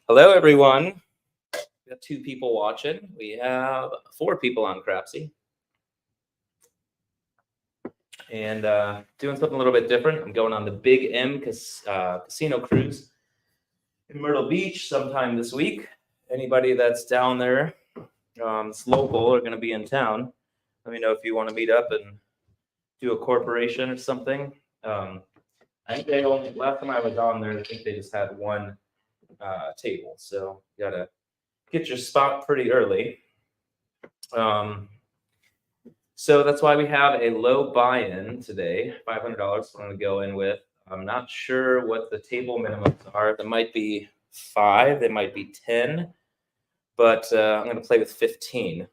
Hello, everyone. We have 2 people watching. We have 4 people on CRAPSEE. And doing something a little bit different. I'm going on the Big M casino cruise in Myrtle Beach sometime this week. Anybody that's down there, it's local, or going to be in town, let me know if you want to meet up and do a corporation or something. I think they only, last time I was on there, I think they just had 1 table, so you gotta get your spot pretty early. So that's why we have a low buy-in today, $500. I'm gonna go in with. I'm not sure what the table minimums are. There might be 5, there might be 10, but I'm gonna play with 15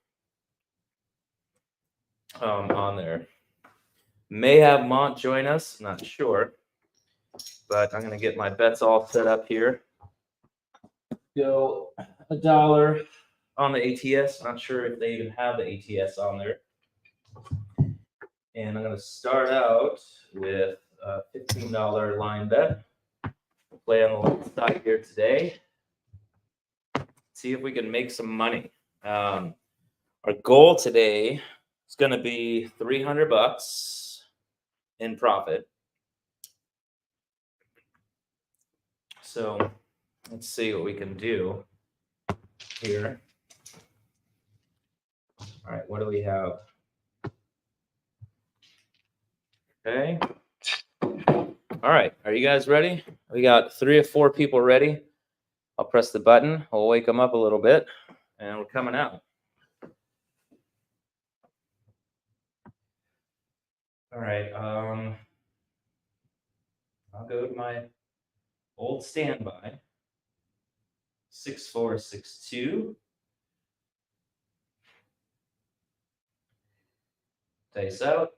on there. May have Mont join us, not sure, but I'm gonna get my bets all set up here. Go $1 on the ATS. Not sure if they even have the ATS on there. And I'm going to start out with a $15 line bet. Play on the left side here today. See if we can make some money. Our goal today is going to be $300 in profit. So let's see what we can do here. All right, what do we have? Okay. All right, are you guys ready? We got 3 or 4 people ready. I'll press the button. We'll wake them up a little bit, and we're coming out. All right. I'll go to my old standby. 6462. Dice out.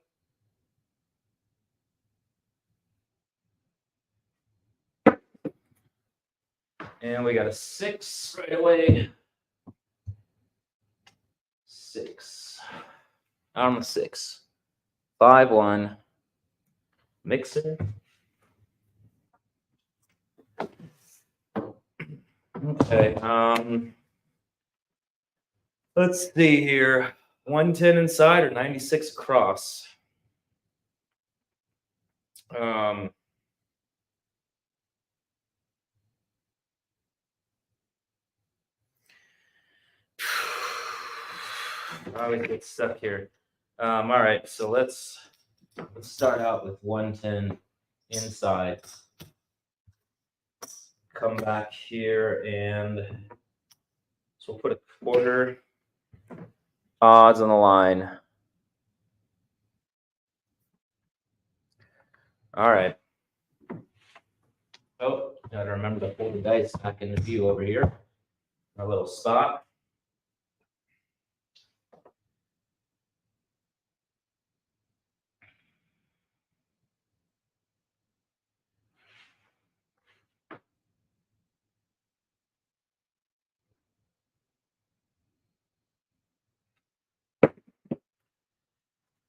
And we got a 6 right away. 6. On the 6. 5-1. Mixer. Okay. Let's see here. 110 inside or 96 across. I always get stuck here. All right, so let's start out with 110 inside. Come back here and so we'll put a quarter odds on the line. All right. Oh, gotta remember to hold the dice back in the view over here. Our little spot.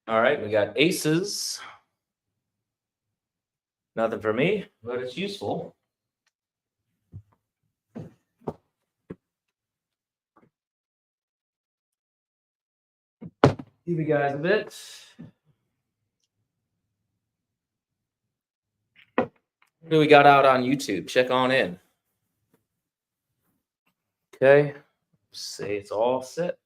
All right, we got aces. Nothing for me, but it's useful. Give you guys a bit. What do we got out on YouTube? Check on in. Okay. Say it's all set.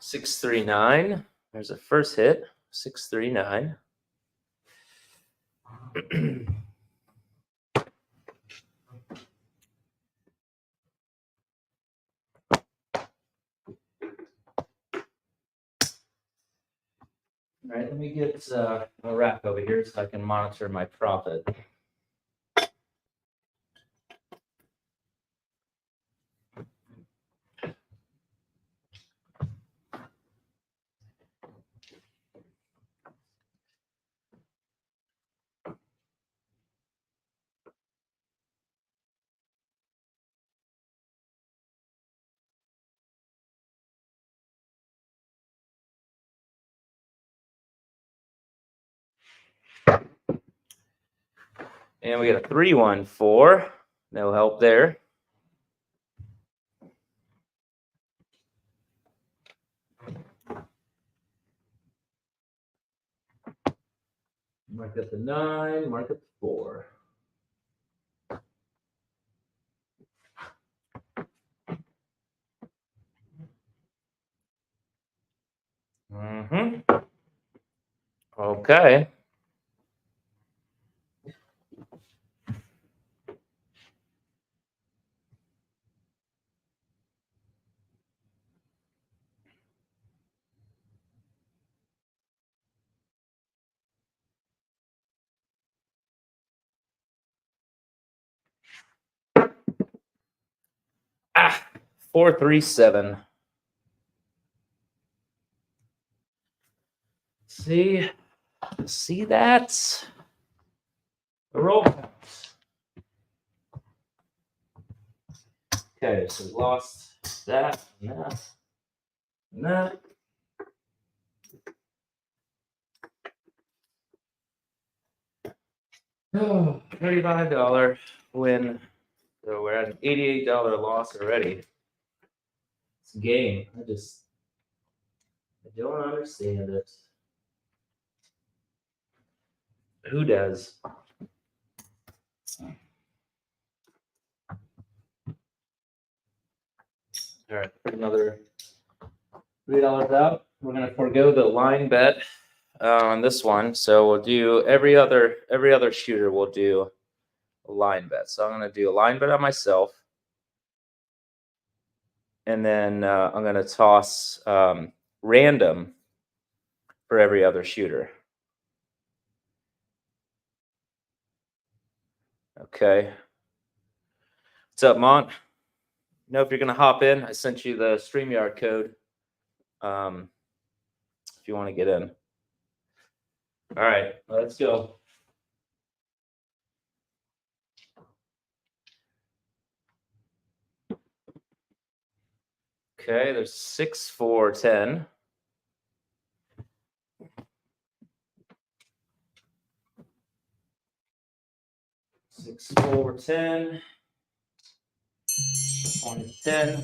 $639. There's a first hit. $639. All right, let me get a rack over here so I can monitor my profit. And we got a 314. No help there. Mark up the 9, mark up the 4. Okay. Ah, 437. See that? The roll counts. Okay, so we lost that and that and that. Oh, $35 win. So we're at an $88 loss already. It's a game. I don't understand it. Who does? All right, put another $3 out. We're gonna forego the line bet on this one. So we'll do every other shooter. We'll do a line bet. So I'm gonna do a line bet on myself, and then I'm gonna toss random for every other shooter. Okay. What's up, Mont? You know if you're gonna hop in, I sent you the StreamYard code. If you want to get in. All right, let's go. Okay, there's 6, 4, 10. 6, 4, 10. 10.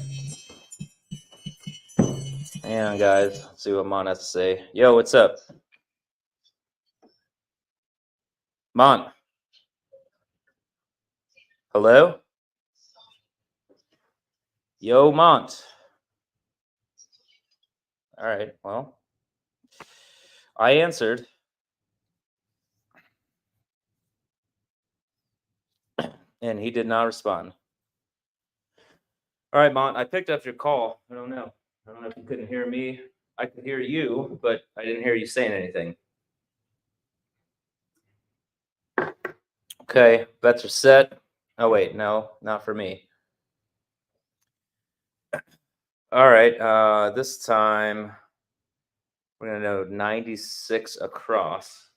Hang on, guys. Let's see what Mon has to say. Yo, what's up? Mon. Hello? Yo, Mont. All right, well, I answered. And he did not respond. All right, Mont, I picked up your call. I don't know if you couldn't hear me. I could hear you, but I didn't hear you saying anything. Okay, bets are set. Oh, wait, no, not for me. All right, this time we're going to know 96 across.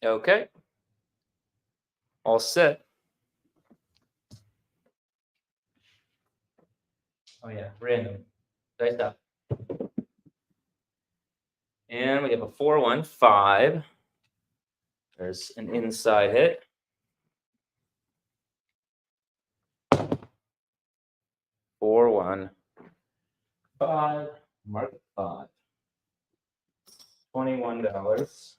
Okay. All set. Oh yeah, random. Dice up. And we have a 4-1-5. There's an inside hit. 4-1-5. Mark 5. $21.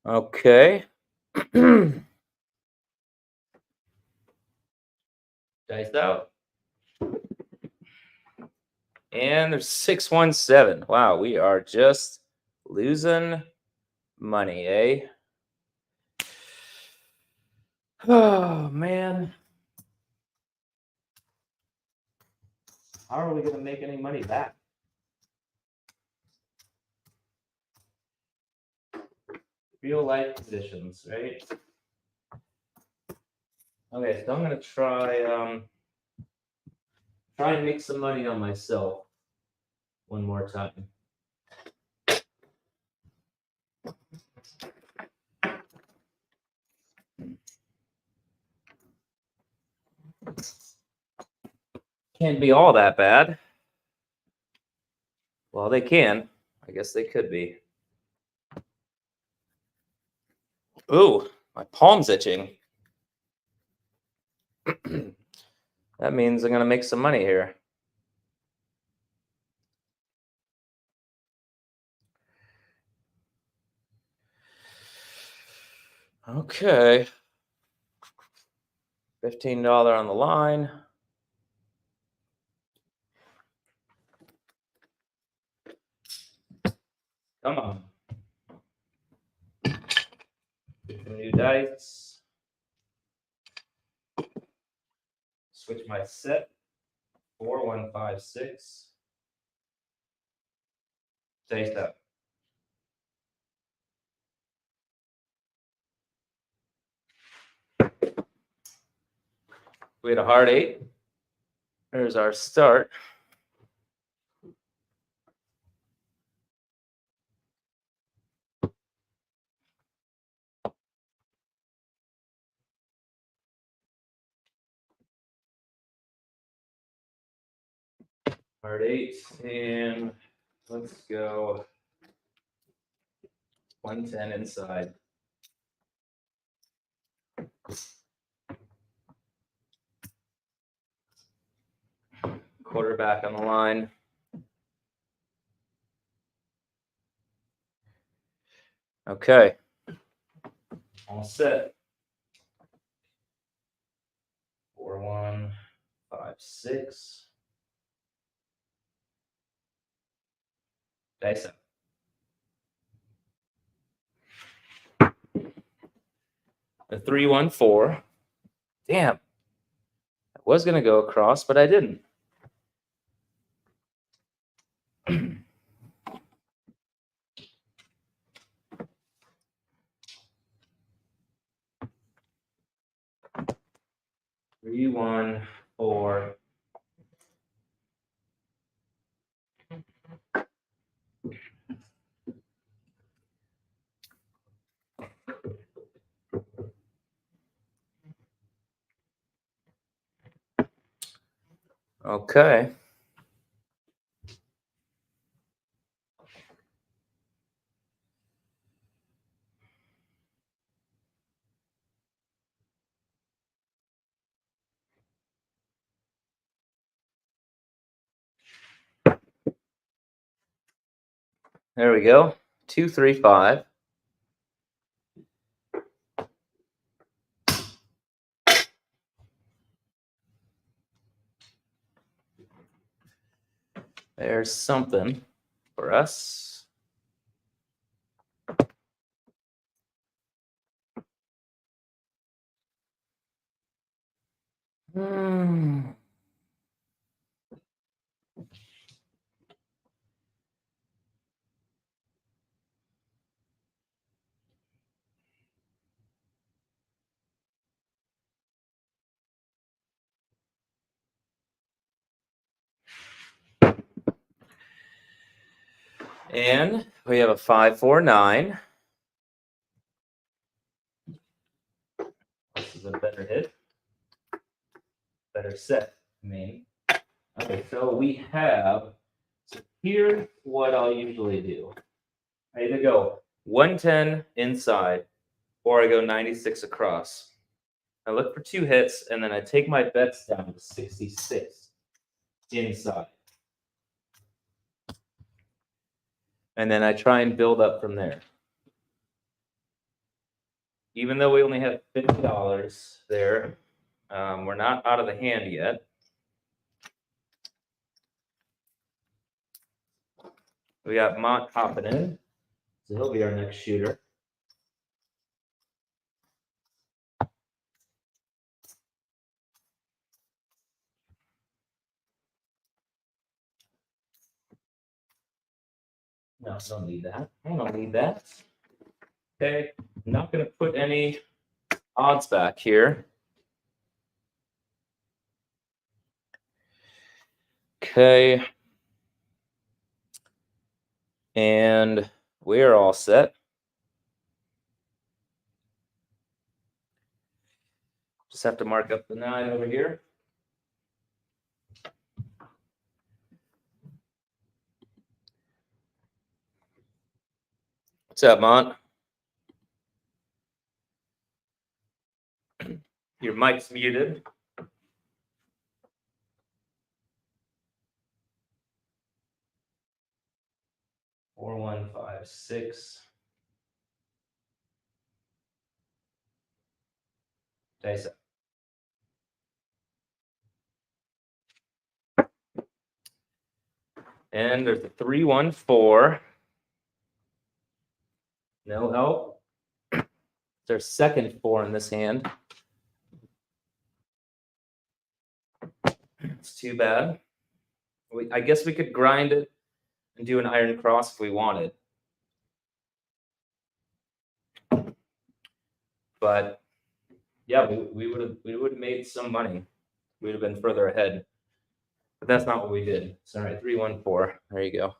Okay. Dice out. And there's 6-1-7. Wow, we are just losing money, eh? Oh man. How are we gonna make any money back? Real life conditions, right? Okay, so I'm gonna try and make some money on myself one more time. Can't be all that bad. Well, they can. I guess they could be. Ooh, my palm's itching. That means I'm gonna make some money here. Okay. $15 on the line. Come on. Get some new dice. Switch my set. 4-1-5-6. Dice up. We had a hard 8. There's our start. Hard 8, and let's go 110 inside. Quarterback on the line. Okay. All set. 4-1-5-6. Dice up. A 3-1-4. Damn. I was gonna go across, but I didn't. Three, 1, 4. Okay. There we go. 2, 3, 5. There's something for us. Hmm. And we have a 5-4-9. This is a better hit. Better set, I mean. Okay, so we have, so here's what I'll usually do. I either go 110 inside, or I go 96 across. I look for 2 hits, and then I take my bets down to 66 inside. And then I try and build up from there. Even though we only have $50 there, we're not out of the hand yet. We got Mont hopping in, so he'll be our next shooter. No, I don't need that. I don't need that. Okay, I'm not going to put any odds back here. Okay. And we're all set. Just have to mark up the 9 over here. What's up, Mont? Your mic's muted. Four, 1, 5, 6. Dice up. And there's a 3, 1, 4. No help. There's second 4 in this hand. It's too bad. I guess we could grind it and do an iron cross if we wanted. But yeah, we would have made some money. We'd have been further ahead. But that's not what we did. So all right, 3, 1, 4. There you go.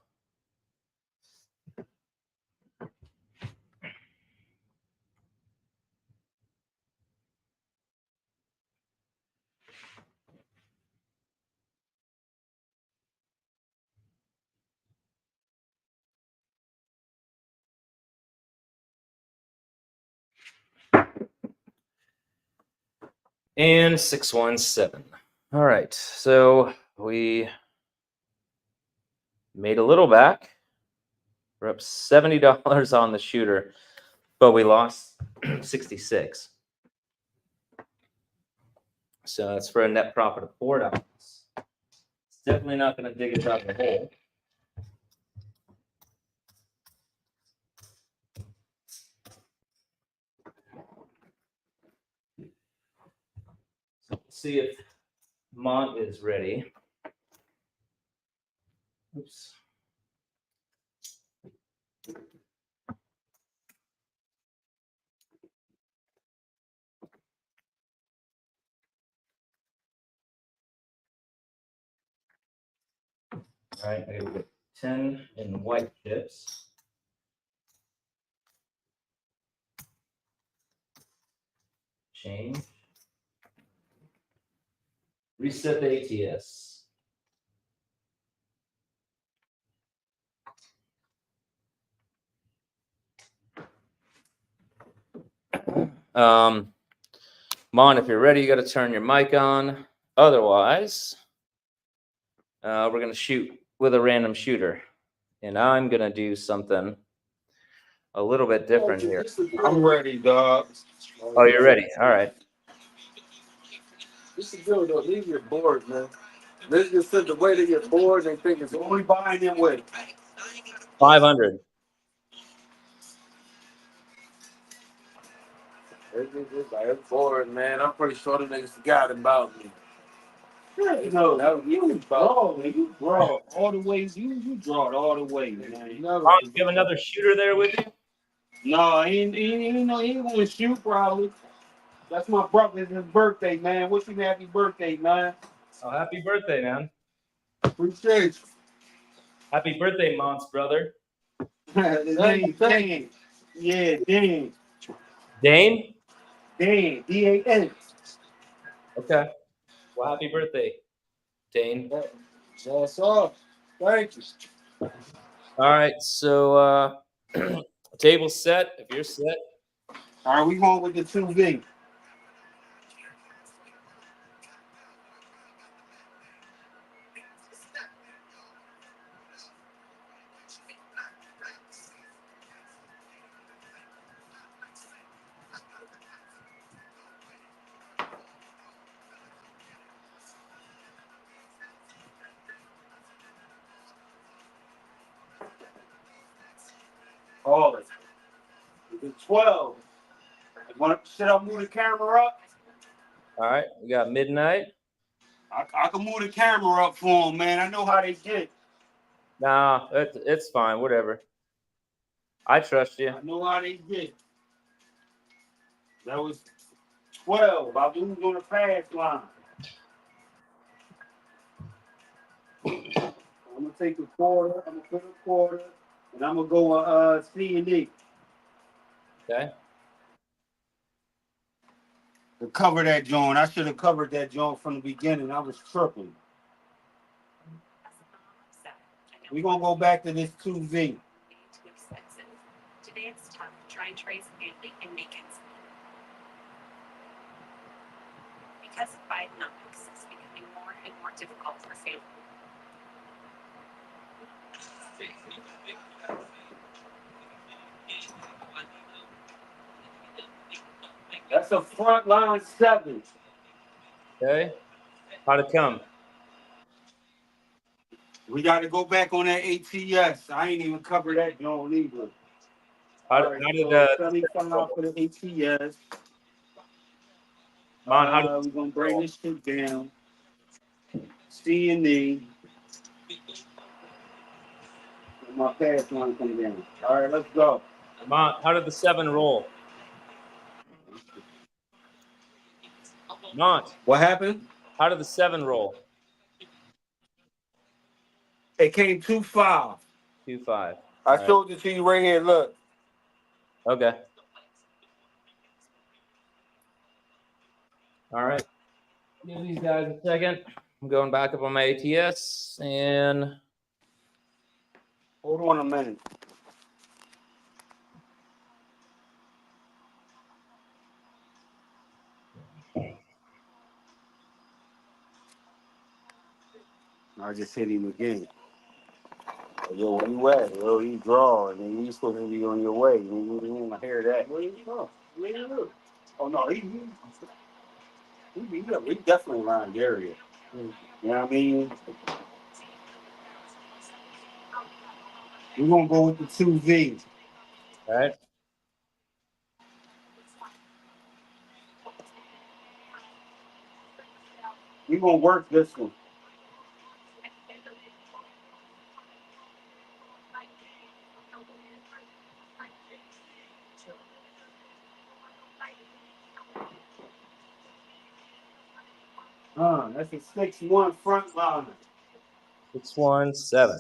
And 6, 1, 7. All right, so we made a little back. We're up $70 on the shooter, but we lost 66. So that's for a net profit of $4. It's definitely not going to dig us out of the hole. So let's see if Mont is ready. Oops. All right, I got 10 in white chips. Change. Reset the ATS. Mon, if you're ready, you got to turn your mic on. Otherwise, we're going to shoot with a random shooter. And I'm going to do something a little bit different here. I'm ready, dog. Oh, you're ready. All right. This is good, though. Leave your board, man. Let's just sit the way to your board and think it's only buying them with. 500. It's bored, man. I'm pretty sure the niggas forgot about me. You know, you draw, man. You draw all the ways. You draw it all the way, man. You have another shooter there with you? No, he ain't gonna shoot probably. That's my brother. It's his birthday, man. Wish him happy birthday, man. Oh, happy birthday, man. Appreciate you. Happy birthday, Mont's brother. Dan. Yeah, Dan. Dane? Dan. D-A-N. Okay. Well, happy birthday, Dane. That's all. Thank you. All right, so table set. If you're set, All right, we going with the 2V. All it. The 12. Should I move the camera up? all right. We got midnight. I can move the camera up for them, man. I know how they get. Nah, it's fine. Whatever. I trust you. I know how they get. That was 12. I moved on the pass line. I'm gonna take a quarter. I'm gonna put a quarter, and I'm gonna go C&D. Okay. To cover that joint. I should have covered that joint from the beginning. I was tripping. We're gonna go back to this 2V. Today it's tough to try and trace family and make ends meet. Because of Bidenomics, it's becoming more and more difficult for families. That's a front line 7. Okay. How'd it come? We got to go back on that ATS. I ain't even covered that joint either. How All right, did so 75 for the ATS. We're gonna bring this shit down. C&D. And my pass line come down. All right, let's go. How did the 7 roll? Mont, What happened? how did the 7 roll? It came 2-5. 2-5. I showed it to you right here. Look. Okay. All right. Give these guys a second. I'm going back up on my ATS and Hold on a minute. I just hit him again. Yo, where you at? Yo, you draw, and you supposed to be on your way. You don't want to hear that. Where you go? Where you go? Oh no, he definitely around the area. You know what I mean? We're gonna go with the 2V. all right. We're gonna work this one. That's a 6-1 front line. 6-1-7.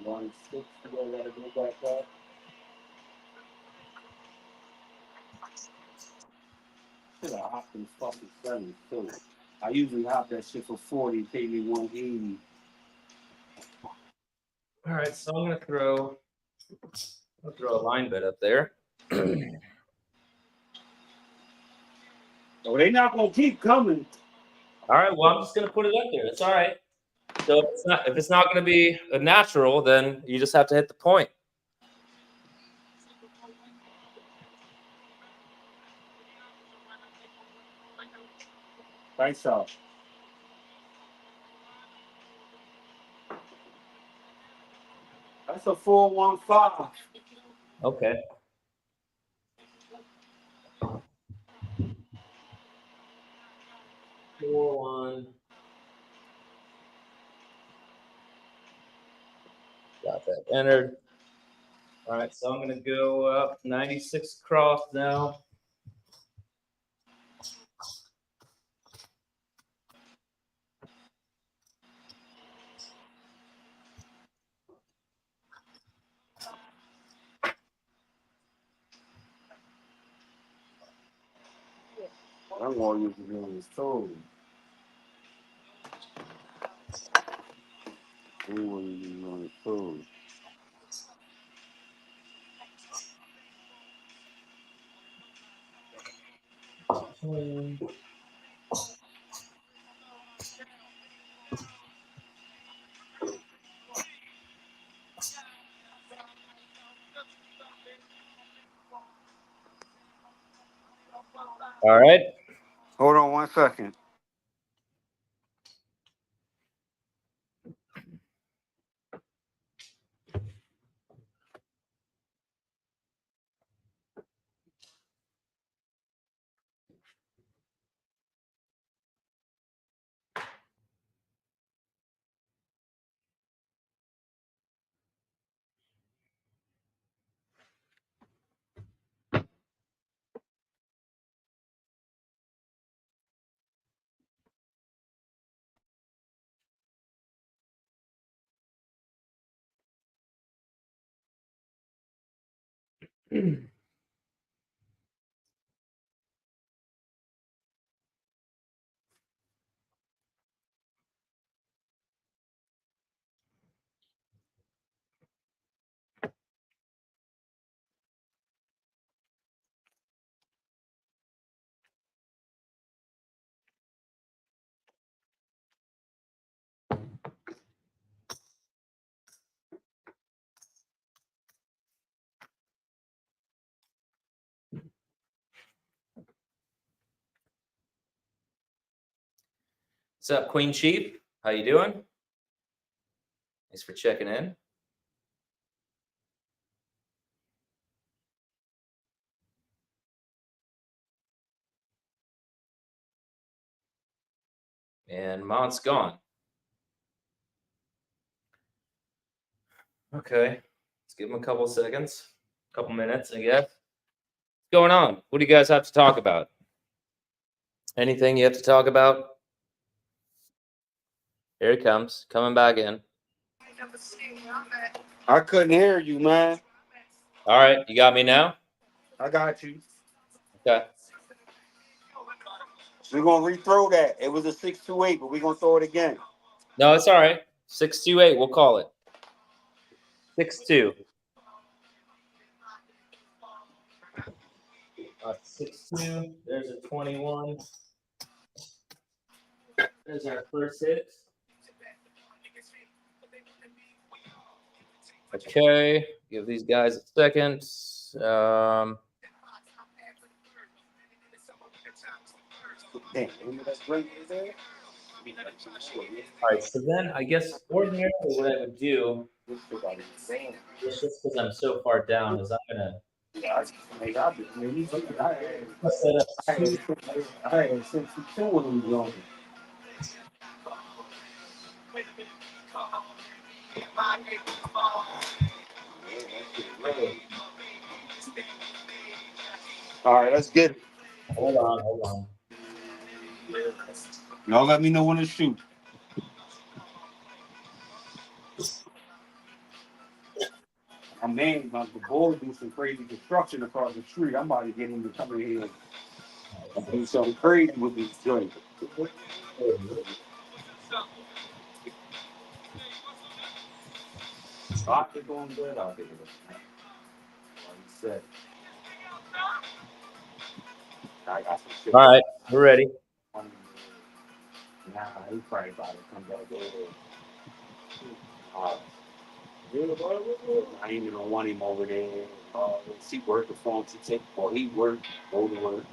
1-6. You gotta go back up. Should have hopped in fucking 7 too. I usually hop that shit for 40, pay me 180. All right, so I'm gonna throw a line bet up there. So they not gonna keep coming. All right, well, I'm just gonna put it up there. It's all right. So if it's not gonna be a natural, then you just have to hit the point. Thanks, y'all. That's a 4-1-5. Okay. Four, 1. Got that entered. All right, so I'm gonna go up 96 across now. I'm going to use it on his toes. I don't want to use it on his toes. All right. Hold on 1 second. What's up, Queen Chief? How you doing? Thanks for checking in. And Mont's gone. Okay, let's give him a couple seconds, couple minutes, I guess. What's going on? What do you guys have to talk about? Anything you have to talk about? Here he comes, coming back in. I couldn't hear you, man. All right, you got me now? I got you. Okay. We're going to rethrow that. It was a 628, but we're going to throw it again. No, it's all right. 628, we'll call it. 6-2. 6-2. There's a 21. There's our first hit. Okay, give these guys a second. All right, so then I guess ordinarily what I would do, just because I'm so far down, is I'm gonna set up two. All right, let's get it. Hold on. Y'all let me know when to shoot. I'm man, about the boy do some crazy construction across the street. I'm about to get him to come in here and do something crazy with these joints. They're going good out there. I got some shit. All right, we're ready. Nah, he probably about to come back there. I ain't even want him over there. He working for him to take, or he work, go to work.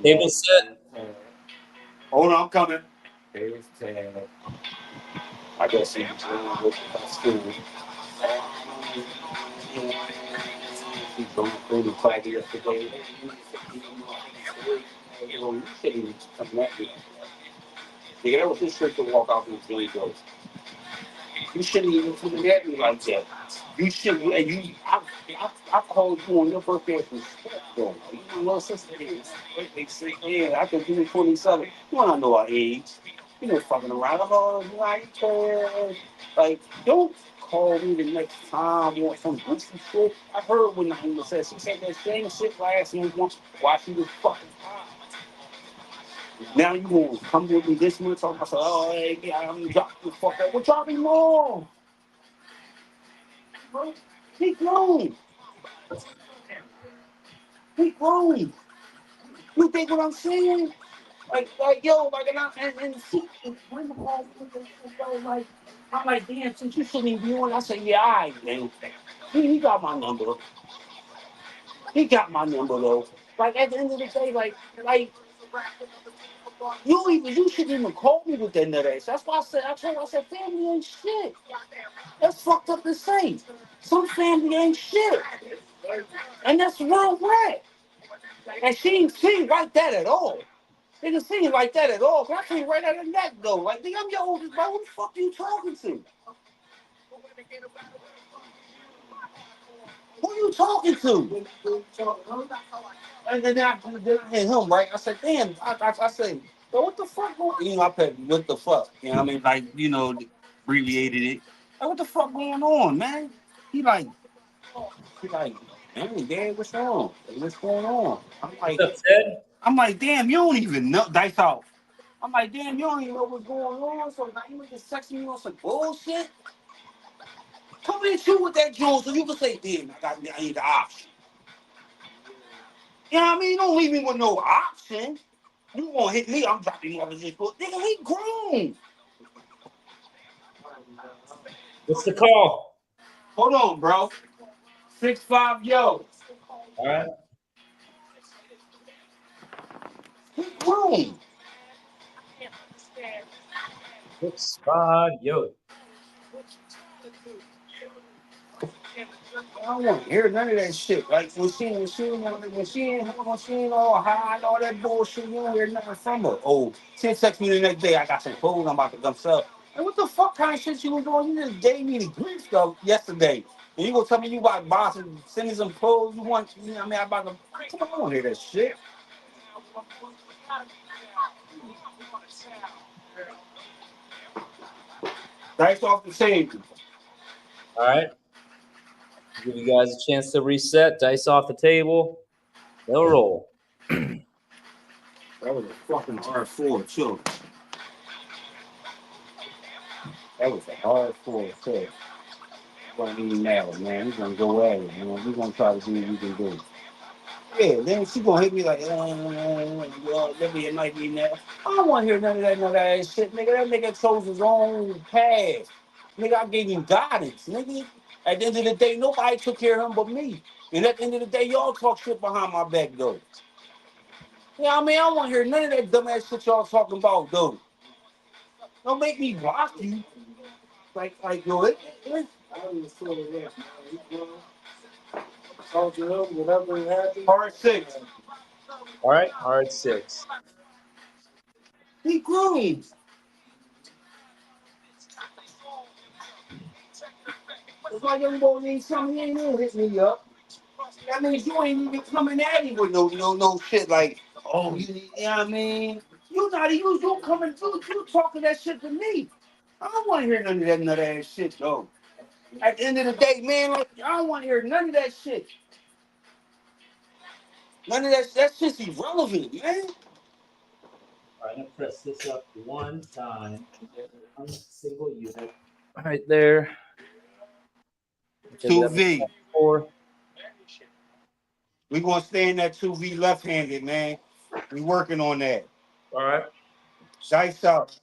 Table set. Hold on, I'm coming. There's Ted. I guess he's with school. He's going through the class yesterday. You shouldn't even come at me. Nigga, that was his trick to walk out these Billy Goats. You shouldn't even come at me like that. You shouldn't, and you, I called you on your birthday as respect, though. You know, sister, they say, yeah, I can do 27. You wanna know our age? You know, fucking around. I'm all like, like, don't call me the next time you want some goofy shit. I heard when Naima said, she said that same shit last month. Why she was fucking high. Now you gonna come with me this much? I said, oh, hey, yeah, I'm gonna drop the fuck up. We're dropping more. Bro, he grown. He grown. You think what I'm saying? Like, yo, like, and see, when the ball, like, I'm like, damn, since you shouldn't even be on, I say, yeah, all right, man. He got my number. He got my number, though. Like, at the end of the day, like, you shouldn't even call me with that nut ass. That's why I said, family ain't shit. That's fucked up to say. Some family ain't shit. And that's real rat. And she ain't like that at all. They just ain't like that at all. But I can't right out of that though. Like, nigga, I'm your oldest bro. Who the fuck are you talking to? Who you talking to? And then I hit him, right? I said, damn, I said, but what the fuck going, you know, I put what the fuck? You know what I mean? Like, you know, abbreviated it. Like, what the fuck going on, man? He like, man, Dad, what's wrong? Like, what's going on? What's up, Ted? I'm like, damn, you don't even know. Dice off. I'm like, damn, you don't even know what's going on. So now you just texting me on some bullshit. Come at you with that joint so you can say, damn, I need the option. You know what I mean? Don't leave me with no option. You gonna hit me? I'm dropping you off of this book. Nigga, he grown. What's the call? Hold on, bro. 6'5", yo. All right. He grown. 6'5", yo. I don't want to hear none of that shit. Like when she ain't all high and all that bullshit, you don't hear nothing from her. Oh, she text me the next day. I got some food. I'm about to come sell. And what the fuck kind of shit you was doing? You just gave me the grief stuff yesterday. And you gonna tell me you about boss and send me some clothes? You want? You know what I mean? I about to. Come on, I don't hear that shit. Dice off the table. All right. Give you guys a chance to reset. Dice off the table. They'll roll. That was a fucking R4 too. That was a R4 too. Wasn't even mad, man. We're gonna go at it, man. We're gonna try to see what we can do. Yeah, then she gonna hit me like, well, let me might be now. I don't want to hear none of that ass shit, nigga. That nigga chose his own path. Nigga, I gave him guidance, nigga. At the end of the day, nobody took care of him but me. And at the end of the day, y'all talk shit behind my back, though. Yeah, I mean, I don't want to hear none of that dumbass shit y'all talking about, though. Don't make me block you. Like, yo, Hard 6. All right. Hard 6. He grown. It's like everybody needs something, he ain't gonna hit me up. That means you ain't even coming at him with no shit like, oh, you know what I mean? You coming through, you talking that shit to me. I don't want to hear none of that shit, though. At the end of the day, man, like, I don't want to hear none of that shit. None of that shit's irrelevant, man. All right. I'm gonna press this up one time. One single unit. Right there. 2V. 4. We gonna stay in that 2V left-handed, man. We working on that. All right. Dice out.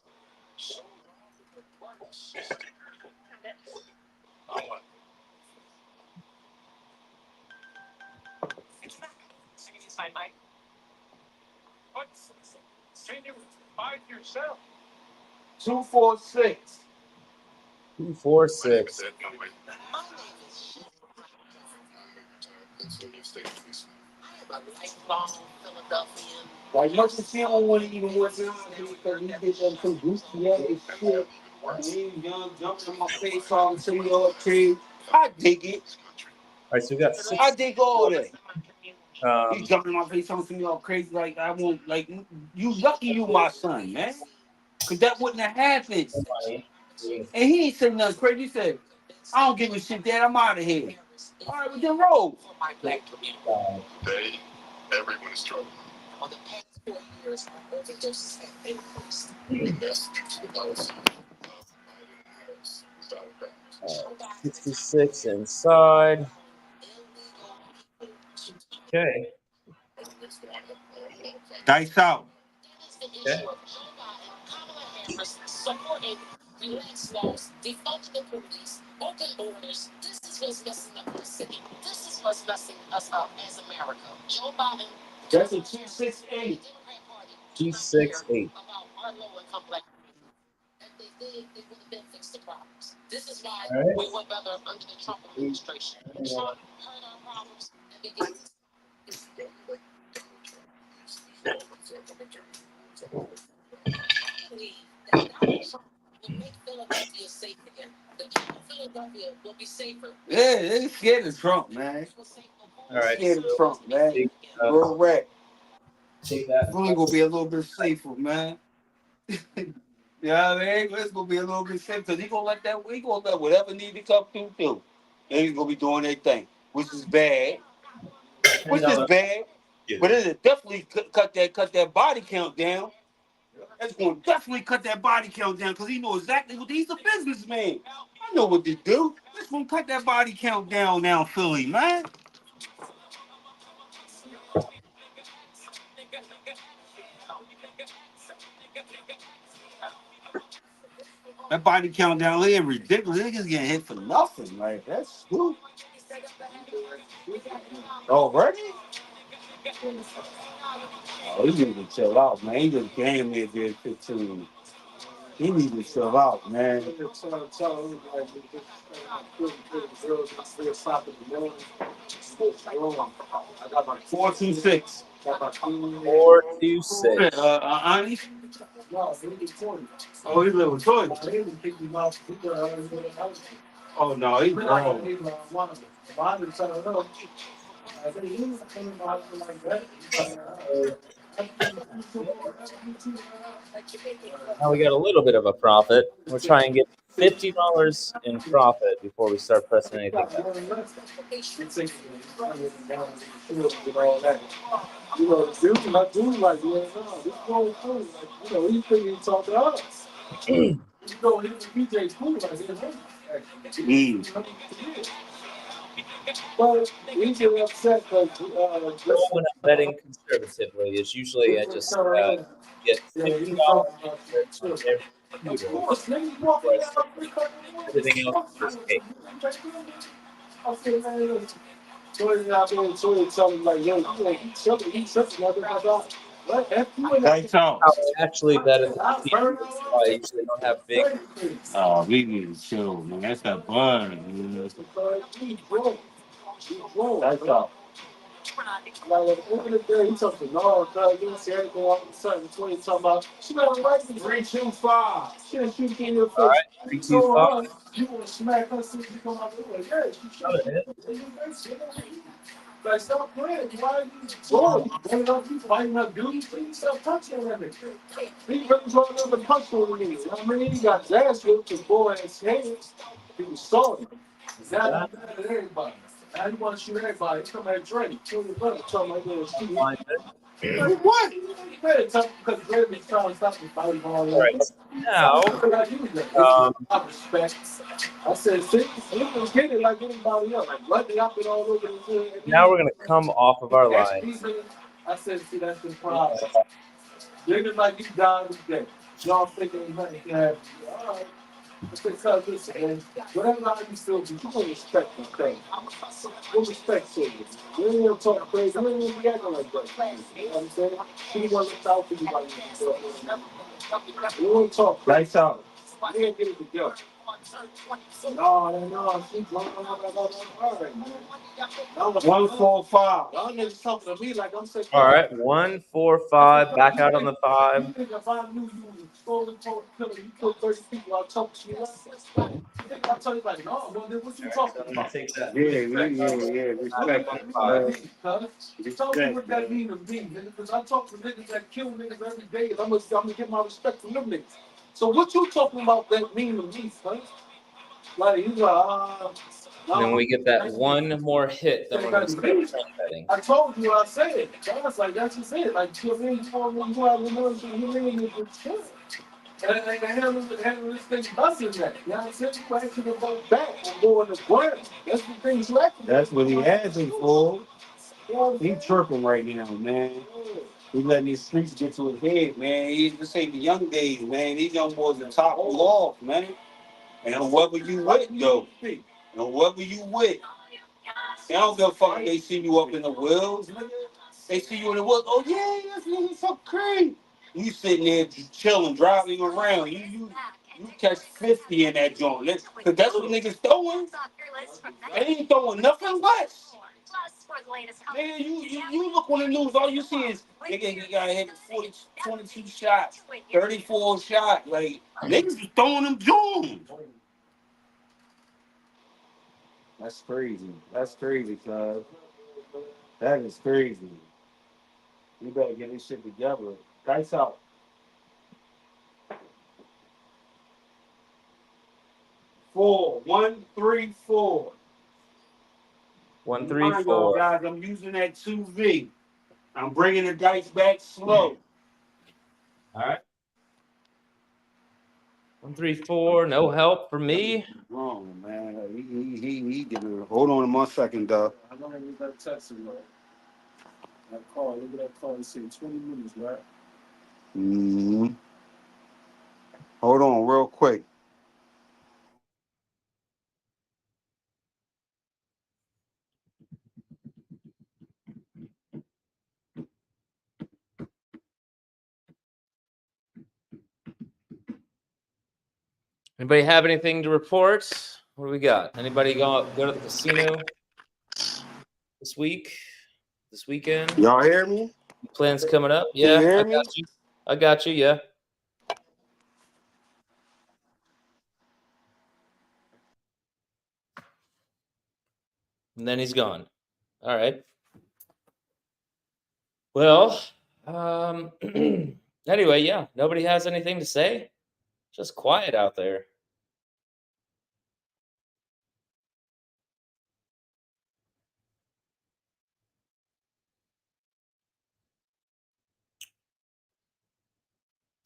Two, 4, 6. 2, 4, 6. Like much as he don't want to even work out because he did them some goofy ass shit. He young, jumping in my face, all to me all crazy. I dig it. All right. So we got 6. I dig all that. He Um, jumping in my face, talking to me all crazy. Like I won't. Like you lucky you my son, man. Cause that wouldn't have happened. money. And he ain't said nothing crazy. He said, "I don't give a shit, Dad. I'm out of here." All right, we then roll. Everyone is struggling. All right, 66 inside. Okay. Dice out. Okay. That's a 268. 268. All right. Yeah, they scared of Trump, man. All They right. scared of So Trump, man. take, Real rap. take that. Philly gonna be a little bit safer, man. You know what I mean? It's gonna be a little bit safer because he gonna let whatever need to come through. And he's gonna be doing their thing, which is bad. Which is Another. bad. But it'll definitely cut that body count down. That's gonna definitely cut that body count down because he knows exactly what he's a businessman. I know what to do. Let's gonna cut that body count down now, Philly, man. That body count down here ridiculous. Niggas getting hit for nothing. Like that's stupid. Already? Oh, he need to chill out, man. He just damn near did 15. He need to chill out, man. I got my 426. 426. Ani? Oh, he live with Toy. Oh no, he's grown. Now we got a little bit of a profit. We'll try and get $50 in profit before we start pressing anything down. You know, dude, my dude, like, yeah, no, this going cool. Like, you know, he couldn't even talk to us. You know, he was BJ cool, like, but we get upset because, So when I'm betting conservatively, is usually I just get $50 on every computer before I start. Everything else is just cake. So he's out there, so he's telling like, yo, he's something, what? That's all. How I actually bet at the casino, so I usually don't have big. Oh, we need to chill, man. That's that bun, man. That's all. Like at the end of the day, he talking no, cuz you see everything all of a sudden. That's what he talking about. She got a right to 325. She didn't shoot you in your All face. right, You told 325. her you want to smack her since you come out the way. Yeah, she Another should. hit. Like, stop playing. Why are you bored? Bringing up people, why you not doing things? Stop touching that nigga. He really trying to punch on me. I mean, he got jazz with his boy in his hands. He was salty. Now That he's mad at everybody. Now he want to shoot everybody. He come at Drake. Kill your brother. Talking like that. Shoot. line Like, what? Because Drake was trying to stop the fight and all All right. that. Now, I um, respect. I said, see, you can get it like anybody else. Like, luckily, I've been all over the field. now we're gonna come off of our line. I said, see, that's the problem. Niggas like you down today. Y'all thinking nothing can happen. All right. I said, cuz, listen, man. Whatever I used to do, you don't respect my thing. What respect to you? You ain't gonna talk crazy. You ain't gonna be acting like that. You know what I'm saying? She wanna look out for you like that. You don't talk. Lights out. You ain't get it together. No, she's all right, man. 145. Y'all niggas talking to me like I'm saying. All right, 145. Back out on the 5. You think if I knew you was scrolling for a killer, you put 30 people, I'll talk to you. You think I'll tell you like, no, well, then what you So talking I'm gonna about? take that. Yeah. Back Respect. on the 5. Tell me what that mean to me, nigga, because I talk to niggas that kill niggas every day, and I'm gonna get my respect from them niggas. So what you talking about that mean to me, son? Like, he's like, And then we get that one more hit, then we're going to start trend betting. I told you what I said. That's like that's just it. Like you mean you want to go out and know you mean you could chill. And I handle this thing busting that. You know what I'm saying? You actually can go back and go on the ground. That's the thing you like. That's what he has him for. He tripping right now, man. He letting these streets get to his head, man. This ain't the young days, man. These young boys are top off, man. And whoever you with, though. And whoever you with. They don't give a fuck if they see you up in the wheels, nigga. They see you in the wheels. Oh, yeah, this nigga's so crazy. You sitting there just chilling, driving around. You catch 50 in that joint. Because that's what niggas throwing. They ain't throwing nothing less. Nigga, you look on the news, all you see is nigga, he got hit 40, 22 shots, 34 shots. Like, niggas is throwing them joints. That's crazy. That's crazy, cuz. That is crazy. You better get this shit together. Dice out. 4, 1, 3, 4. 1, 3, 4. Guys, I'm using that 2V. I'm bringing the dice back slow. All right. 1, 3, 4. No help for me. Wrong, man. He giving it. Hold on 1 second, dog. I don't even got to text him, right? That call, look at that call. It's in 20 minutes, right? Mm-hmm. Hold on, real quick. Anybody have anything to report? What do we got? Anybody go to the casino this week? This weekend? Y'all hear me? Plans coming up? Can Yeah, you hear I me? got you. I got you, yeah. And then he's gone. All right. Well, anyway, yeah, nobody has anything to say. Just quiet out there.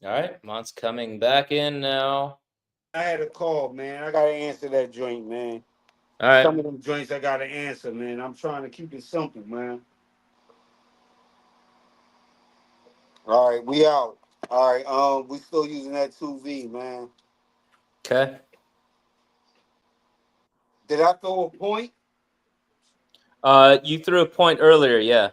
All right, Mont's coming back in now. I had a call, man. I gotta answer that joint, man. All right. Some of them joints I gotta answer, man. I'm trying to keep it simple, man. All right, we out. All right, we still using that 2V, man. Okay. Did I throw a point? You threw a point earlier, yeah.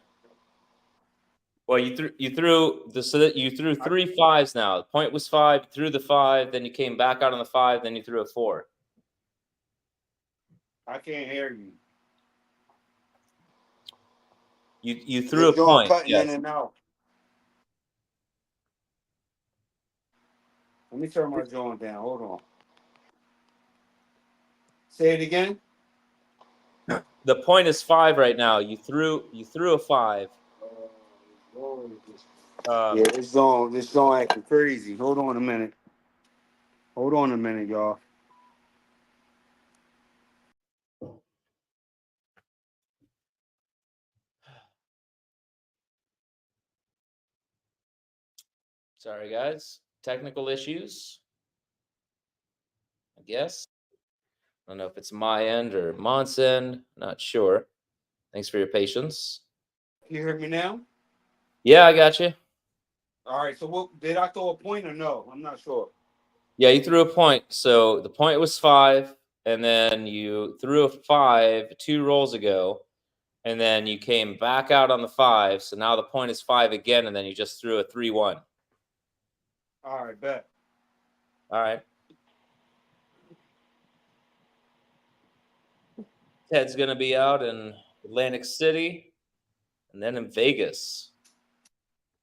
Well, you threw 3 5s now. The point was 5, you threw the 5, then you came back out on the 5, then you threw a 4. I can't hear you. You threw a point. Cutting Yes. in and out. Let me turn my joint down. Hold on. Say it again. The point is 5 right now. You threw a 5. Yeah, this zone acting crazy. Hold on a minute. Hold on a minute, y'all. Sorry, guys. Technical issues, I guess. I don't know if it's my end or Mont's end. Not sure. Thanks for your patience. You hear me now? Yeah, I got you. All right. So what did I throw a point or no? I'm not sure. Yeah, you threw a point. So the point was 5, and then you threw a 5 2 rolls ago, and then you came back out on the 5. So now the point is 5 again, and then you just threw a 3-1. All right, bet. All right. Ted's gonna be out in Atlantic City, and then in Vegas.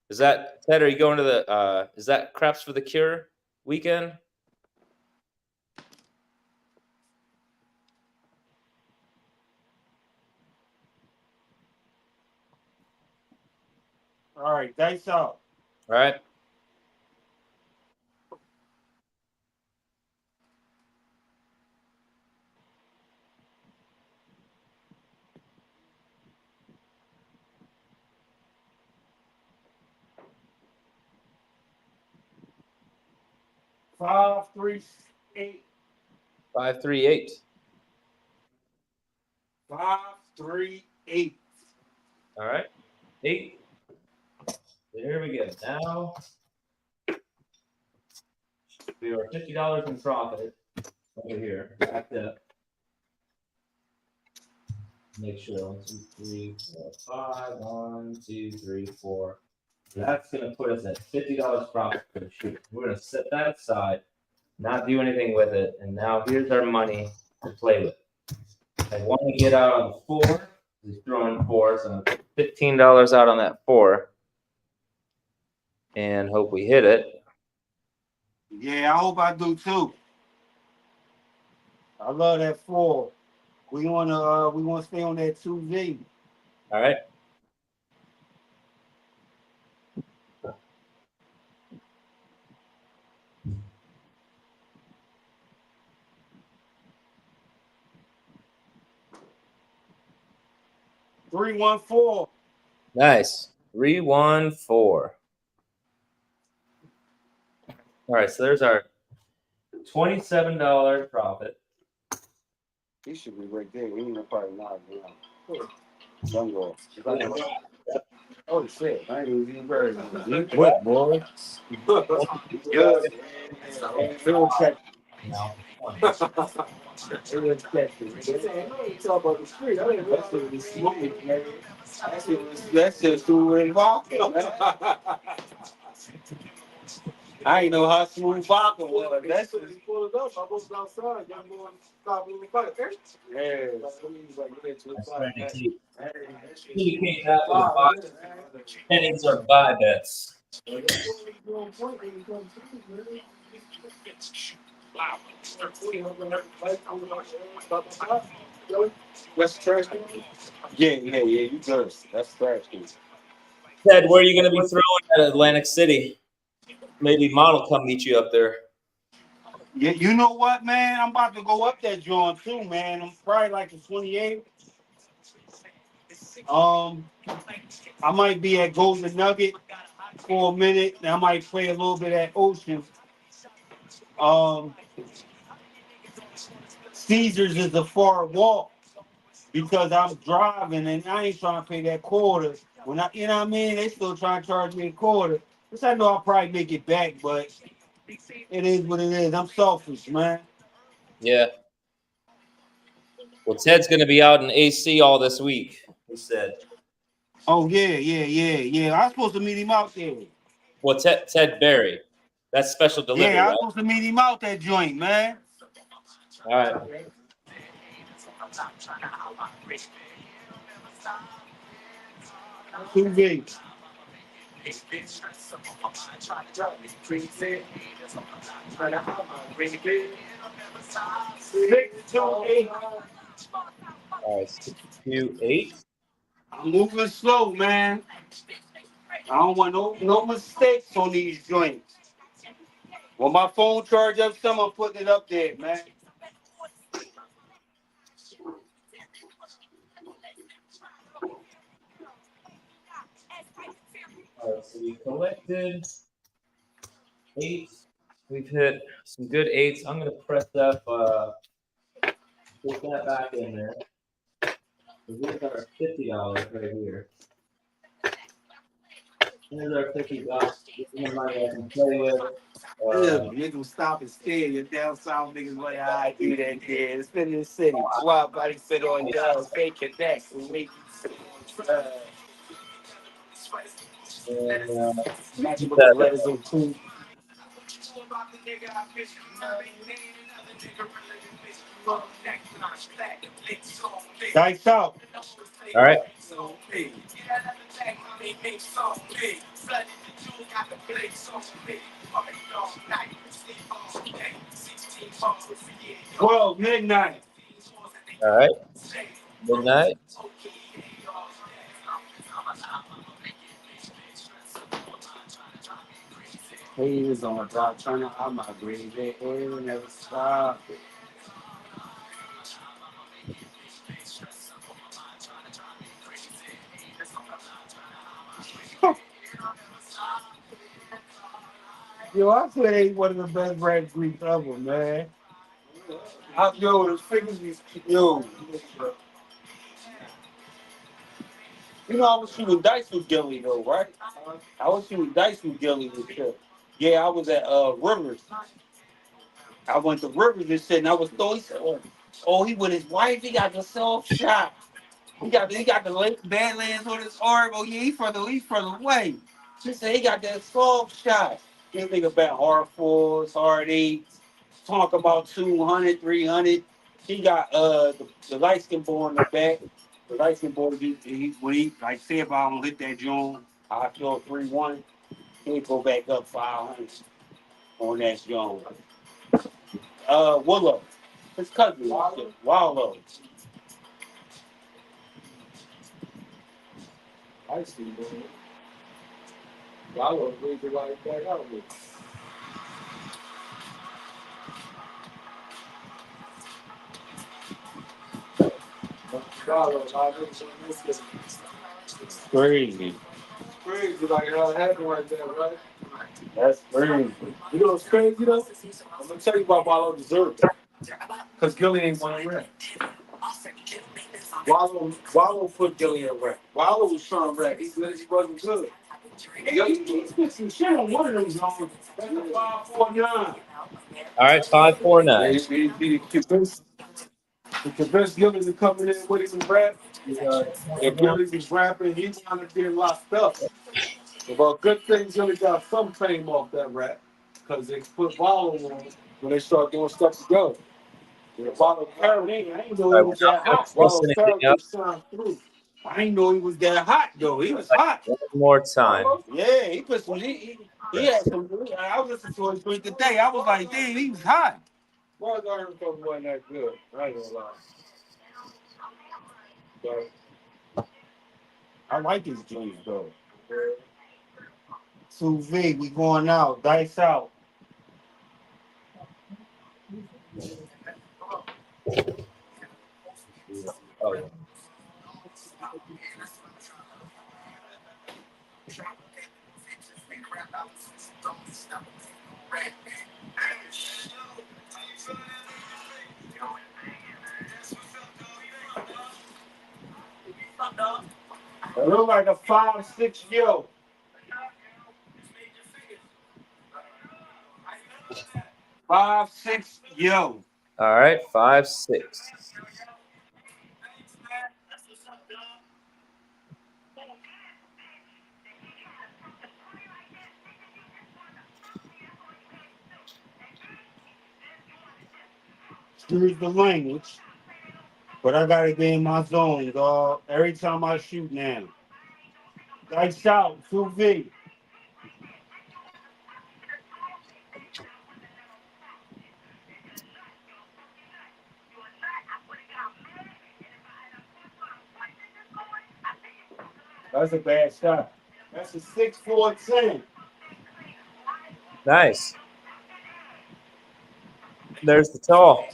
Is that Ted? Are you going to the? Is that Craps for the Cure weekend? All right, dice out. All right. 538. 538. 538. All right. 8. There we go. Now we are $50 in profit over here. Backed up. Make sure 1, 2, 3, 4, 5. 1, 2, 3, 4. That's gonna put us at $50 profit for the shoot. We're gonna set that aside, not do anything with it, and now here's our money to play with. I want to get out on the 4. He's throwing 4, so I'm gonna put $15 out on that 4, and hope we hit it. Yeah, I hope I do too. I love that 4. We wanna stay on that 2V. All right. Three, 1, 4. Nice. 314. All right, so there's our $27 profit. He should be right there. We ain't probably not now. Young girl. Oh shit! I ain't even very good. What, boy? Good. Field check. No. Field check. Talk about the street. I didn't realize it was smooth, man. That shit's too involved, man. I ain't know how smooth vodka was. That's what he pulled it up. I was outside. Young boy stopped in the fight. Yeah. Indicate that with buy pennies or buy bets. That's trash. Yeah. You good. That's trash. Ted, where are you going to be throwing at Atlantic City? Maybe Model come meet you up there. Yeah, you know what, man? I'm about to go up that joint too, man. I'm probably like the 28th. I might be at Golden Nugget for a minute. And I might play a little bit at Ocean. Caesars is a far walk because I'm driving and I ain't trying to pay that quarter. When I, you know what I mean? They still trying to charge me a quarter. Which I know I'll probably make it back, but it is what it is. I'm selfish, man. Yeah. Well, Ted's going to be out in AC all this week, he said. Oh, yeah. I was supposed to meet him out there. Well, Ted Berry. That's special delivery, Yeah, I was right? supposed to meet him out that joint, man. All right. Too big. All right, 628. I'm moving slow, man. I don't want no mistakes on these joints. When my phone charge up, someone putting it up there, man. All right, so we collected 8. We've hit some good 8s. I'm going to press up, put that back in there. Here's our $50 right here. Here's our $50. This is the money I can play with. Niggas stop and stare. Your down south niggas like, I do that there. It's been in the city. Why body sit on down, fake connects and make match with the letters of two. Dice out. All right. Well, midnight. All right. Midnight. Haters on the block, turning out my grave. They will never stop. Yo, I say he's one of the best rap groups ever, man. Yo, the figures is yo. You know, I was shooting dice with Gilly though, right? I was shooting dice with Gilly and shit. Yeah, I was at Rivers. I went to Rivers and shit, and I was throwing. He said, "Oh, he with his wife. He got the soft shot. He got the Badlands on his arm. Oh yeah, he's further away." She said he got that soft shot. You think about hard fours, hard eights. Talk about 200, 300. He got the light skin boy in the back. The light skin boy, when he like say if I don't hit that joint, I feel 3-1. He'll go back up 500 on that joint. Willow. His cousin. Wallow. I see, man. Wallow really like that out with. Wallow, crazy. Crazy, like it all happened right there, right? That's crazy. You know what's crazy though? I'm gonna tell you about Wallow deserved it. Because Gilly ain't want to rap. Wallow put Gilly in rap. Wallow was trying to rap. He wasn't good. He spit some shit on one of them songs. That's a 549. All right, Yeah, 549. he convinced Gilly to come in with him and rap. If Gilly was rapping, he wanted to get locked up. But good thing Gilly got some fame off that rap. Because they put Wallow on when they start doing stuff together. Wallow character, I ain't know All he right, was we're not that going hot. to mess Wallow's anything character up. shine through. I ain't know he was that hot though. He was hot. One more time. Yeah, he put some. He had some. I was listening to his tweet today. I was like, damn, he was hot. Well, I heard him wasn't that good. I ain't gonna lie. But I like his joints though. 2V, we going out. Dice out. Oh, yeah. It look like a 5-6 yo. 5-6 yo. All right, 5-6. Excuse the language, but I gotta be in my zone, dog. Every time I shoot now. Dice out, 2V. That's a bad shot. That's a 6-4-10. Nice. There's the tall.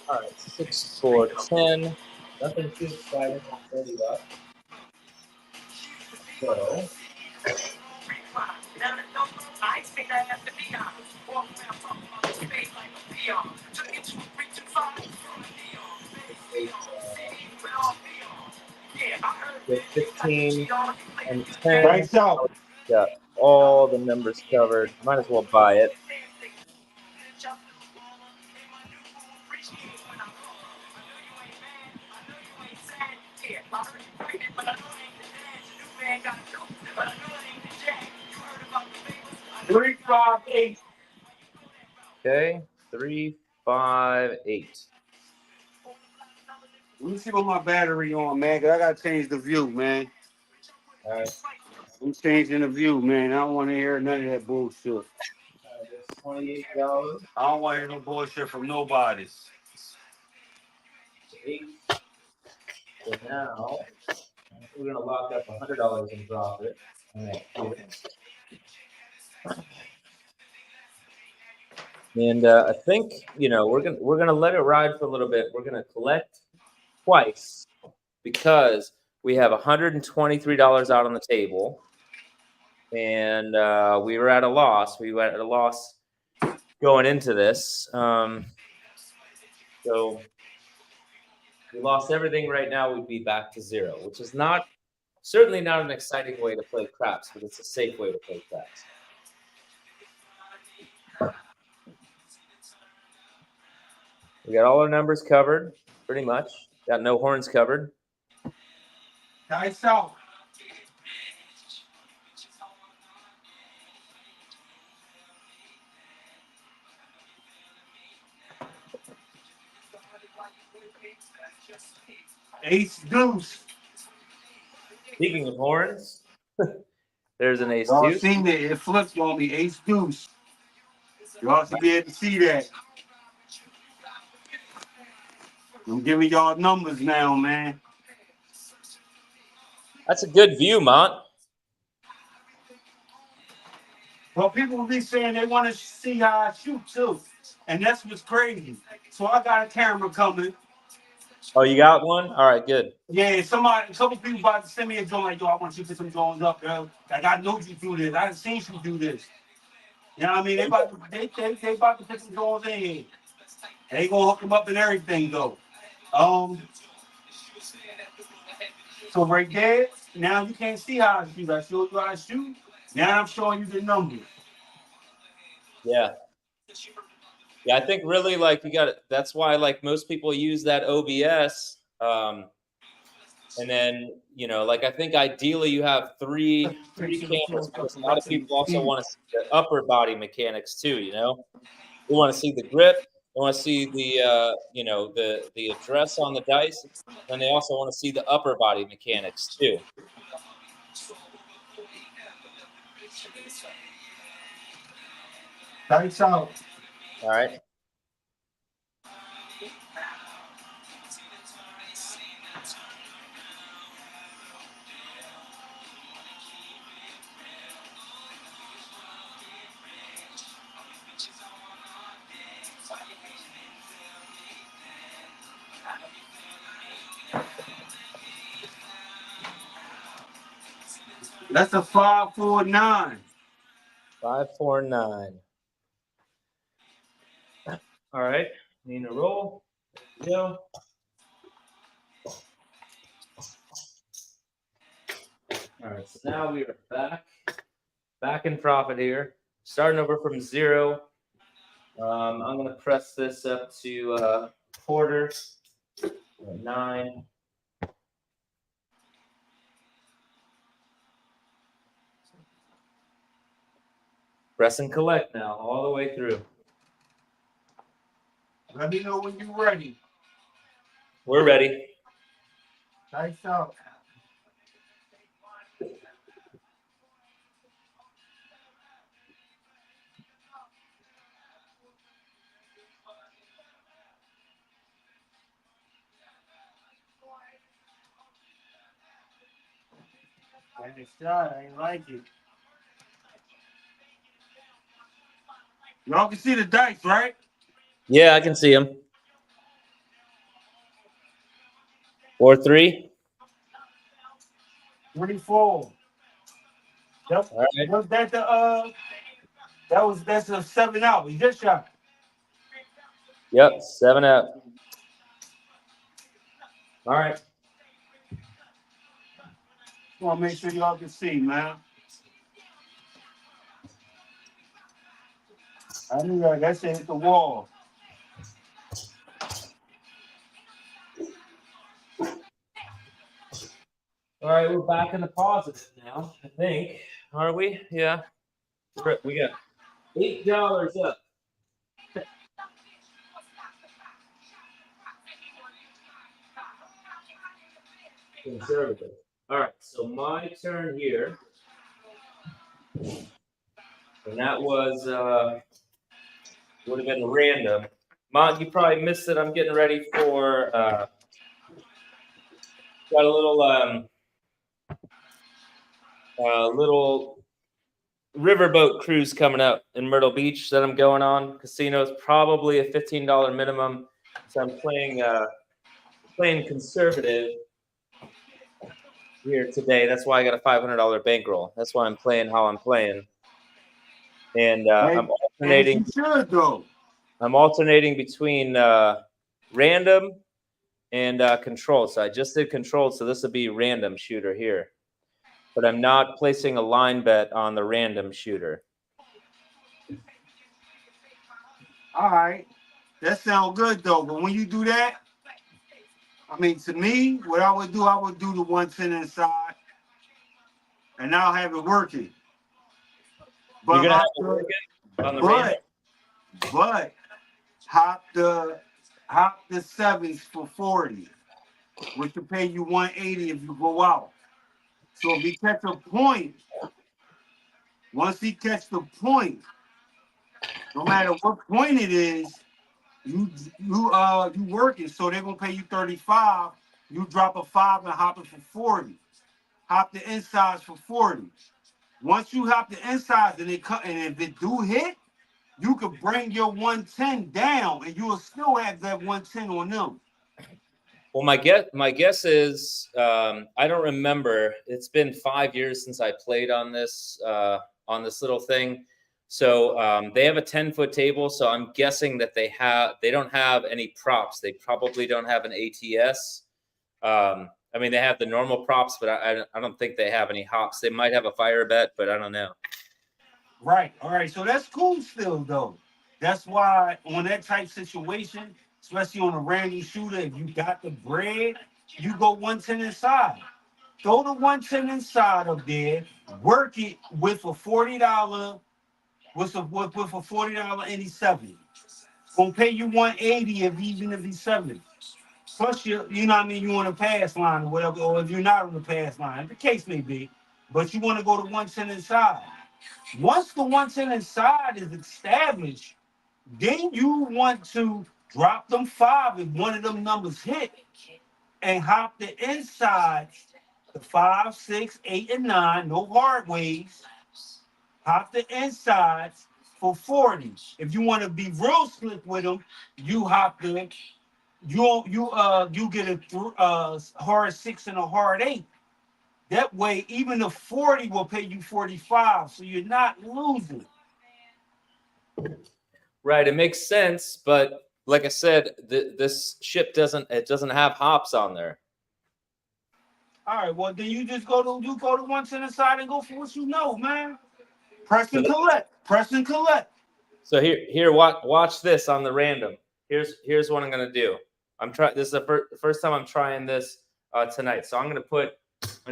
All right, 6-4-10. Nothing too exciting. I'll tell you that. So, with 15 and 10, Dice out. got all the numbers covered. Might as well buy it. Three, five, eight. Okay, 3, 5, 8. Let me see what my battery on, man. 'Cause I gotta change the view, man. All right, I'm changing the view, man. I don't want to hear none of that bullshit. that's $28. I don't want to hear no bullshit from nobody. 8. So now we're gonna lock up $100 and drop it. And I think we're gonna let it ride for a little bit. We're gonna collect twice because we have $123 out on the table, and we were at a loss. We were at a loss going into this. So we lost everything. Right now, we'd be back to zero, which is certainly not an exciting way to play craps, but it's a safe way to play craps. We got all our numbers covered, pretty much. Got no horns covered. Dice out. Ace deuce. Speaking of horns, there's an ace Y'all deuce. seen it? It flipped on me. Ace deuce. Y'all should be able to see that. I'm giving y'all numbers now, man. That's a good view, Mont. Well, people will be saying they want to see how I shoot too, and that's what's crazy. So I got a camera coming. Oh, you got one? All right, good. Yeah, a couple people about to send me a joint like, yo, I want you to put some drones up, yo. Like, I know you do this. I done seen you do this. You know what I mean? They about to put some drones in here. They gonna hook them up and everything though. So right there, now you can't see how I shoot. I showed you how I shoot. Now I'm showing you the numbers. Yeah. Yeah, I think really like that's why like most people use that OBS. And then, like I think ideally you have three cameras because a lot of people also want to see the upper body mechanics too, They want to see the grip, they want to see the the address on the dice, and they also want to see the upper body mechanics too. Dice out. All right. That's a 549. 549. All right. Need to roll. There we go. All right. So now we are back in profit here. Starting over from zero. I'm going to press this up to quarter. 9. Press and collect now, all the way through. Let me know when you're ready. We're ready. Dice out. I ain't like it. Y'all can see the dice, right? Yeah, I can see him. 4-3. 24. Yep. All right. Was that that's a 7 out. We just shot. Yep, 7 out. All right. Want to make sure y'all can see, man. I knew that shit hit the wall. All right, we're back in the positive now, I think. Are we? Yeah. We got $8 up. Conservative. All right, so my turn here. And that was would have been random. Mont, you probably missed it. I'm getting ready for got a little riverboat cruise coming up in Myrtle Beach that I'm going on. Casino's probably a $15 minimum, so I'm playing conservative. here today. That's why I got a $500 bankroll. That's why I'm playing how I'm playing. And I'm alternating. And you should though. I'm alternating between random and control. So I just did control, so this will be random shooter here. But I'm not placing a line bet on the random shooter. All right. That sounds good though. But when you do that, I mean, to me, what I would do the 110 inside, and I'll have it working. But You're gonna have it working on the random. But hop the sevens for 40, which will pay you 180 if you go out. So if he catch a point, once he catch the point, no matter what point it is, you working. So they're gonna pay you 35. You drop a 5 and hop it for 40. Hop the insides for 40. Once you hop the insides and if it do hit, you could bring your 110 down and you will still have that 110 on them. Well, my guess is I don't remember. It's been 5 years since I played on this little thing. So they have a 10-foot table. So I'm guessing that they don't have any props. They probably don't have an ATS. I mean, they have the normal props, but I don't think they have any hops. They might have a fire bet, but I don't know. Right. All right. So that's cool still, though. That's why on that type situation, especially on a random shooter, if you got the bread, you go 110 inside. Throw the 110 inside up there, work it with a $40, with a $40 any 70. Gonna pay you 180 even if he's 70. Plus you know what I mean, you on a pass line or whatever, or if you're not on the pass line, the case may be, but you want to go to 110 inside. Once the 110 inside is established, then you want to drop them 5 if one of them numbers hit and hop the inside, the 5, 6, 8, and 9, no hard ways. Hop the insides for 40. If you want to be real slick with them, you hop the you get a hard 6 and a hard 8. That way, even the 40 will pay you 45, so you're not losing. Right, it makes sense, but like I said, this ship doesn't have hops on there. All right, well then you just go to 110 inside and go for what you know, man. Press and collect. Press and collect. So here, watch this on the random. Here's what I'm gonna do. This is the first time I'm trying this tonight. So I'm gonna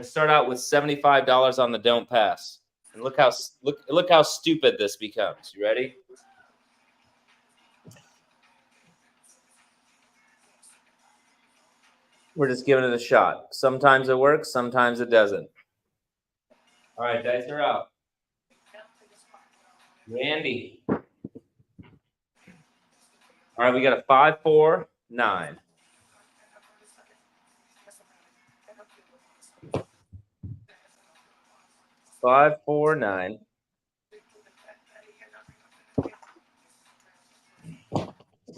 start out with $75 on the don't pass, and look how stupid this becomes. You ready? We're just giving it a shot. Sometimes it works, sometimes it doesn't. All right, dice are out. Randy. All right, we got a 5, 4, 9. Five, 4, 9.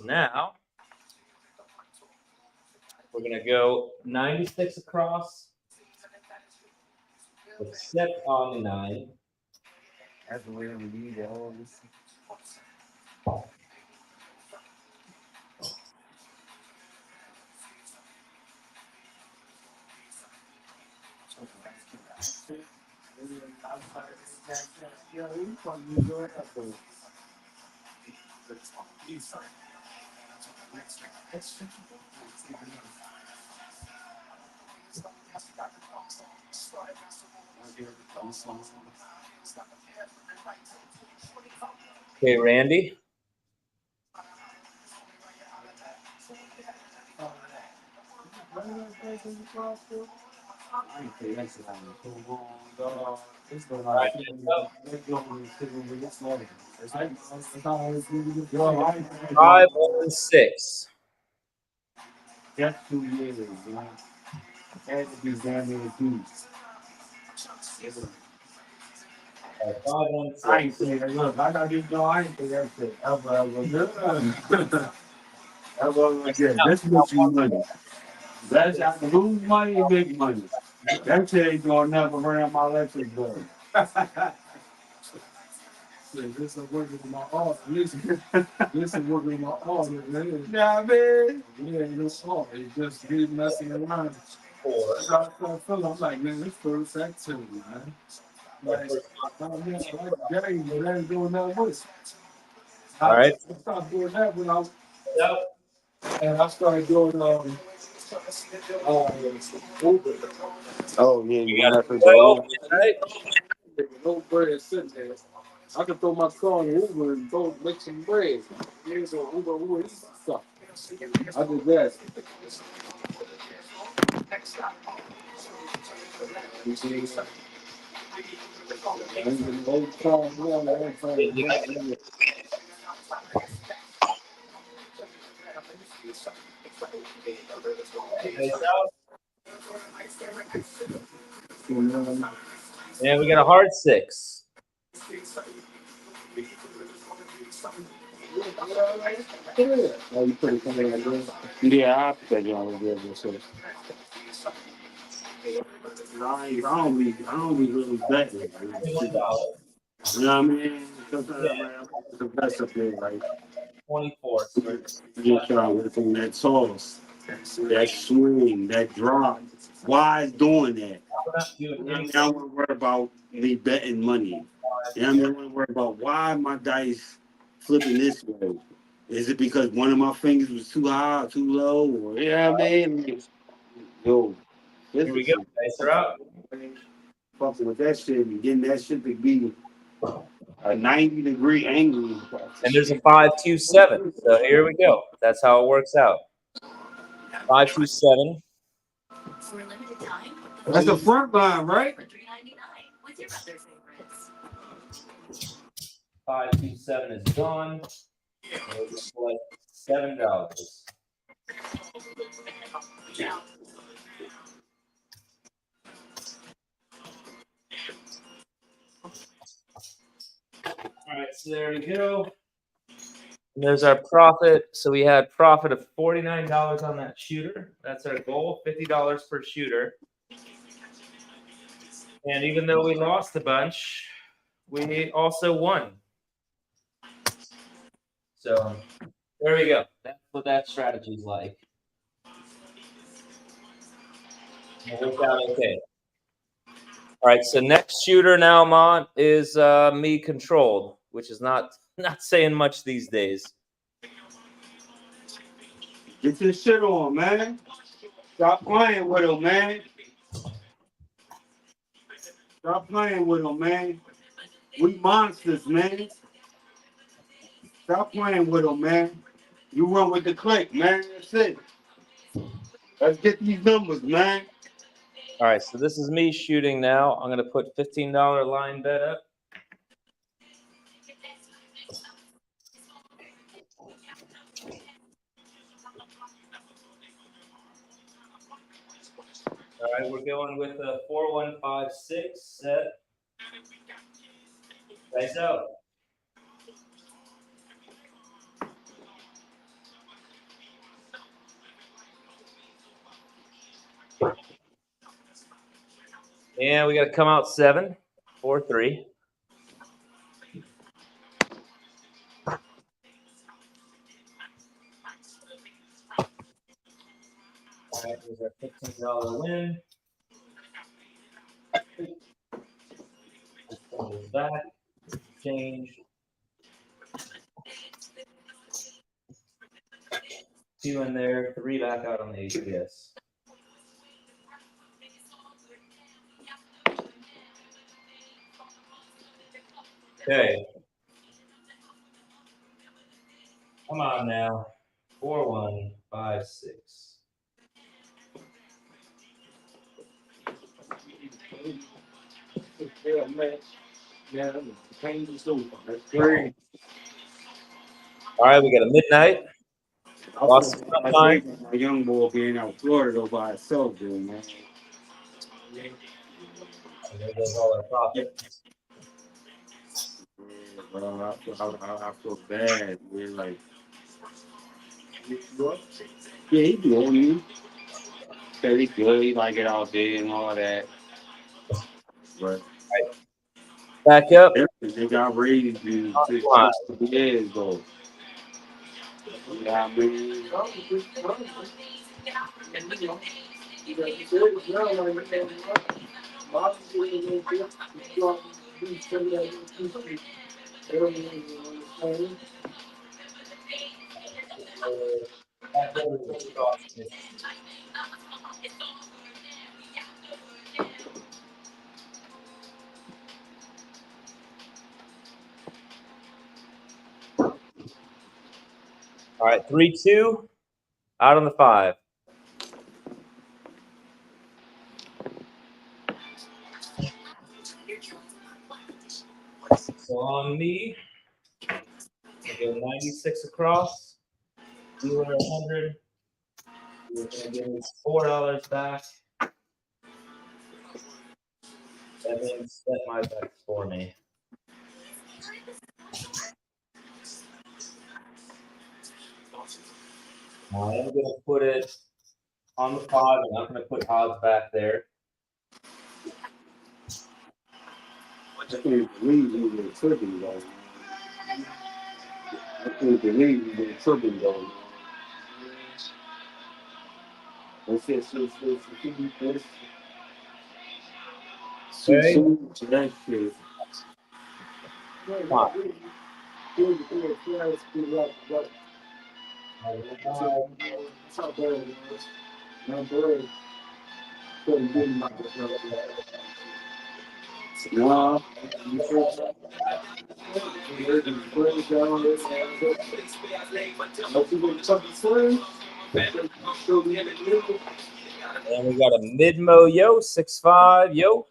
Now we're gonna go 96 across, except on the 9. That's the way we need it. Okay, Randy. Five, 1, 6. That's 2 years, man. Had to be damn near 2. 5, 1, 6. I ain't saying that. Look, I got this though. I ain't say that shit. Ever again. This makes you money. That's how to lose money and make money. That shit ain't gonna never run my electric bill. This is working with my arm. This is working with my arm. Man. Yeah, man. Yeah, it's all. It's just me messing around. Four. So I feel I'm like, man, this first activity, man. Like, man, like game, but I ain't doing that with. All right. I stopped doing that when I was, Yep. and I started doing Uber. Oh yeah, You you got gonna a have to 12 go. midnight. No bread sitting there. I can throw my car in Uber and go make some bread. Here's a Uber Eats stuff. I did that. And the old car, yeah, that time, Nice out. yeah. And we got a hard 6. Oh, you put it something like this? Yeah, I put that joint over there. So. I don't be really betting. Like, $21. you know what I mean? Yeah, Sometimes like, I'm the best up there. Like, 24. you just try to work on that toss, that swing, that drop. Why is doing that? We're not doing You know what I mean? anything. I want to worry about me betting money. You know what I mean? I want to worry about why my dice flipping this way. Is it because one of my fingers was too high or too low? Or, you know what I mean? Yo, this Here we is go. Dice are out. fucking with that shit and getting that shit to be a 90-degree angle. And there's a 527. So here we go. That's how it works out. 527. For a limited time, That's the front line, right? for $3.99 with your other favorites. 527 is gone. And we'll just collect $7. All right, so there we go. And there's our profit. So we had profit of $49 on that shooter. That's our goal, $50 per shooter. And even though we lost a bunch, we also won. So there we go. That's what that strategy's like. It worked out okay. All right, so next shooter now, Mont, is me controlled, which is not saying much these days. Get your shit on, man. Stop playing with him, man. Stop playing with him, man. We monsters, man. Stop playing with him, man. You run with the click, man. That's it. Let's get these numbers, man. All right, so this is me shooting now. I'm going to put $15 line bet up. All right, we're going with a 4156 set. Dice out. And we got to come out 7, 4, 3. All right, here's our $15 win. Goes back, change. 2 in there, 3 back out on the ATS. Okay. Come on now. 4156. Yeah, man. Yeah, the pain is over. That's great. All right, we got a midnight. Lost some I time. think my young boy being out Florida though by itself, dude, man. And there goes all our profit. Bro, I feel bad. Man. Like, yeah, he doing me. said he's good. He like it out there and all that. But Back up. they got raised to Line. years though. Yeah, I mean, All right, 3-2. Out on the 5. So on me, I go 96 across. Dealer 100. You're gonna give me $4 back. That means set my bets for me. Now I'm gonna put it on the 5. I'm not gonna put odds back there. I can't believe you were tripping though. I can't believe you were tripping though. That's it. That shit. No. And we got a mid-mo yo, 6-5 yo.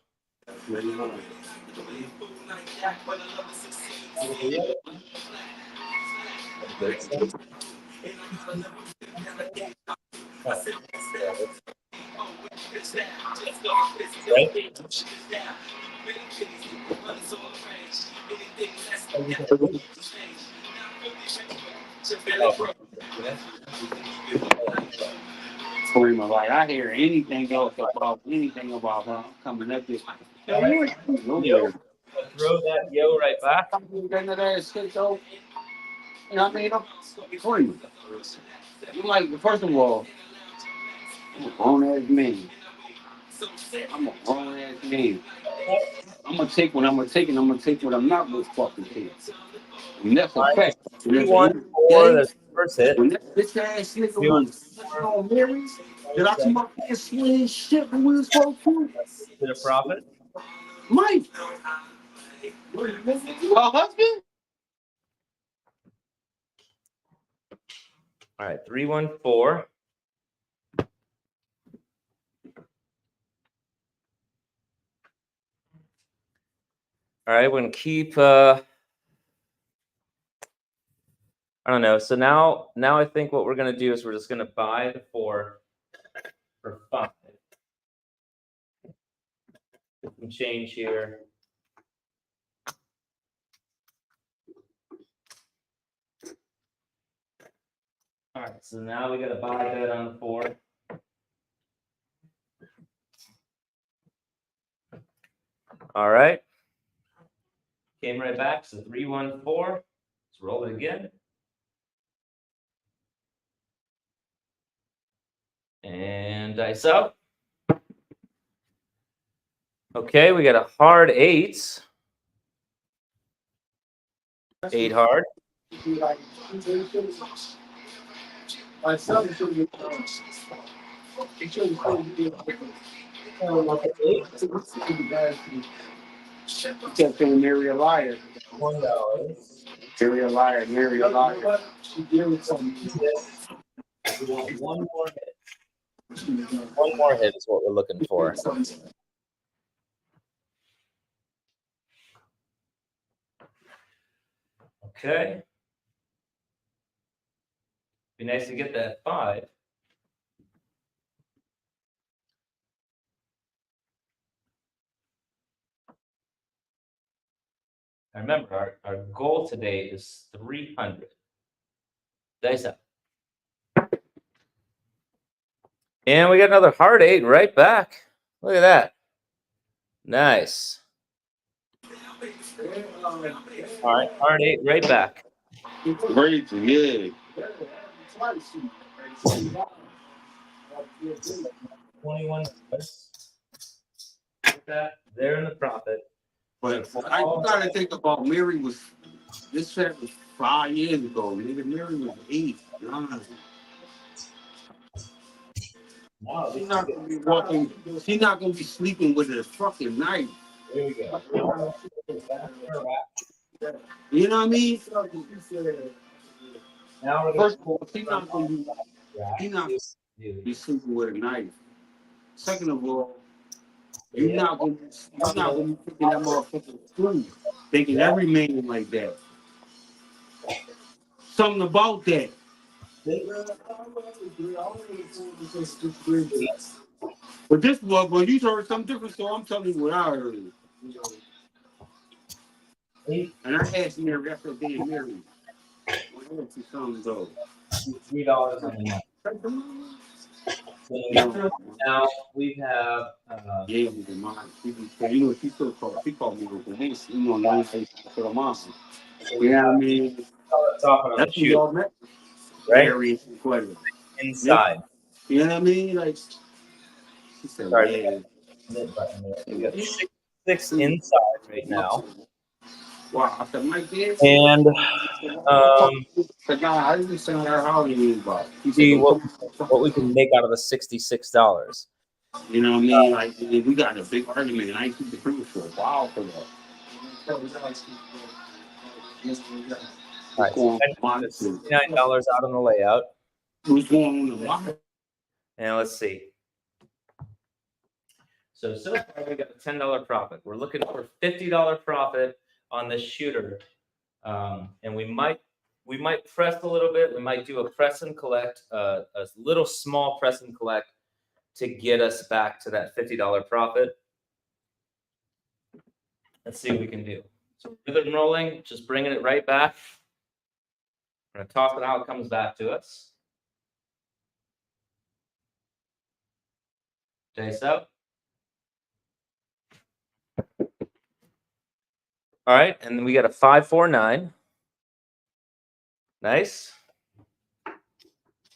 Screaming like I hear anything else about anything about her coming up this. Yo, throw that yo right back. That shit though. You know what I mean? I'm free. You like first of all, I'm a grown ass man. I'm a grown ass man. I'm gonna take what I'm gonna take, and I'm gonna take what I'm not gonna fucking take. And that's a fact. 3-1-4. That's the first hit. When that bitch ass nigga was on Mary's, did I come up here swinging shit when we was supposed to? Bit of profit. Mike, her husband? All right, 3-1-4. All right, we're gonna keep. I don't know. So now I think what we're gonna do is we're just gonna buy the 4 for 5. Get some change here. All right, so now we got a buy bet on the 4. All right. Came right back. So 3-1-4. Let's roll it again. And dice up. Okay, we got a hard 8. 8 hard. You kept saying marry a liar. $1. Marry a liar, marry a liar. We want one more hit. One more hit is what we're looking for. Okay. Be nice to get that 5. I remember our goal today is 300. Dice up. And we got another hard 8 right back. Look at that. Nice. All right, hard 8 right back. Crazy, yeah. 21. That they're in the profit. But I gotta think about Mary was this track was 5 years ago. Nigga, Mary was 8, 9. Wow, She's not gonna be walking. She's not gonna be sleeping with a fucking knife. there we go. You know what I mean? Now we're First of all, she's not gonna be. She's not gonna Dude. be sleeping with a knife. Second of all, you're not gonna be thinking that motherfucker through, thinking every man like that. Something about that. But this was when you heard something different, so I'm telling you what I heard. And I asked Mary after being married. Well, she something though. $3 on the month. So now we have Yeah, the mom. You know, she still called. She called me with the police. You know, now say to the mom. You know what I mean? talking on the That's what shoe, y'all met. right? Mary and Claire. Inside. You know what I mean? Like she said, Sorry, yeah. mid button there. We got 6 inside right now. Wow, I said, Mike, yeah. And Nah, I didn't say her how he mean about. He said, see don't what we can make out of the $66. you know what I mean? Like we got a big argument, and I ain't keep the proof for a while for that. All right, so $69 out on the layout. Who's going on the market? And let's see. So far we got a $10 profit. We're looking for $50 profit on this shooter, and we might press a little bit. We might do a press and collect, a little small press and collect to get us back to that $50 profit. Let's see what we can do. So rhythm rolling, just bringing it right back. I'm gonna toss it how it comes back to us. Dice out. All right, and then we got a 549. Nice. So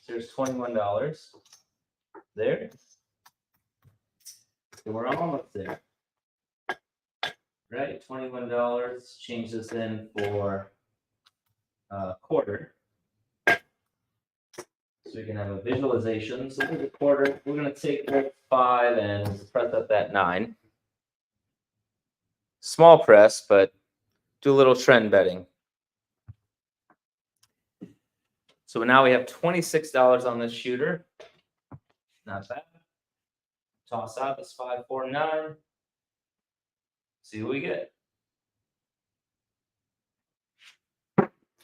there's $21 there. So we're almost there. Right, $21. Change this in for a quarter. So we can have a visualization. So here's a quarter. We're going to take that 5 and press up that 9. Small press, but do a little trend betting. So now we have $26 on this shooter. Not bad. Toss out this 549. See what we get.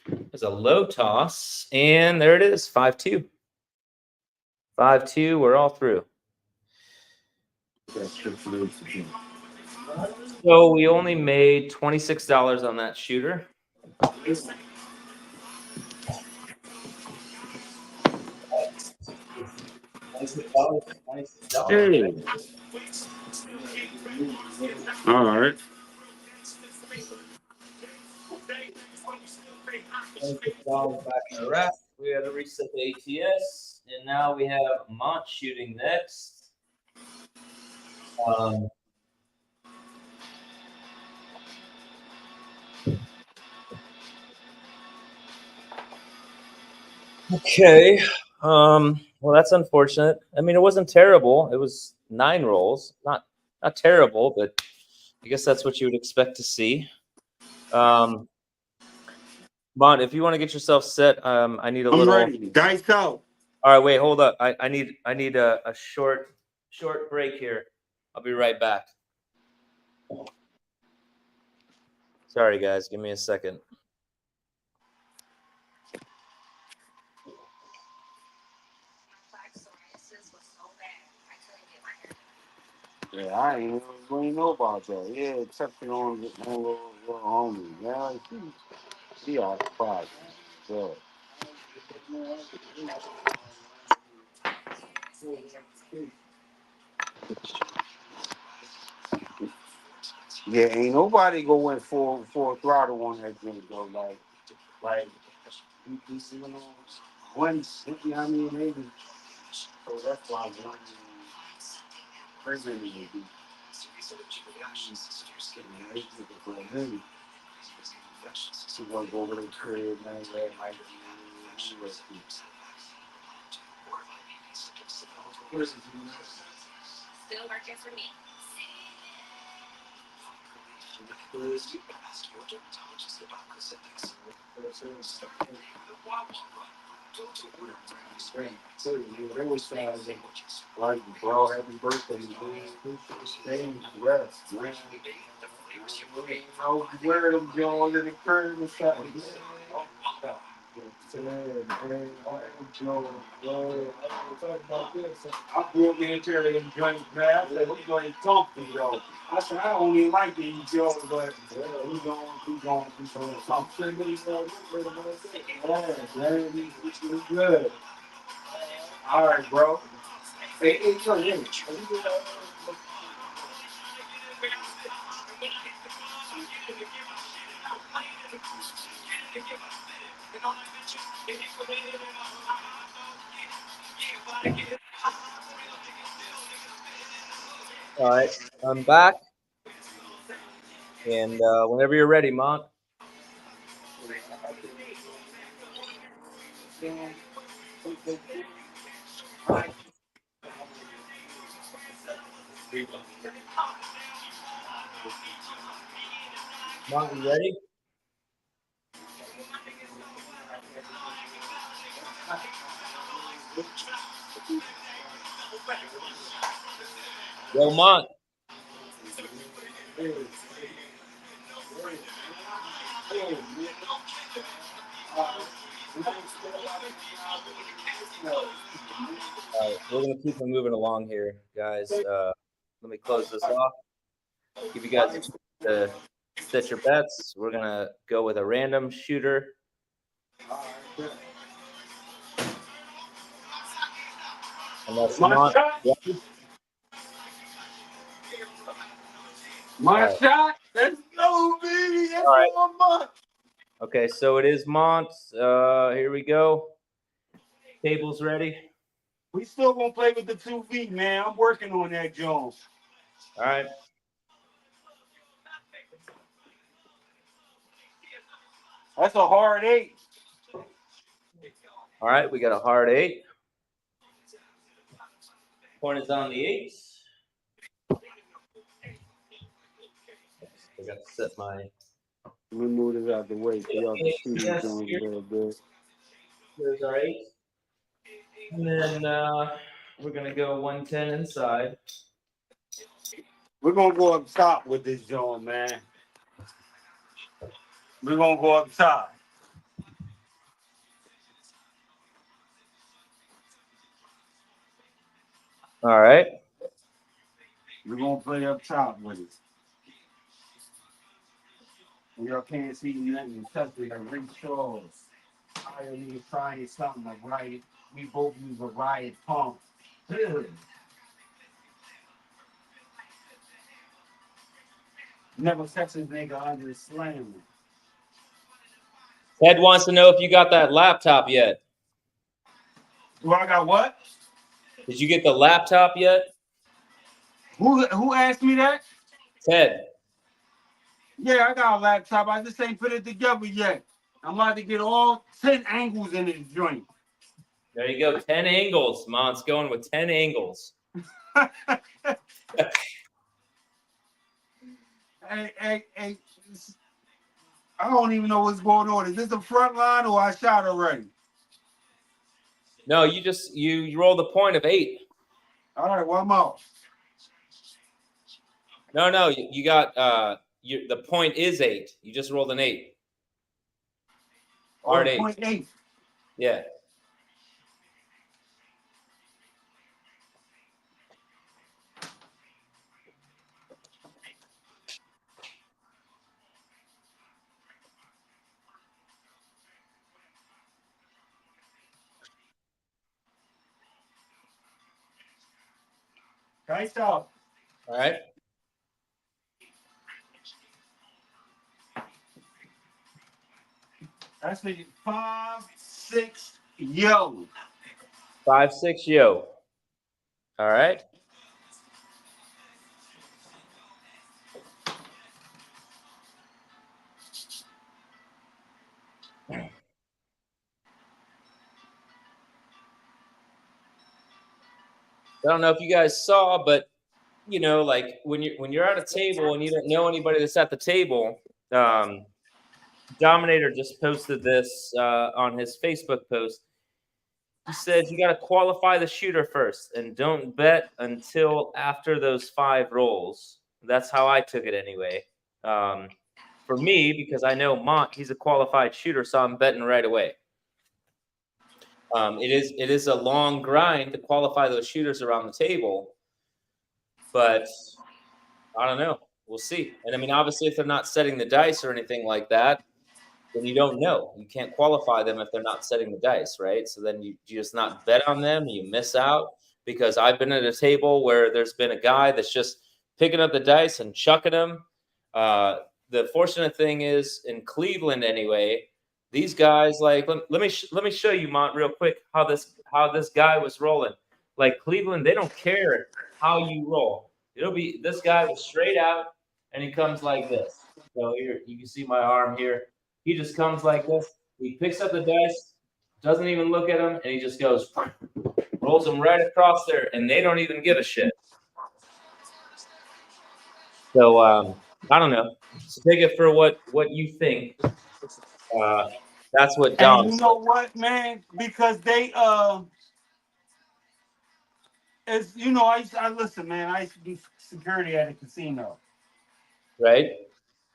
There's a low toss, and there it is, 5-2. 5-2, we're all through. So we only made $26 on that shooter. Hey. All right. $26 back in the rack. We had to reset the ATS, and now we have Mont shooting next. Okay. Well, that's unfortunate. I mean, it wasn't terrible. It was 9 rolls. Not terrible, but I guess that's what you would expect to see. Mont, if you want to get yourself set, I need a I'm little. ready. Dice out. All right, wait, hold up. I need a short break here. I'll be right back. Sorry, guys. Give me a second. Yeah, I ain't even know about that. Yeah, except for on little homie. Yeah, she all surprised. So. Yeah, ain't nobody going for a throttle on that thing though. Like you know, one, you know what I mean? Maybe. So that's why I'm wondering. President would be. She want to go over to the crib, man. Like, Still working for me. like, bro, happy birthday, man. Stay rest, man. You know, wear them Jones in the curb or something. I grew up in here in joints, man. I said, we going to comfy, though. I said, I don't even like these Jones, but we going something. Yeah, we good. All right, bro. Hey, All right, I'm back. And whenever you're ready, Mont. Mont, you ready? Yo, Mont. All right, we're gonna keep moving along here, guys. Let me close this off. Give you guys a chance to set your bets. We're gonna go with a random shooter. Unless my Mont, shot. yeah. My All right. shot. Let's go, baby. That's All right. all month. Okay, so it is Mont. Here we go. Tables ready. We still gonna play with the 2 feet, man. I'm working on that, Jones. All right. That's a hard 8. All right, we got a hard 8. Point is on the 8s. I got to set my. Let me move this out the way so y'all can see these Yes, Jones a little bit. here's our 8. And then we're gonna go 110 inside. We're gonna go up top with this Jones, man. We're gonna go up top. All right. We're gonna play up top with it. And y'all can't see nothing except the ring shows. I need trying something like riot. We both use a riot pump. Never catch a nigga under the slam. Ted wants to know if you got that laptop yet. Well, I got what? Did you get the laptop yet? Who asked me that? Ted. Yeah, I got a laptop. I just ain't put it together yet. I'm about to get all 10 angles in this joint. There you go. 10 angles. Mont's going with 10 angles. Hey, I don't even know what's going on. Is this the front line or I shot already? No, you just you roll the point of 8. All right, well, I'm out. No, you got the point is 8. You just rolled an 8. Hard 8. 0.8. Yeah. Dice out. All right. That's the 5, 6, yo. 5, 6, yo. All right. I don't know if you guys saw, but you know, like when you're at a table and you don't know anybody that's at the table, Dominator just posted this on his Facebook post. He said you got to qualify the shooter first and don't bet until after those 5 rolls. That's how I took it anyway. For me, because I know Mont, he's a qualified shooter, so I'm betting right away. It is a long grind to qualify those shooters around the table, but I don't know. We'll see. And I mean, obviously, if they're not setting the dice or anything like that, then you don't know. You can't qualify them if they're not setting the dice, right? So then you just not bet on them. You miss out because I've been at a table where there's been a guy that's just picking up the dice and chucking them. The fortunate thing is in Cleveland anyway, these guys like let me show you Mont real quick how this guy was rolling. Like Cleveland, they don't care how you roll. It'll be this guy was straight out and he comes like this. So here you can see my arm here. He just comes like this. He picks up the dice, doesn't even look at them, and he just goes, rolls them right across there, and they don't even give a shit. So I don't know. So take it for what you think. That's what Dom And you know what, man? Because they as you know, I listen, man. I used to do security at a casino. right?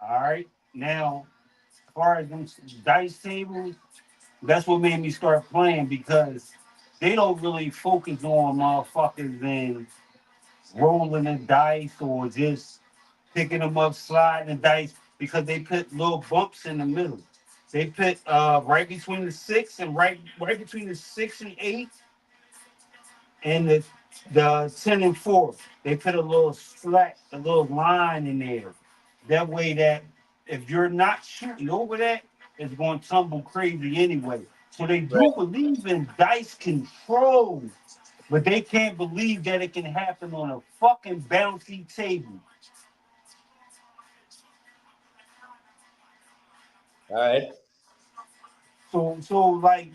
All right. Now, as far as them dice tables, that's what made me start playing because they don't really focus on motherfuckers and rolling the dice or just picking them up, sliding the dice because they put little bumps in the middle. They put right between the 6 and right between the 6 and 8 and the 10 and 4. They put a little slack, a little line in there. That way that if you're not shooting over that, it's going to tumble crazy anyway. So they Right. do believe in dice control, but they can't believe that it can happen on a fucking bouncy table. All right. So like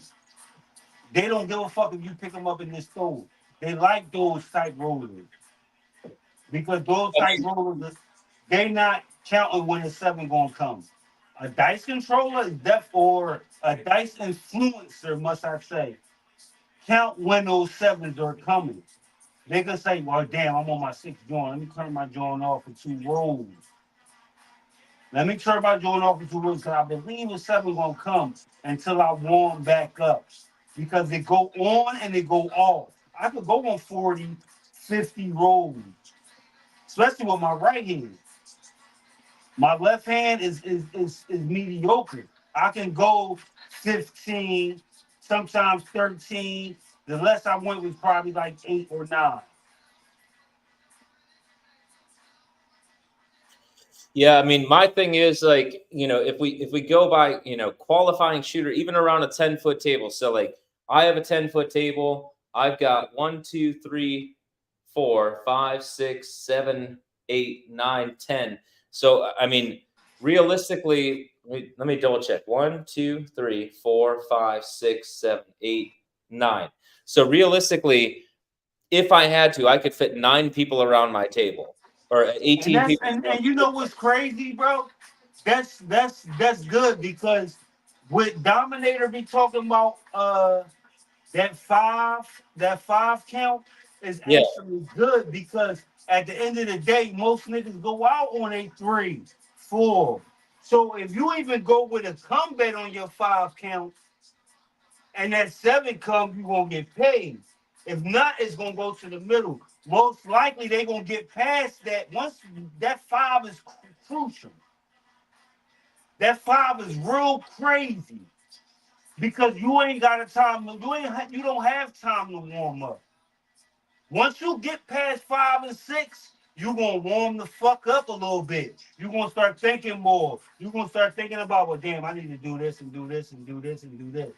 they don't give a fuck if you pick them up in this store. They like those type rollers because those I type mean, rollers, they not counting when the 7 gonna come. A dice controller is or a dice influencer, must I say, count when those 7s are coming. They can say, well, damn, I'm on my 6th joint. Let me turn my joint off for 2 rolls. Let me turn my joint off for 2 rolls because I believe the 7 gonna come until I warm back up. Because they go on and they go off. I could go on 40, 50 rolls, especially with my right hand. My left hand is mediocre. I can go 15, sometimes 13. The less I went was probably like 8 or 9. yeah, I mean, my thing is like, you know, if we go by, you know, qualifying shooter, even around a 10-foot table. So like I have a 10-foot table. I've got 1, 2, 3, 4, 5, 6, 7, 8, 9, 10. So I mean, realistically, let me double check. 1, 2, 3, 4, 5, 6, 7, 8, 9. So realistically, if I had to, I could fit 9 people around my table or And 18 that's people. and you know what's crazy, bro? That's good because with Dominator be talking about that five count is Yeah, actually good because at the end of the day, most niggas go out on a 3, 4. So if you even go with a comeback on your 5 count and that 7 comes, you gonna get paid. If not, it's gonna go to the middle. Most likely they gonna get past that. Once that 5 is crucial. That 5 is real crazy because you ain't got a time. You don't have time to warm up. Once you get past 5 and 6, you're gonna warm the fuck up a little bit. You're gonna start thinking more. You're gonna start thinking about, well, damn, I need to do this and do this and do this and do this.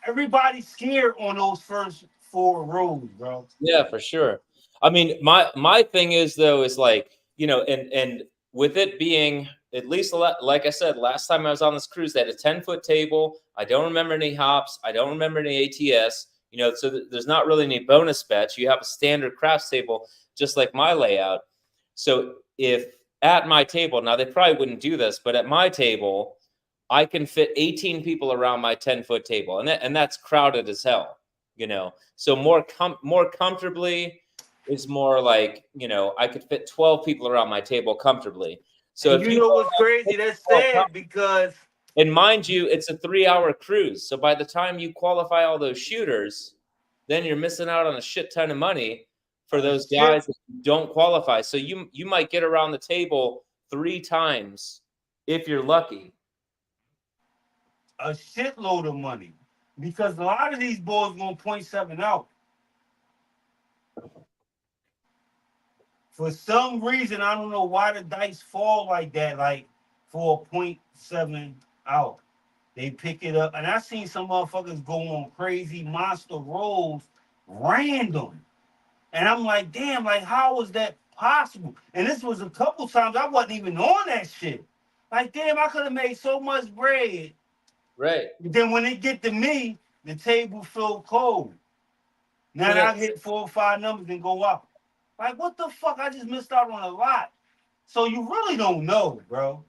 Everybody's scared on those first 4 rows, bro. Yeah, for sure. I mean, my thing is though is like, you know, and with it being at least like I said, last time I was on this cruise, they had a 10-foot table. I don't remember any hops. I don't remember any ATS. You know, so there's not really any bonus bets. You have a standard craps table, just like my layout. So if at my table, now they probably wouldn't do this, but at my table, I can fit 18 people around my 10-foot table, and that's crowded as hell. You know, so more comfortably is more like, you know, I could fit 12 people around my table comfortably. So And if you you know go what's crazy? That's sad because and mind you, it's a 3-hour cruise. So by the time you qualify all those shooters, then you're missing out on a shit ton of money for those guys that don't qualify. So you might get around the table 3 times if you're lucky. a shitload of money. Because a lot of these boys gonna 0.7 out. For some reason, I don't know why the dice fall like that, like for a 0.7 out. They pick it up. And I seen some motherfuckers go on crazy monster rolls random. And I'm like, damn, like, how is that possible? And this was a couple times I wasn't even on that shit. Like, damn, I could have made so much bread. Right. But then when it get to me, the table feel cold. Now I hit 4 or 5 numbers and go up. Like, what the fuck? I just missed out on a lot. So you really don't know, bro.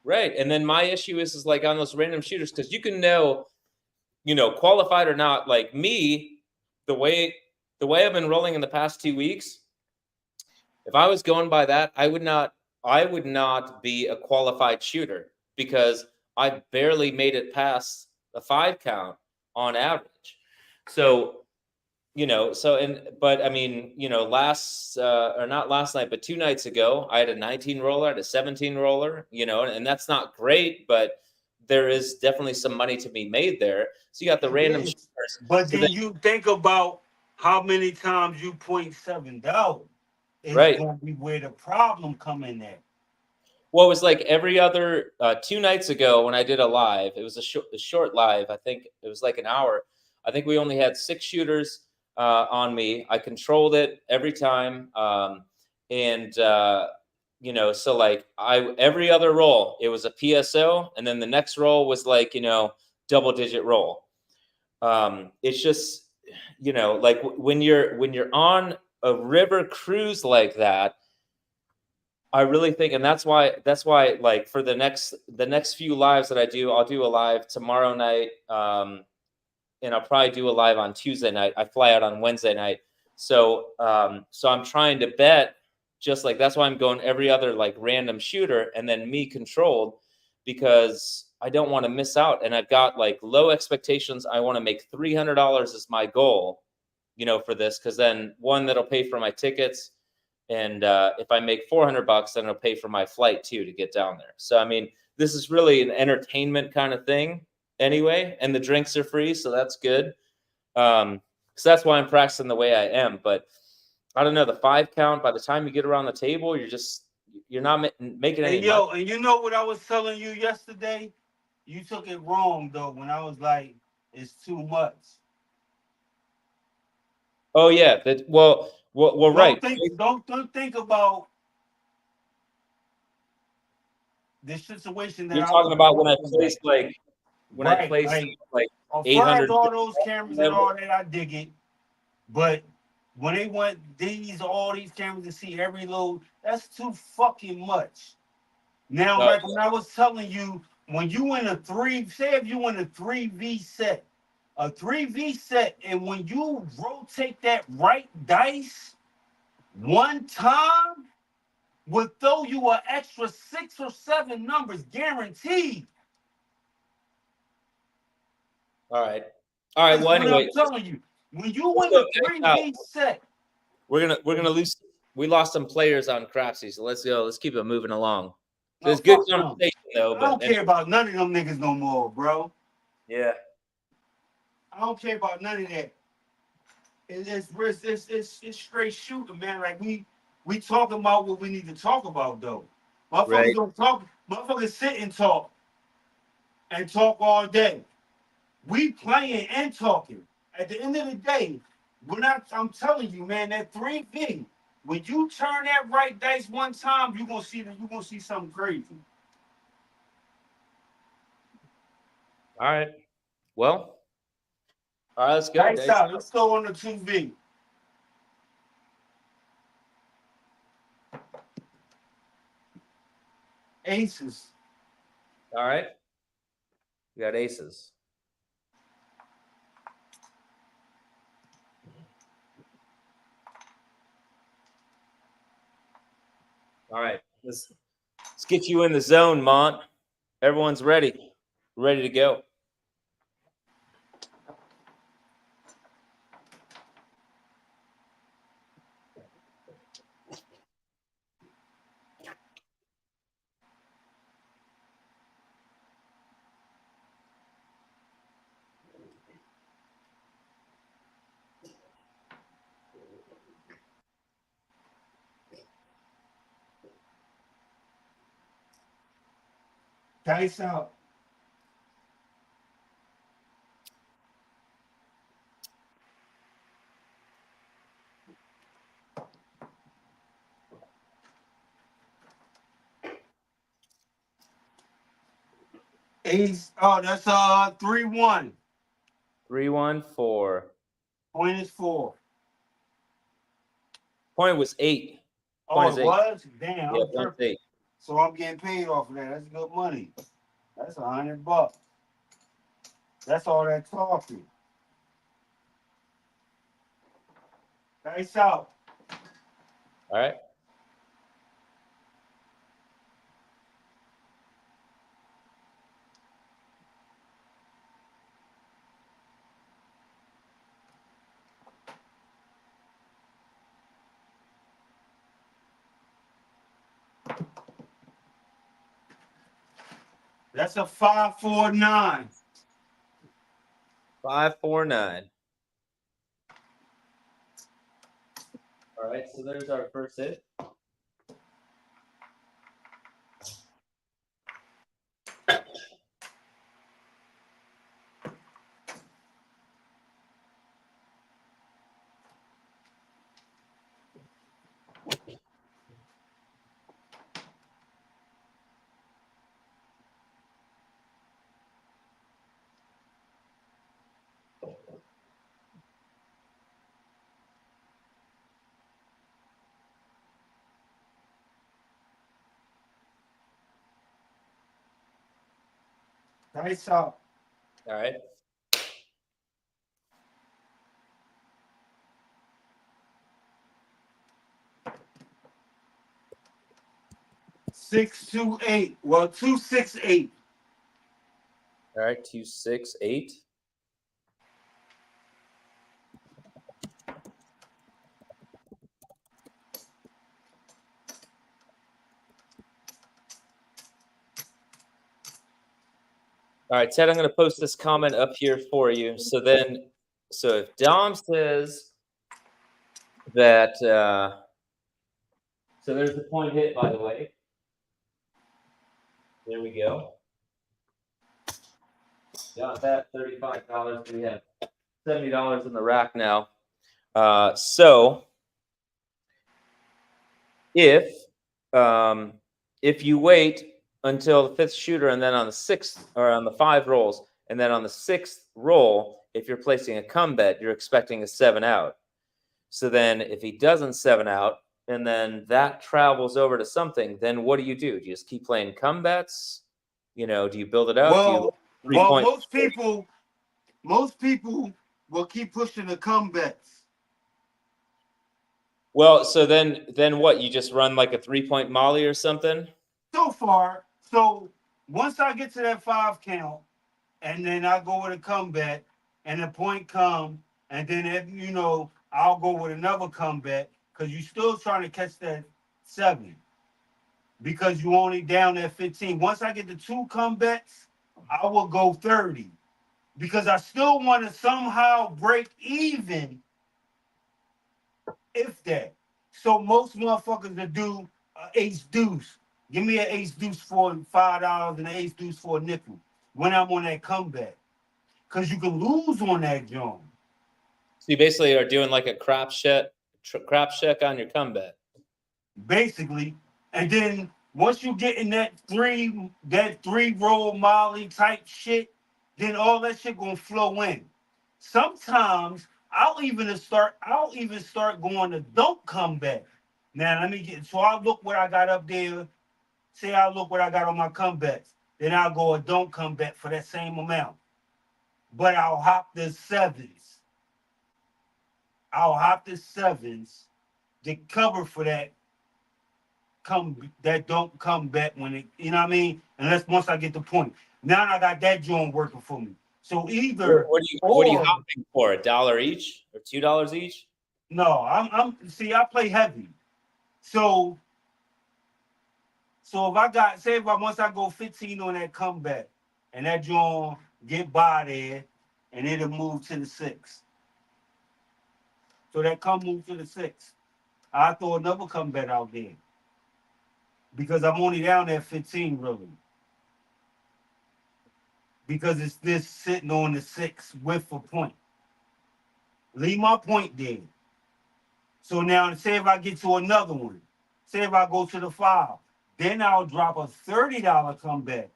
Right. And then my issue is like on those random shooters, because you can know, you know, qualified or not, like me, the way I've been rolling in the past 2 weeks, if I was going by that, I would not be a qualified shooter because I barely made it past a 5 count on average. So, you know, but I mean, you know, or not last night, but 2 nights ago, I had a 19 roller, I had a 17 roller, you know, and that's not great, but there is definitely some money to be made there. So you got the random shooters. But then you think about how many times you 0.7 out. It's right. going to be where the problem come in at. Well, it was like every other 2 nights ago when I did a live. It was a short live. I think it was like an hour. I think we only had 6 shooters on me. I controlled it every time, you know, so like every other roll it was a PSO, and then the next roll was like, you know, double-digit roll. It's just, you know, like when you're on a river cruise like that. I really think, and that's why, like for the next few lives that I do, I'll do a live tomorrow night, and I'll probably do a live on Tuesday night. I fly out on Wednesday night, so I'm trying to bet just like that's why I'm going every other like random shooter and then me controlled because I don't want to miss out, and I've got like low expectations. I want to make $300 as my goal, you know, for this because then one that'll pay for my tickets. And if I make $400, then it'll pay for my flight too to get down there. So, I mean, this is really an entertainment kind of thing anyway. And the drinks are free. So that's good. So that's why I'm practicing the way I am. But I don't know, the 5 count, by the time you get around the table, you're not making any money. And you know what I was telling you yesterday? You took it wrong, though, when I was like, it's too much. Oh, yeah. Well, right. Don't think about the situation that You're talking about when I placed like like 800 all those cameras and all that, I dig it. But when they want all these cameras to see every load, that's too fucking much. Now, like when I was telling you, when you in a 3, say if you in a 3V set, a 3V set, and when you rotate that right dice one time, would throw you an extra 6 or 7 numbers guaranteed. All right. Well, anyway, I'm telling you, when you win a 3V set, we're gonna lose. We lost some players on CRAPSEE, so let's go. Let's keep it moving along. There's good conversation though. I don't care about none of them niggas no more, bro. Yeah. I don't care about none of that. It's straight shooting, man. Like we talking about what we need to talk about though. Motherfuckers Right. don't talk. Motherfuckers sit and talk all day. We playing and talking. At the end of the day, we're not. I'm telling you, man. That 3V. When you turn that right dice one time, you're gonna see something crazy. All right. Well. All right. Let's go. Dice out. Let's go on the 2V. Aces. All right. We got aces. All right. Let's get you in the zone, Mont. Everyone's ready. Ready to go. Dice out. Ace. Oh, that's 3-1. 3-1 4. Point is 4. Point was 8. Oh, Point is it 8. was? Damn. Yeah, I'm point's tripping. 8. So I'm getting paid off of that. That's good money. That's $100. That's all that talking. Dice out. All right. That's a 5-4-9. 5-4-9. All right. So there's our first hit. Dice out. All right. Six, 2, 8. Well, 2, 6, 8. All right. 2, 6, 8. All right, Ted, I'm going to post this comment up here for you. So if Dom says that, so there's the point hit, by the way. There we go. Got that, $35. We have $70 in the rack now. So if you wait until the 5th shooter and then on the 6th or on the 5 rolls, and then on the 6th roll, if you're placing a come bet, you're expecting a 7 out. So then if he doesn't 7 out and then that travels over to something, then what do? Do you just keep playing come bets? Do you build it up? Well, most people will keep pushing the comebacks. Well, so then what? You just run like a 3-point molly or something? So far, so once I get to that 5 count, and then I go with a comeback, and the point come, and then I'll go with another comeback because you're still trying to catch that 7 because you only down at 15. Once I get the 2 comebacks, I will go 30 because I still want to somehow break even if that. So most motherfuckers that do ace deuce, give me an ace deuce for $5 and an ace deuce for a nickel when I'm on that comeback, because you can lose on that joint. So you basically are doing like a crap check on your comeback. Basically. And then once you get in that three roll molly type shit, then all that shit gonna flow in. Sometimes I'll even start going to don't come back. Now let me get so I'll look what I got up there. Say I look what I got on my comebacks. Then I'll go a don't come back for that same amount. But I'll hop the sevens. I'll hop the sevens to cover for that don't come back when it, you know what I mean? Unless once I get the point. Now I got that joint working for me. So either What are you hopping for? $1 each or $2 each? No, I'm see, I play heavy. So if I got say if I once I go 15 on that comeback and that joint get by there and it'll move to the 6. So that move to the 6. I throw another comeback out there. Because I'm only down at 15 really. Because it's this sitting on the 6 with a point. Leave my point there. So now say if I get to another one, say if I go to the 5, then I'll drop a $30 comeback.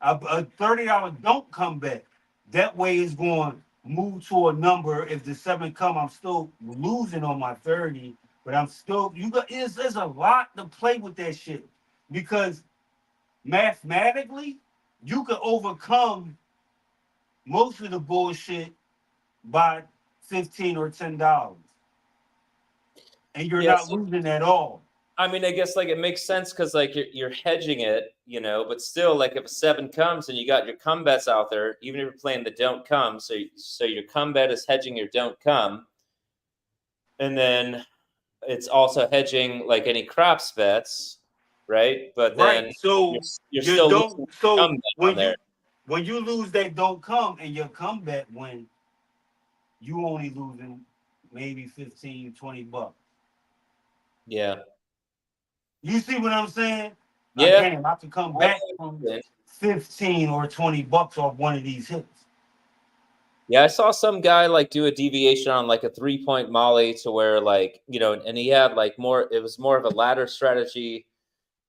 A $30 don't come back. That way it's going to move to a number. If the 7 come, I'm still losing on my 30, but I'm still there's a lot to play with that shit. Because mathematically, you can overcome most of the bullshit by $15 or $10. And you're not losing at all. I mean, I guess like it makes sense because like you're hedging it, but still like if a 7 comes and you got your come bets out there, even if you're playing the don't come, so your come bet is hedging your don't come, and then it's also hedging like any craps bets, right? But then so you're still losing come bet on there. When you lose that don't come and your comeback win, you only losing maybe 15, 20 bucks. Yeah. You see what I'm saying? Yeah. Damn, I could come back from 15 or 20 bucks off one of these hits. Yeah, I saw some guy like do a deviation on like a 3-point molly to where like, and he had like it was more of a ladder strategy.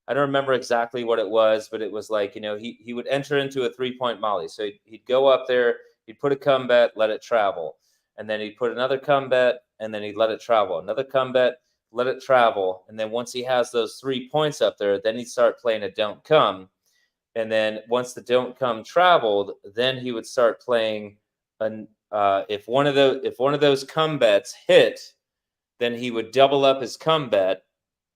I don't remember exactly what it was, but it was like, he would enter into a 3-point molly. So he'd go up there, he'd put a come bet, let it travel. And then he'd put another come bet, and then he'd let it travel. Another come bet, let it travel. And then once he has those 3 points up there, then he'd start playing a don't come. And then once the don't come traveled, then he would start playing if one of those come bets hit, then he would double up his come bet.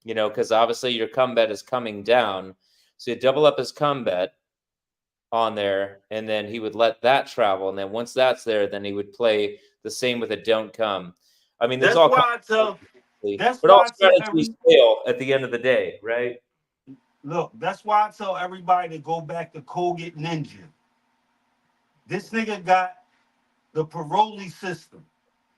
Because obviously your come bet is coming down. So he'd double up his come bet on there, and then he would let that travel. And then once that's there, then he would play the same with a don't come. I mean, there's all kinds of but all strategies fail at the end of the day, right? Look, that's why I tell everybody to go back to Colgate Ninja. This nigga got the Paroli system.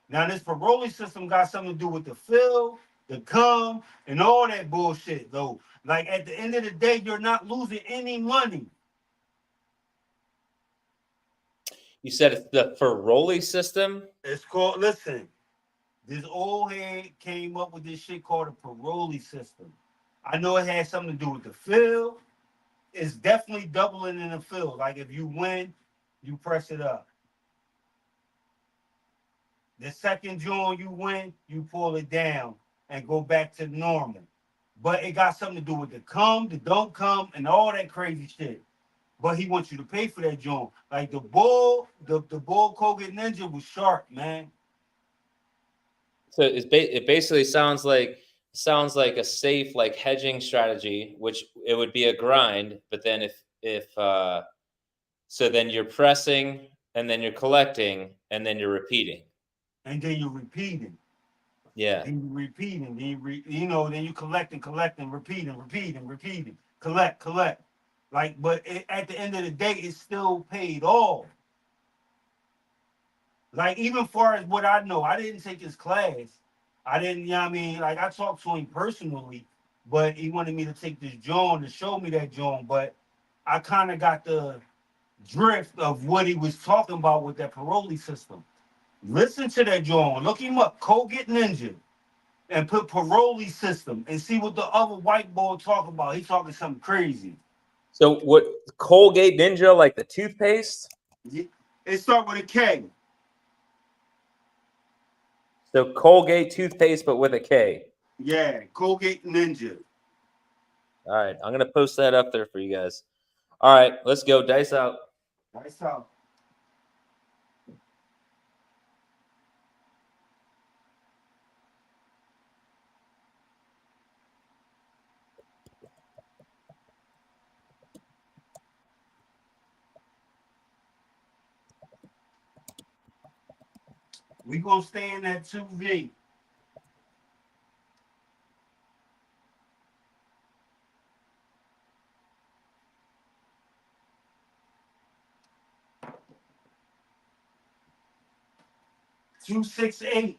Now, this Paroli system got something to do with the fill, the come, and all that bullshit, though. Like, at the end of the day, you're not losing any money. You said it's the Paroli system? It's called, listen, this old head came up with this shit called a Paroli system. I know it has something to do with the fill. It's definitely doubling in the fill. Like, if you win, you press it up. The second joint you win, you pull it down and go back to normal. But it got something to do with the come, the don't come, and all that crazy shit. But he wants you to pay for that joint. Like the bull Colgate Ninja was sharp, man. So it basically sounds like a safe like hedging strategy, which it would be a grind. But then so then you're pressing, and then you're collecting, and then you're repeating. And then you're repeating. Yeah. And you're repeating. Then you collect and repeating, collect. Like, but at the end of the day, it's still paid off. Like, even far as what I know, I didn't take his class, I didn't, you know what I mean? Like, I talked to him personally, but he wanted me to take this joint to show me that joint. But I kind of got the drift of what he was talking about with that parole system. Listen to that joint. Look him up, Colgate Ninja, and put parole system and see what the other white boy talk about. He talking something crazy. So what? Colgate Ninja, like the toothpaste? It start with a K. So Colgate toothpaste, but with a K. Yeah, Colgate Ninja. All right, I'm gonna post that up there for you guys. All right, let's go. Dice out. Nice out. We gonna stay in that 2V. Two 6-8.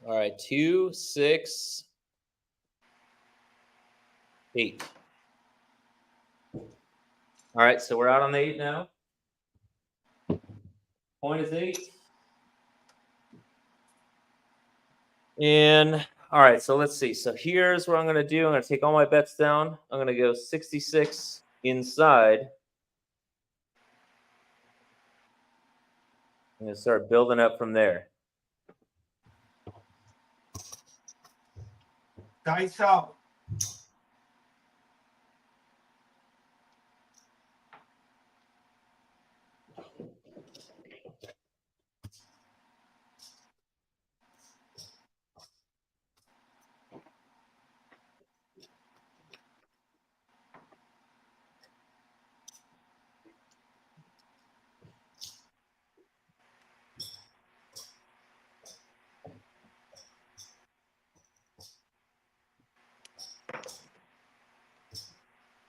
All right, 2, 6, 8. All right, so we're out on the 8 now. Point is 8. And all right, so let's see. So here's what I'm going to do. I'm going to take all my bets down. I'm going to go 66 inside. I'm going to start building up from there. Dice out.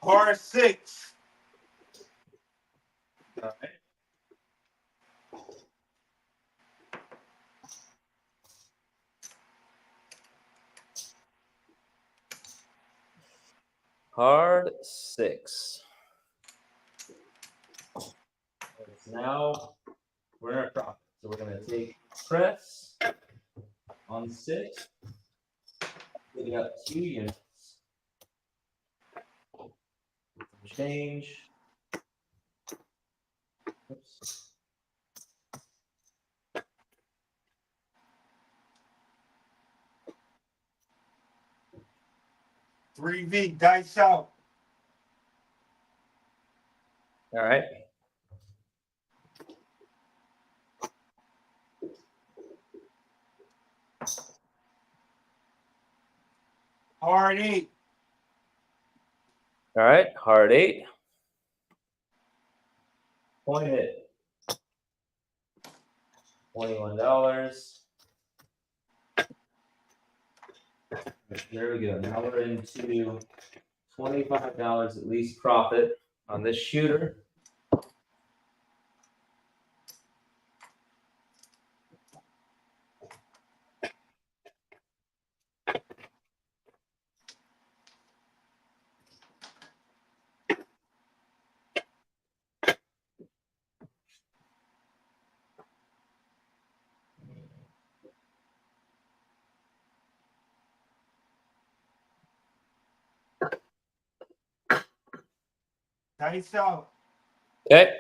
Hard 6. All right. Hard 6. Now we're in our profit. So we're going to take press on 6. We got 2 units. Change. Oops. Three V. Dice out. All right. Hard 8. All right. Hard 8. Point hit. $21. There we go. Now we're into $25 at least profit on this shooter. Dice out. Okay.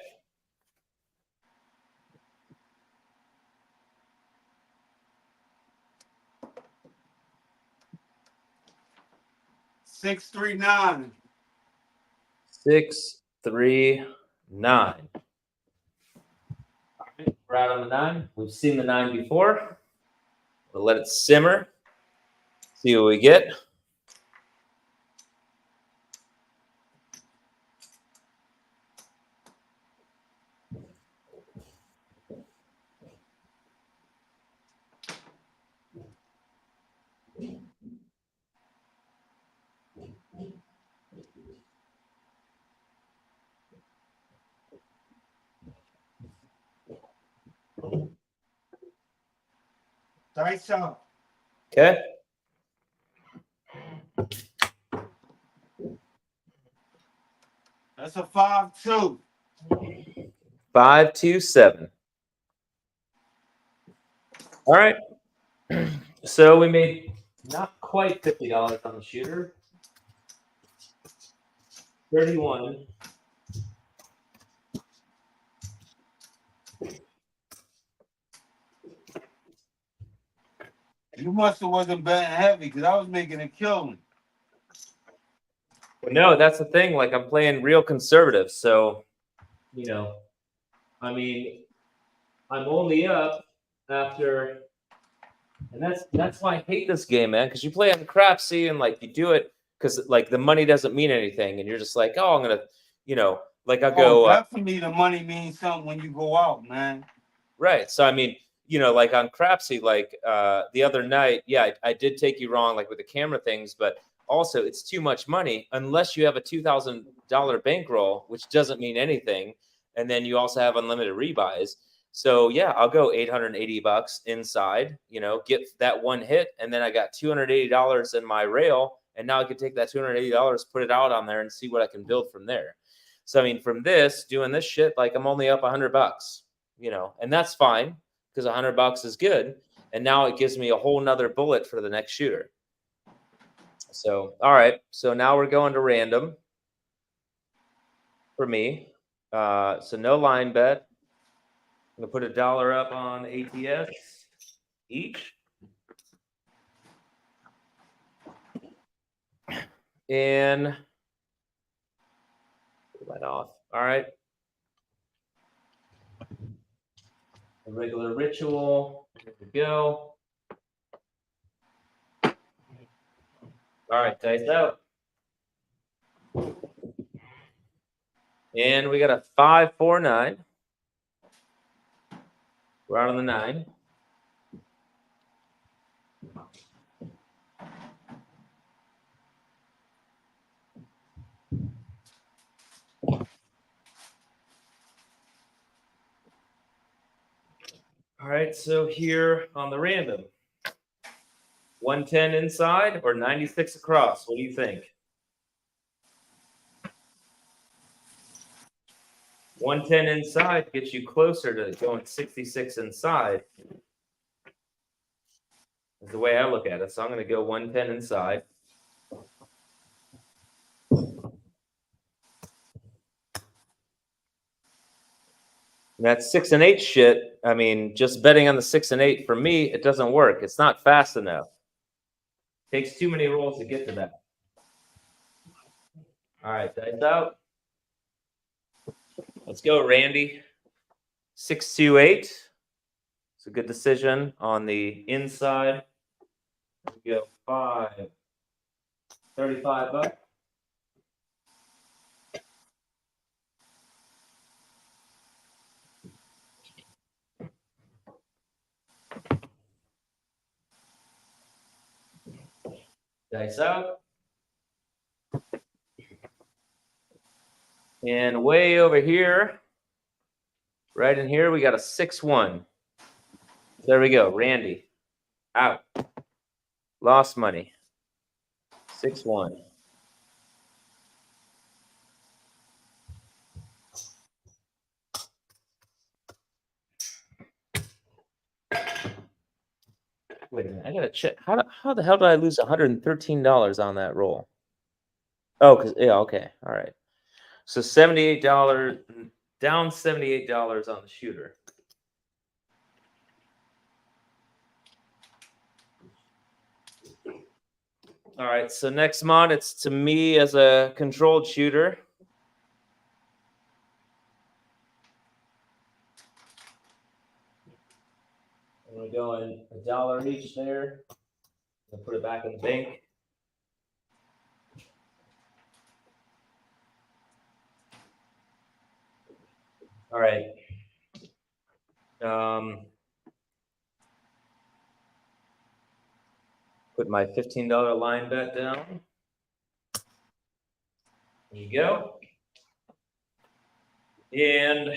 Six, 3, 9. 6, 3, 9. All right, we're out on the 9. We've seen the 9 before. We'll let it simmer. See what we get. Dice out. Okay. That's a 5-2. 527. All right. So we made not quite $50 on the shooter. 31. You must have wasn't betting heavy because I was making a killing. Well, no, that's the thing. Like I'm playing real conservative, so you know, I mean, I'm only up after, and that's why I hate this game, man. Because you play on CRAPSEE and like you do it because like the money doesn't mean anything, and you're just like, oh, I'm gonna, you know, like I go definitely the money means something when you go out, man. right. So I mean, you know, like on CRAPSEE, like the other night, yeah, I did take you wrong, like with the camera things, but also it's too much money unless you have a $2,000 bankroll, which doesn't mean anything, and then you also have unlimited rebuys. So yeah, I'll go $880 inside, you know, get that one hit, and then I got $280 in my rail, and now I can take that $280, put it out on there, and see what I can build from there. So I mean, from this doing this shit, like I'm only up $100, you know, and that's fine because $100 is good, and now it gives me a whole nother bullet for the next shooter. So all right, so now we're going to random for me. So no line bet. I'm gonna put $1 up on ATS each. And put that off. All right. A regular ritual. Here we go. All right, dice out. And we got a 549. We're out on the 9. All right, so here on the random, 110 inside or 96 across. What do you think? 110 inside gets you closer to going 66 inside. Is the way I look at it. So I'm going to go 110 inside. That 6 and 8 shit, I mean, just betting on the 6 and 8 for me, it doesn't work. It's not fast enough. It takes too many rolls to get to that. All right, dice out. Let's go, Randy. 628. It's a good decision on the inside. We go 5. 35 bucks. Dice out. And way over here, right in here, we got a 6-1. There we go, Randy. Out. Lost money. 6-1. Wait a minute, I gotta check. How the hell did I lose $113 on that roll? Oh, because yeah, okay, all right. So $78, down $78 on the shooter. All right, so next mod, it's to me as a controlled shooter. I'm gonna go in $1 each there. And put it back in the bank. All right. Put my $15 line bet down. There you go. And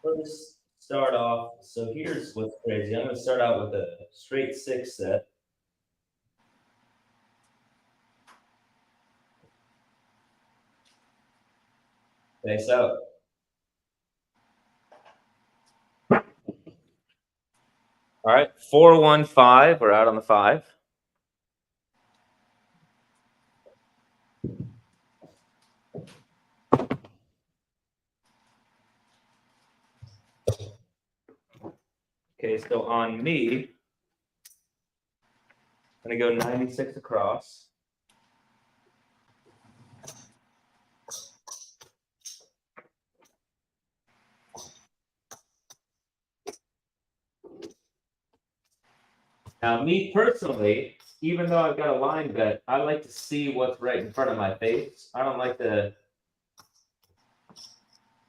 first start off. So here's what's crazy. I'm going to start out with a straight 6 set. Face out. All right, 4-1-5. We're out on the 5. Okay, so on me, I'm going to go 96 across. Now, me personally, even though I've got a line bet, I like to see what's right in front of my face. I don't like to,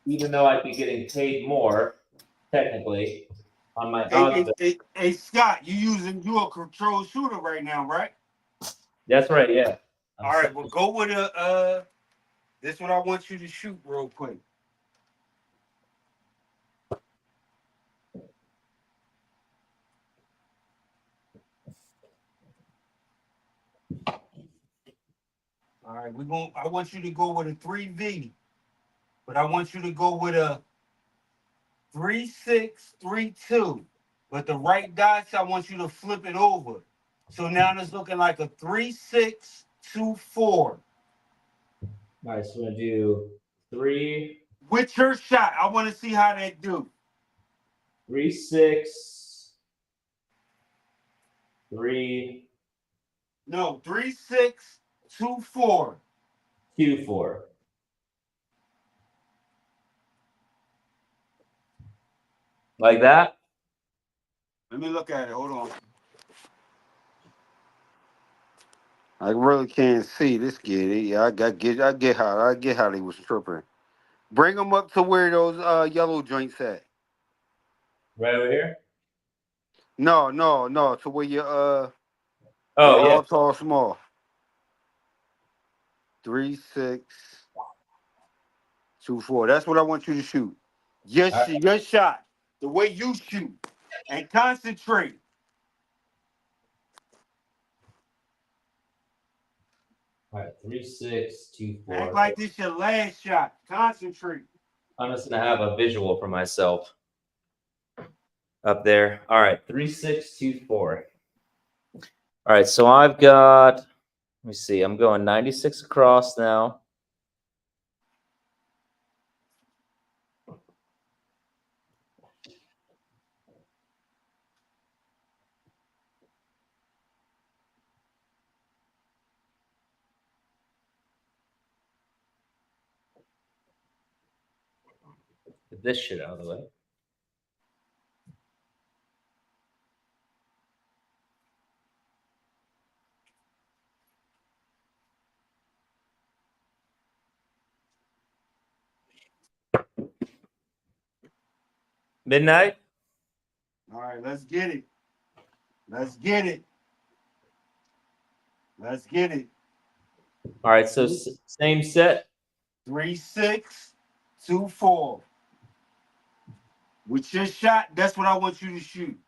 even though I'd be getting paid more, technically, on my odds bet. Hey, Scott, you a control shooter right now, right? That's right, yeah. All right, well, go with a, this is what I want you to shoot real quick. All right, I want you to go with a 3V, but I want you to go with a 3-6-3-2. But the right dots, I want you to flip it over. So now it's looking like a 3-6-2-4. All right, so we're going to do 3. With your shot, I want to see how that do. 3-6, 3, No, 3-6-2-4. 2-4. Like that? Let me look at it. Hold on. I really can't see this kid. Yeah, I get how they was tripping. Bring them up to where those yellow joints at. Right over here? No, to where you Oh, yeah. tall, small. 3-6-2-4. That's what I want you to shoot. Yes, your shot. The way you shoot. And concentrate. All right, 3-6-2-4. Act like this your last shot. Concentrate. I'm just going to have a visual for myself up there. All right, 3-6-2-4. All right, so I've got, let me see, I'm going 96 across now. Get this shit out of the way. Midnight? All right, let's get it. Let's get it. Let's get it. All right, so same set. 3-6-2-4. With your shot, that's what I want you to shoot.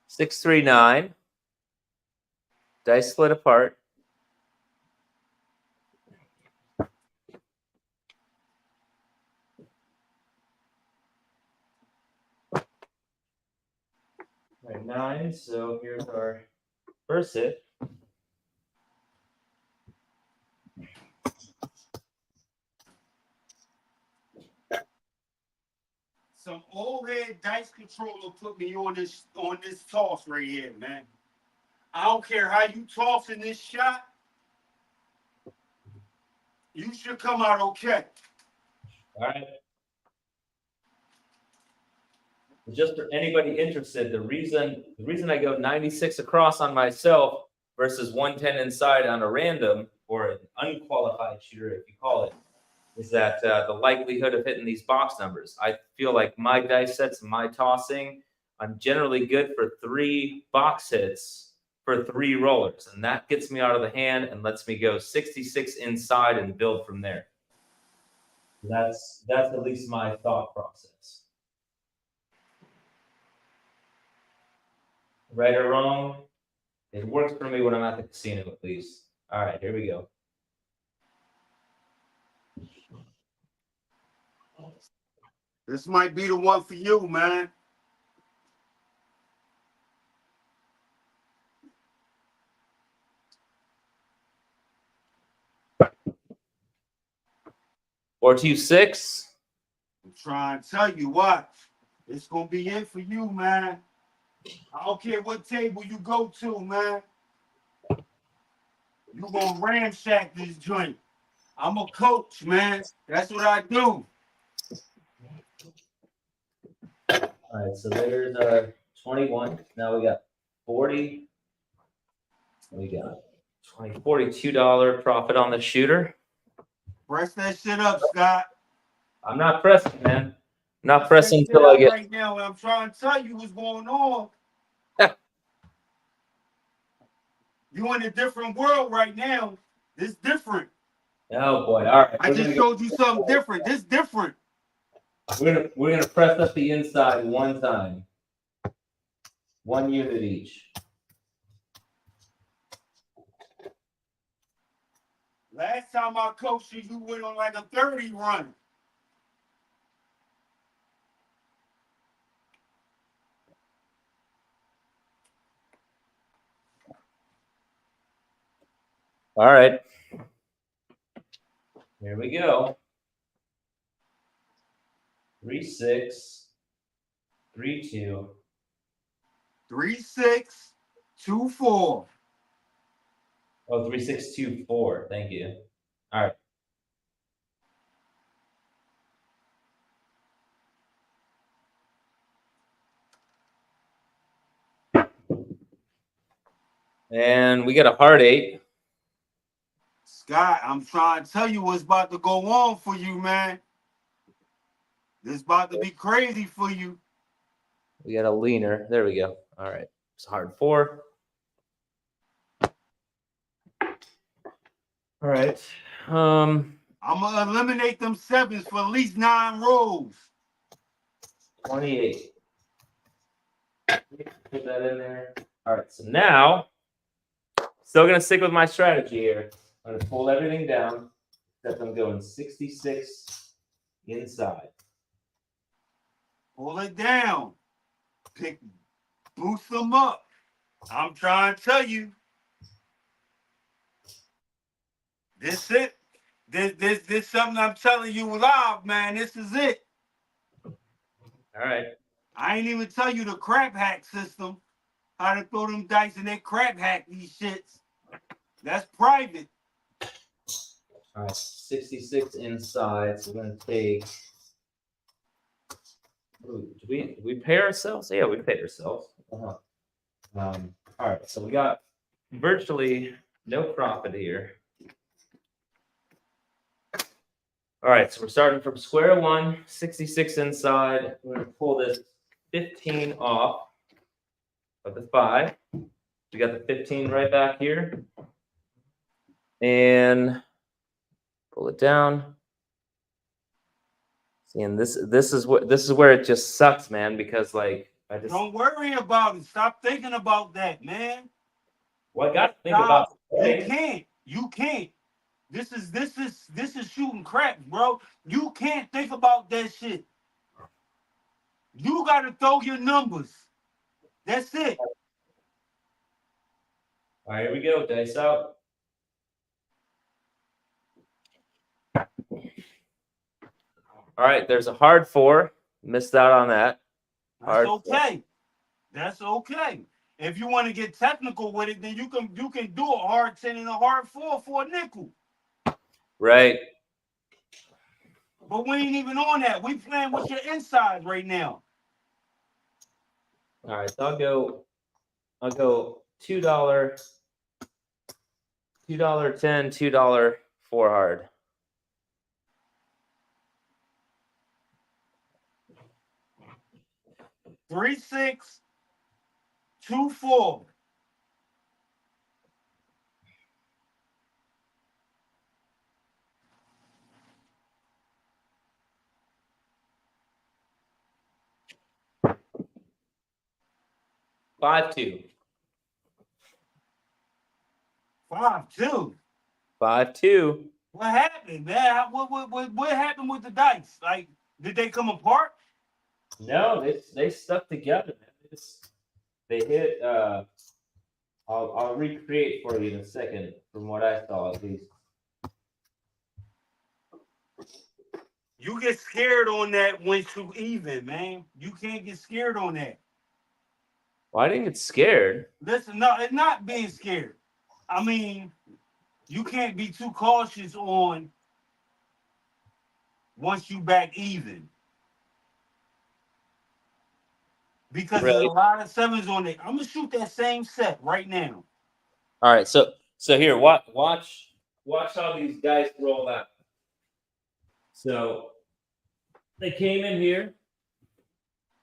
Six, 3, 9. Dice split apart. All right, 9. So here's our first hit. Some old head dice controller put me on this toss right here, man. I don't care how you toss in this shot. You should come out okay. All right. Just for anybody interested, the reason I go 96 across on myself versus 110 inside on a random or an unqualified shooter, if you call it, is that the likelihood of hitting these box numbers. I feel like my dice sets, my tossing, I'm generally good for 3 box hits for 3 rollers, and that gets me out of the hand and lets me go 66 inside and build from there. That's at least my thought process. Right or wrong, it works for me when I'm at the casino, at least. All right, here we go. This might be the one for you, man. Or 2-6. I'm trying to tell you what. It's gonna be it for you, man. I don't care what table you go to, man. You gonna ramshack this joint. I'm a coach, man. That's what I do. All right, so there's 21. Now we got 40. We got $42 profit on the shooter. Press that shit up, Scott. I'm not pressing, man. I'm not Press pressing that shit until I up get. right now. I'm trying to tell you what's going on. You in a different world right now. It's different. Oh boy! All right, I just showed you something different. This different. we're gonna press up the inside one time. 1 unit each. Last time I coached you, you went on like a 30 run. All right. Here we go. 3-6, 3-2. 3-6, 2-4. Oh, 3-6-2-4. Thank you. All right. And we got a hard 8. Scott, I'm trying to tell you what's about to go on for you, man. This about to be crazy for you. We got a leaner. There we go. All right. It's a hard 4. All right. I'm gonna eliminate them 7s for at least 9 rolls. 28. Put that in there. All right. So now, still gonna stick with my strategy here. I'm gonna pull everything down. Except I'm going 66 inside. Pull it down. Boost them up. I'm trying to tell you. This it. This something I'm telling you live, man. This is it. All right. I ain't even tell you the crap hack system. How to throw them dice and they crap hack these shits. That's private. All right. 66 inside. So we're gonna take. Ooh, did we pay ourselves? Yeah, we paid ourselves. All right. So we got virtually no profit here. All right, so we're starting from square one, 66 inside. We're gonna pull this 15 off of the 5. We got the 15 right back here. And pull it down. See, and this is where it just sucks, man, because like I just Don't worry about it. Stop thinking about that, man. well, I got to think Stop. about You can't. This is shooting crap, bro. You can't think about that shit. You gotta throw your numbers. That's it. All right, here we go. Dice out. All right, there's a hard 4. Missed out on that. That's okay. That's okay. If you want to get technical with it, then you can do a hard 10 and a hard 4 for a nickel. Right. But we ain't even on that. We playing with your inside right now. All right, so I'll go $2 $2.10, $2 4 hard. Three, 6, 2, 4. Five two. 5-2. 5-2. What happened, man? What happened with the dice? Like, did they come apart? No, they stuck together, man. They hit. I'll recreate for you in a second from what I saw at least. You get scared on that when too even, man. You can't get scared on that. Well, I didn't get scared. Listen, no, it's not being scared. I mean, you can't be too cautious on once you back even. Because there's a Really? lot of sevens on it. I'm gonna shoot that same set right now. All right, so here, watch how these dice roll out. So they came in here,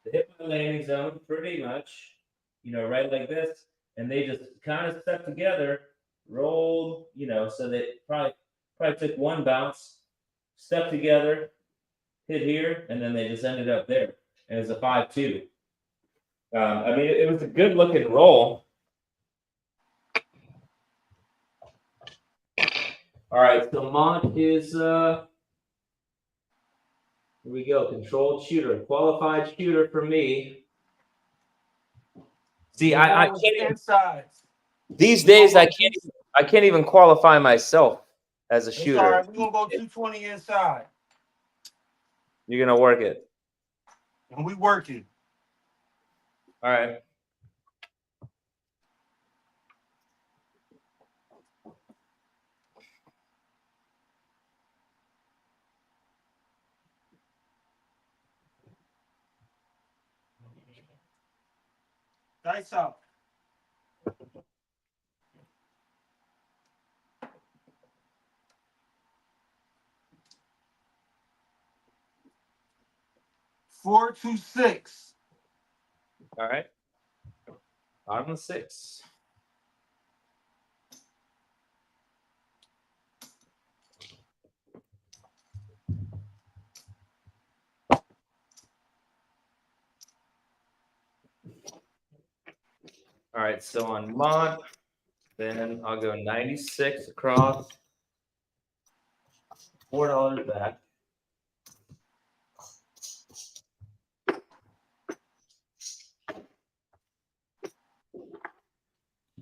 they hit my landing zone pretty much, right like this, and they just kind of stuck together, rolled, so they probably took one bounce, stuck together, hit here, and then they just ended up there. And it's a 5-2. I mean, it was a good looking roll. All right, so Mont is here we go, controlled shooter, qualified shooter for me. See, I can't even, inside. these days I can't even qualify myself as a It's all shooter. right. We're gonna go 220 inside. You're gonna work it. And we working. All right. Dice out. Four, 2, 6. All right. Bottom of 6. All right, so on Mont, then I'll go 96 across, $4 back.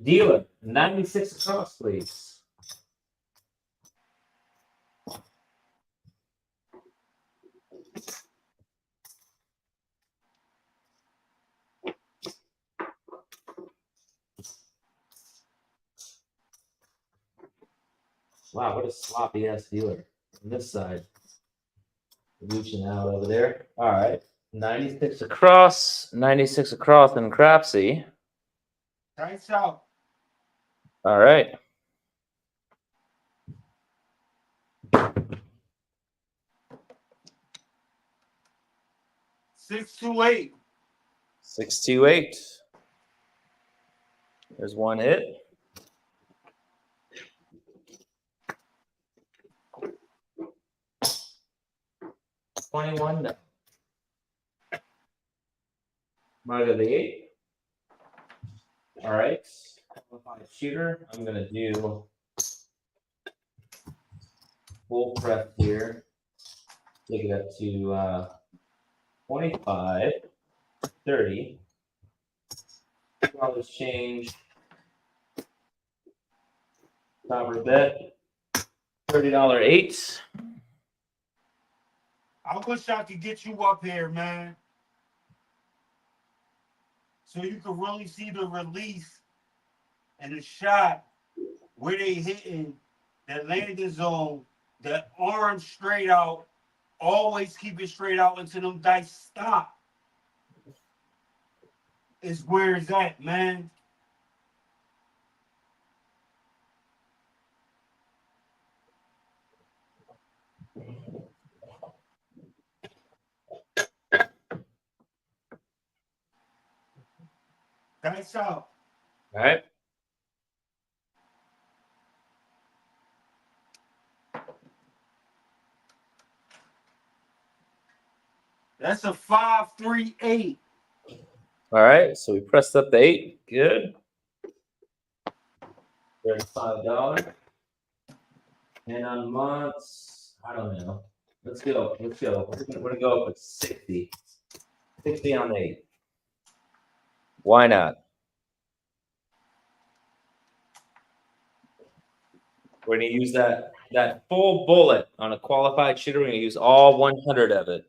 Dealer, 96 across, please. Wow, what a sloppy ass dealer on this side. Reaching out over there. All right. 96 across in CRAPSEE. Dice out. All right. Six, 2, 8. 628. There's one hit. $21 down. Might of the 8. All right. Qualified shooter. I'm gonna do full prep here. Take it up to 25, 30. $2 change. Top of bet. $30 8. I wish I could get you up here, man. So you could really see the release and the shot where they hitting that landing zone, that arm straight out, always keep it straight out until them dice stop. Is where it's at, man. Dice out. All right. That's a 5-3-8. All right. So we pressed up the 8. Good. $35. And on months, I don't know. Let's go. Let's go. We're gonna go up with 60. 60 on the 8. Why not? We're gonna use that full bullet on a qualified shooter. We're gonna use all 100 of it.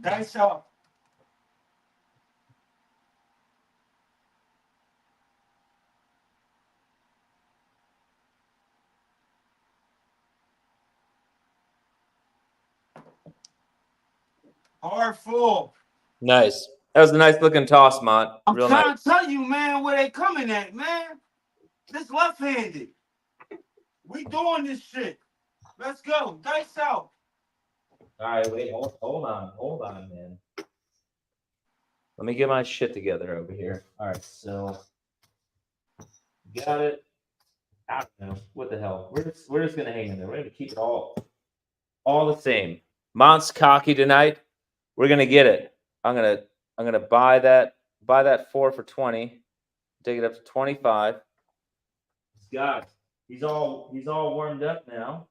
Dice out. Hard full. Nice. That was a nice looking toss, Mont. I'm Real trying nice. to tell you, man, where they coming at, man. This left-handed. We doing this shit. Let's go. Dice out. All right, wait, hold on, man. Let me get my shit together over here. All right, so got it. I don't know what the hell. We're just gonna hang in there. We're gonna keep it all the same. Mont's cocky tonight. We're gonna get it. I'm gonna buy that 4 for 20. Take it up to 25. Scott, he's all warmed up now.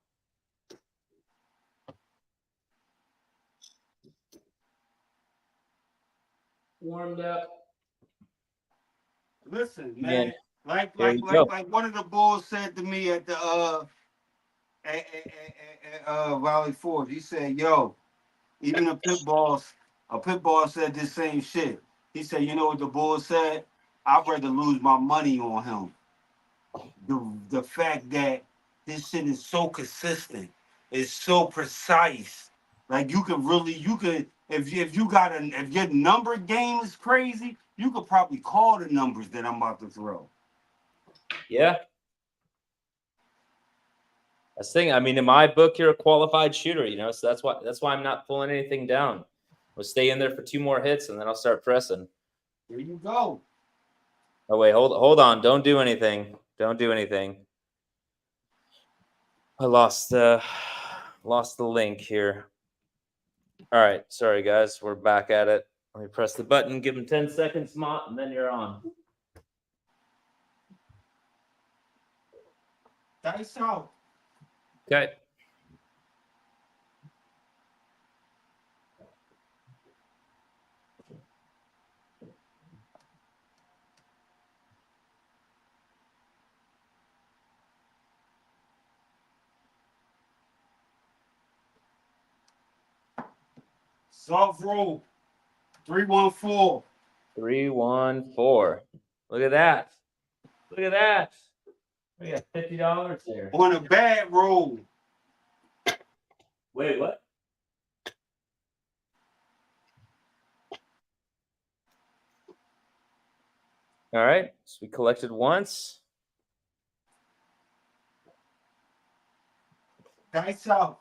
Warmed up. Listen, man. Like There you go. one of the bulls said to me at the Valley Forge. He said, "Yo, even a pit bull said this same shit." He said, "You know what the bull said? I'd rather lose my money on him. The fact that this shit is so consistent, it's so precise. Like you could if your number game is crazy, you could probably call the numbers that I'm about to throw." Yeah. That's the thing. I mean, in my book, you're a qualified shooter, you know, so that's why I'm not pulling anything down. We'll stay in there for 2 more hits and then I'll start pressing. There you go. Oh wait, hold on. Don't do anything. Don't do anything. I lost the link here. All right, sorry guys, we're back at it. Let me press the button, give him 10 seconds, Mott, and then you're on. Dice out. Okay. Soft roll. 314. 314. Look at that. Look at that. We got $50 there. On a bad roll. Wait, what? All right, so we collected once. Dice out.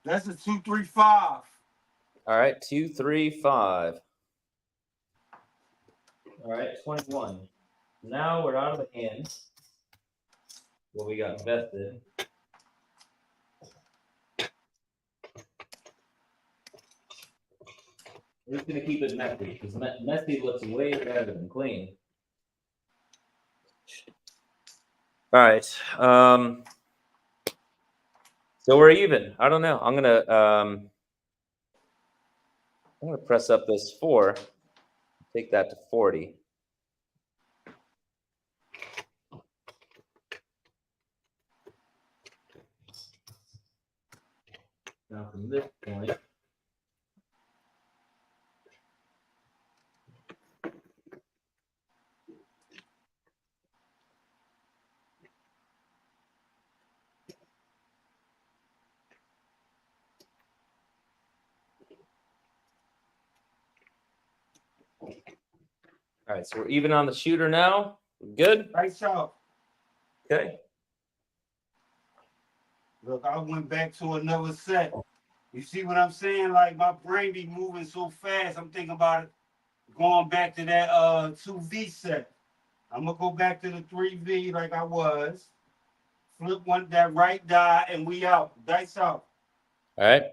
That's a 235. All right, 235. All right, 21. Now we're out of the hand. What we got invested. We're just gonna keep it messy because messy looks way better than clean. All right. So we're even. I don't know. I'm gonna press up this 4. Take that to 40. Now from this point, all right, so we're even on the shooter now. Good. Nice job. Okay. Look, I went back to another set. You see what I'm saying? Like my brain be moving so fast. I'm thinking about it going back to that 2V set. I'm gonna go back to the 3V like I was. Flip one that right die and we out. Dice out. All right.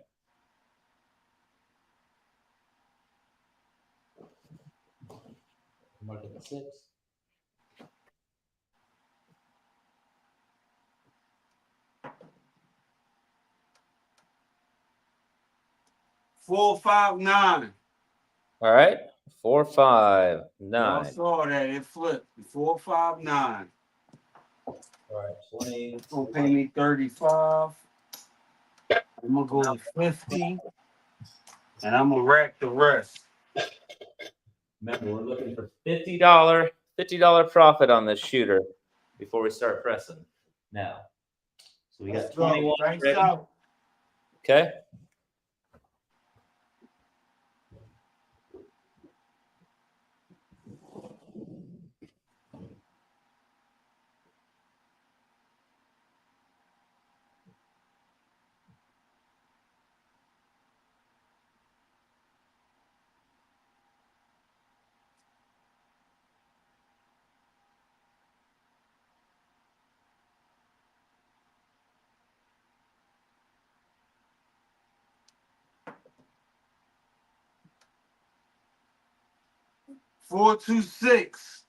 Mark it at 6. Four, 5, 9. All right. 4, 5, Y'all 9. saw that. It flipped. 4, 5, 9. All right. 20. It's gonna pay me 35. I'm gonna go to 50. And I'm gonna rack the rest. Remember, we're looking for $50 profit on this shooter before we start pressing. Now, so we got Let's go. 21 Dice ready. out. Okay. Four, 2, 6.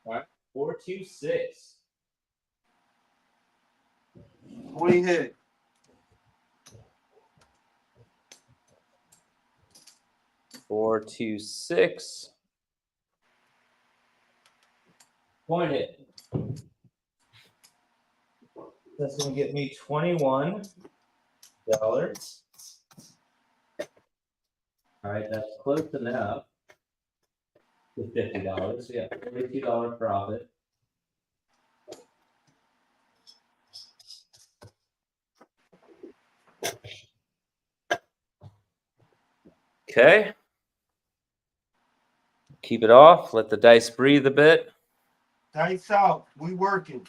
All right. 4, 2, 6. 20 hit. 4, 2, 6. Point it. That's going to get me $21. All right, that's close enough to $50. We got $42 profit. Okay. Keep it off. Let the dice breathe a bit. Dice out. We working.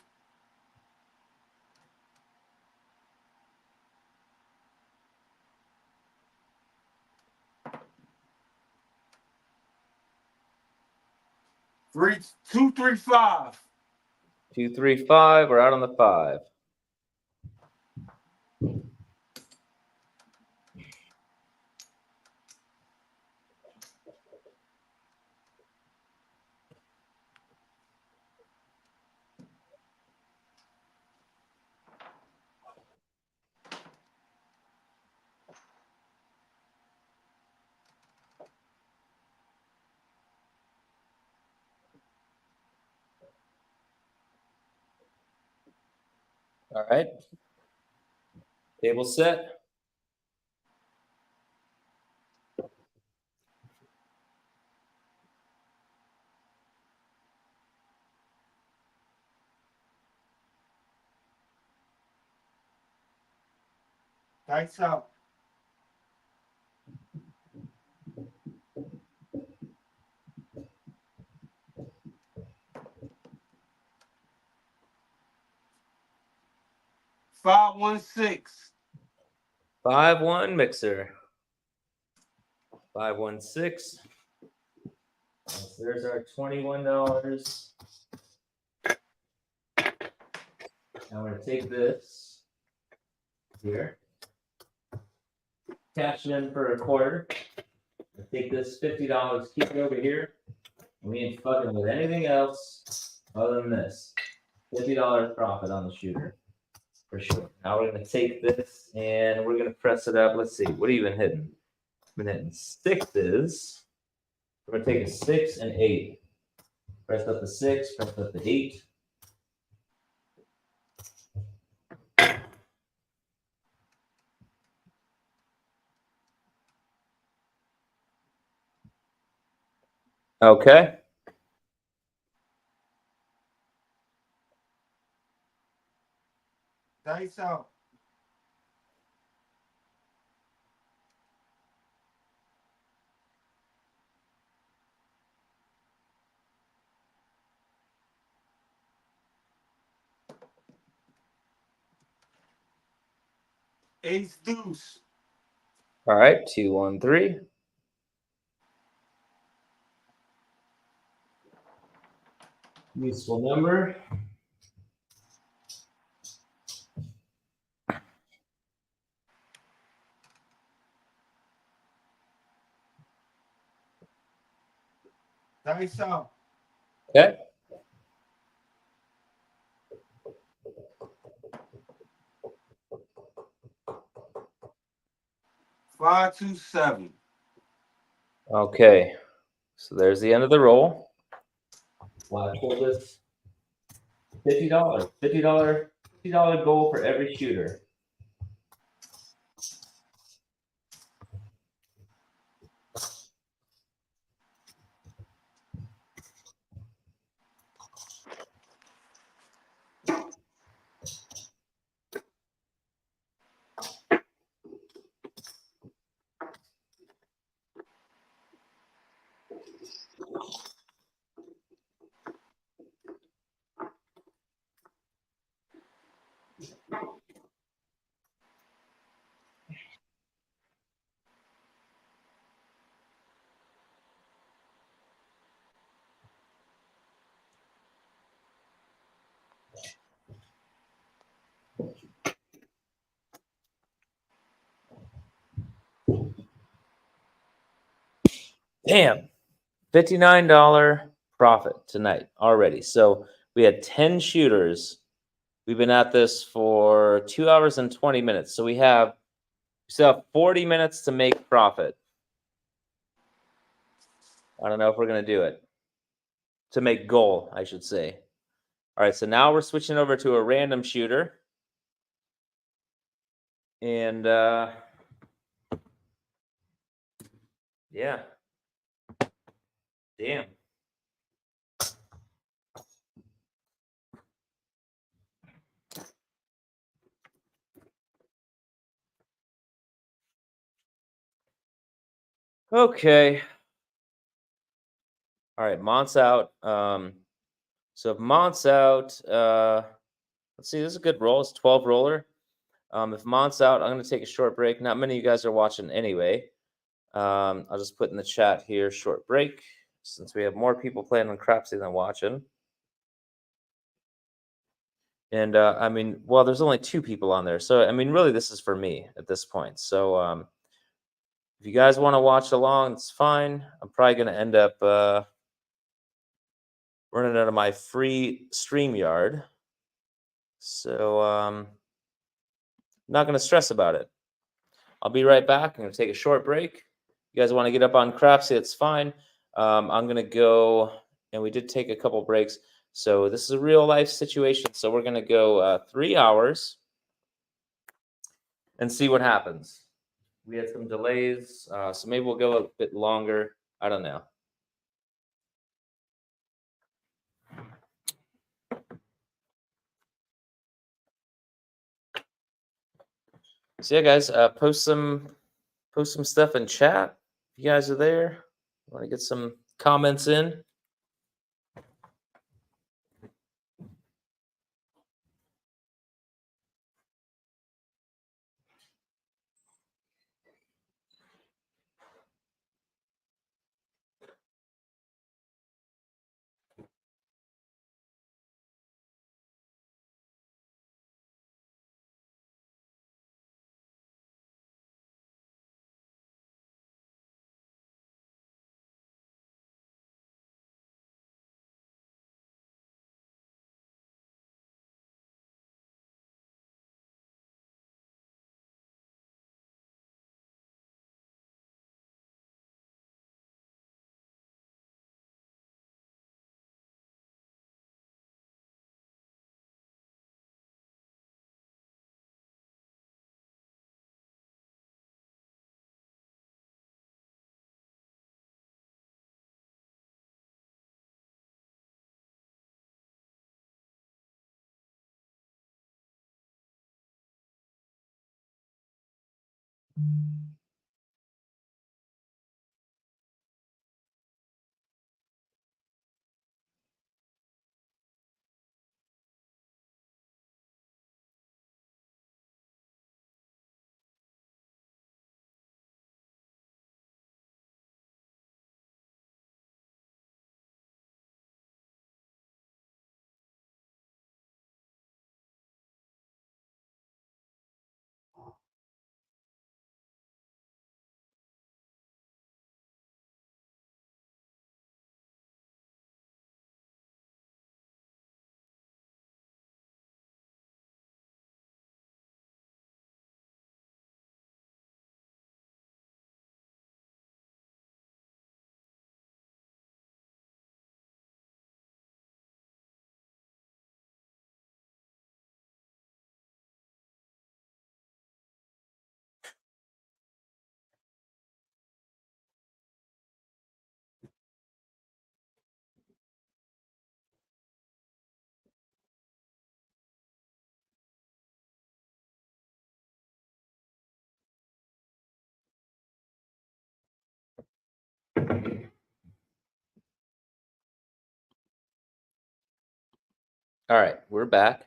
Three, 2, 3, 5. 2, 3, 5. We're out on the 5. All right. Table set. Dice out. Five, 1, 6. 5, 1 mixer. 5, 1, 6. So there's our $21. Now we're going to take this here, cash it in for a quarter. Take this $50, keep it over here. We ain't fucking with anything else other than this. $50 profit on the shooter. For sure. Now we're going to take this and we're going to press it up. Let's see. What have you been hitting? Been hitting 6s. We're gonna take a 6 and 8. Press up the 6, press up the 8. Okay. Dice out. Ace deuce. All right, 2, 1, 3. Useful number. Dice out. Okay. Five, 2, 7. Okay. So there's the end of the roll. Flash hold this. $50. $50 goal for every shooter. Damn. $59 profit tonight already. So we had 10 shooters. We've been at this for 2 hours and 20 minutes. So we still have 40 minutes to make profit. I don't know if we're going to do it. To make goal, I should say. All right, so now we're switching over to a random shooter. And yeah. Damn. Okay. All right, Mont's out. So if Mont's out, let's see, this is a good roll. It's 12 roller. If Mont's out, I'm going to take a short break. Not many of you guys are watching anyway. I'll just put in the chat here, short break, since we have more people playing on CRAPSEE than watching. And I mean, well, there's only 2 people on there. So, I mean, really, this is for me at this point. So if you guys want to watch along, it's fine. I'm probably going to end up running out of my free StreamYard. So I'm not going to stress about it. I'll be right back. I'm going to take a short break. You guys want to get up on CRAPSEE, it's fine. I'm going to go, and we did take a couple breaks. So this is a real life situation. So we're going to go 3 hours and see what happens. We had some delays, so maybe we'll go a bit longer. I don't know. So yeah, guys, post some stuff in chat. If you guys are there, want to get some comments in. All right, we're back.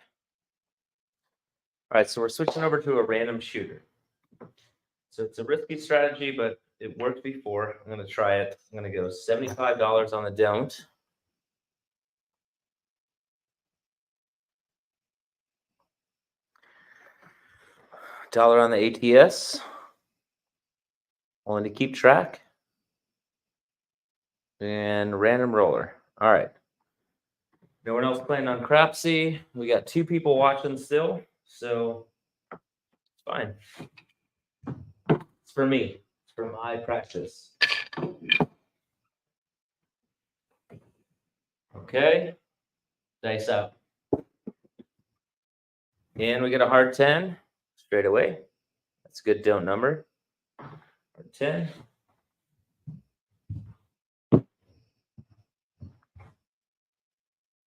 All right, so we're switching over to a random shooter. So it's a risky strategy, but it worked before. I'm going to try it. I'm going to go $75 on the don't. $1 on the ATS. Only to keep track. And random roller. All right. No one else playing on CRAPSEE. We got 2 people watching still, so it's fine. It's for me. It's for my practice. Okay. Dice up. And we get a hard 10 straight away. That's a good don't number. Hard 10.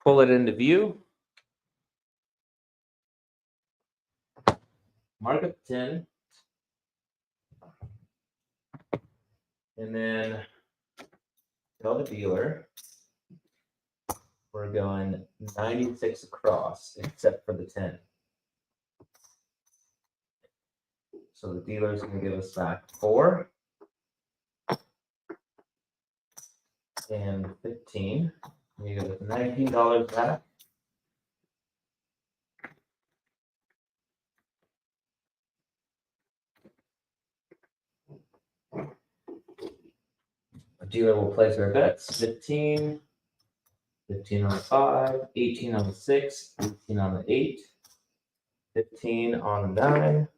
Pull it into view. Mark up 10. And then tell the dealer we're going 96 across, except for the 10. So the dealer's going to give us back 4 and 15. You give us $19 back. A dealer will place our bets. 15, 15 on the 5, 18 on the 6, 18 on the 8, 15 on the 9.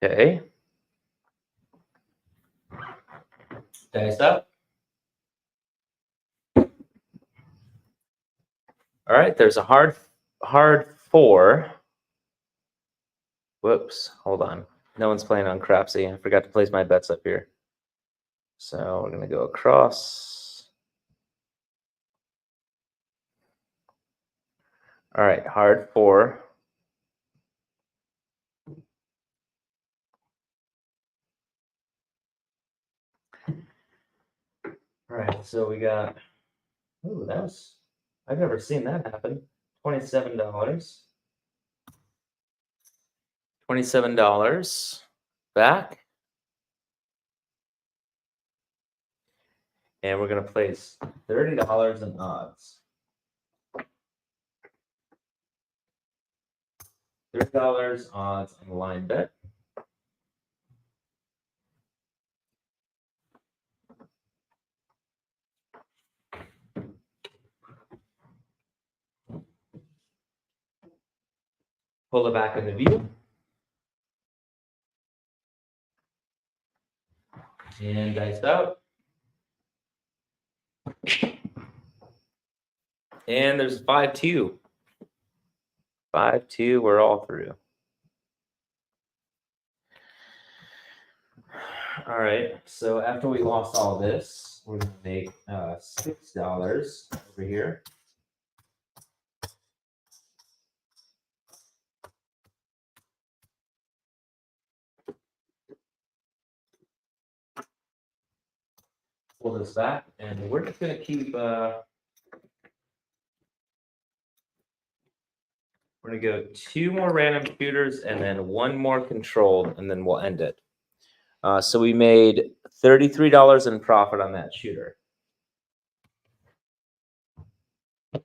Okay. Dice up. All right, there's a hard 4. Whoops, hold on. No one's playing on CRAPSEE. I forgot to place my bets up here. So we're gonna go across. All right, hard 4. All right, so we got, ooh, that was, I've never seen that happen. $27. $27 back. And we're going to place $30 in odds. $30 odds on the line bet. Pull it back into view. And dice out. And there's 5-2. 5-2, we're all through. All right. So after we lost all this, we're gonna make $6 over here. Pull this back, and we're just gonna keep. We're gonna go 2 more random shooters and then 1 more controlled, and then we'll end it. So we made $33 in profit on that shooter. All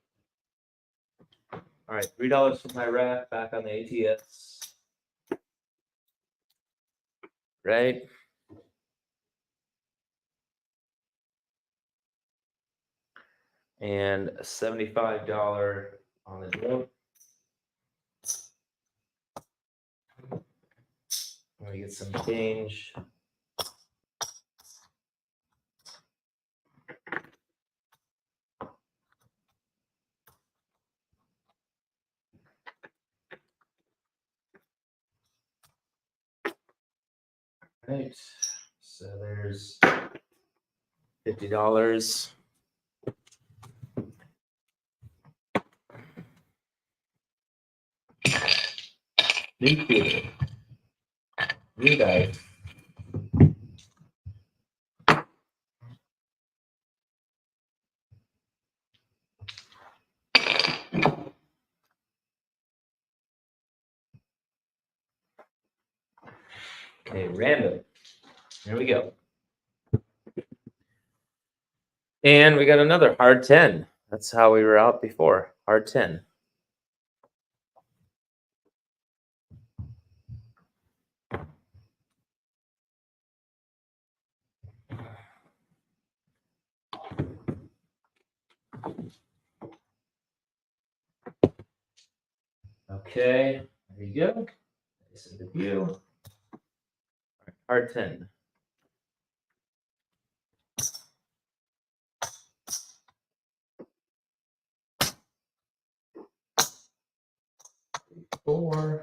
right, $3 for my rack back on the ATS. Right. And a $75 on the drill. Let me get some change. Right. So there's $50. New shooter. New dice. Okay, random. Here we go. And we got another hard 10. That's how we were out before. Hard 10. Okay, there you go. This is the view. Hard 10. $4.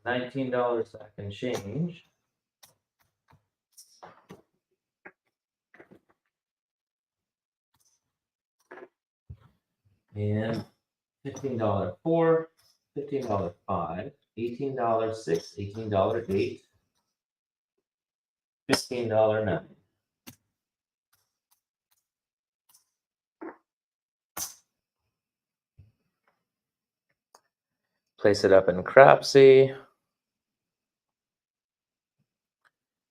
$19 I can change. And $15 4, $15 5, $18 6, $18 8, $15 9. Place it up in CRAPSEE.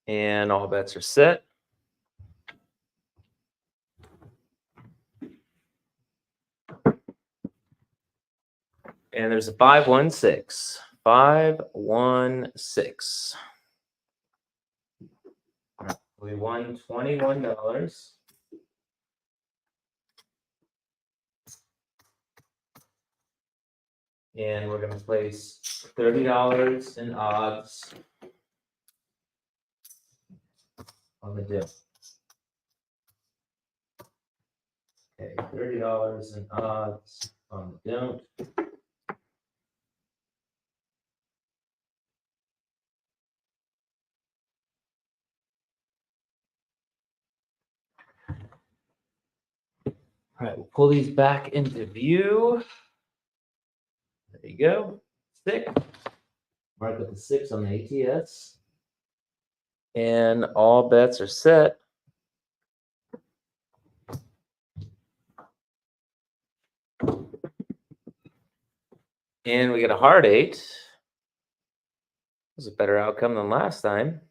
And all bets are set. And there's a 516. 516. We won $21. And we're going to place $30 in odds on the dip. Okay, $30 in odds on the don't. All right, we'll pull these back into view. There you go. Stick. Mark with the 6 on the ATS. And all bets are set. And we get a hard 8. This was a better outcome than last time.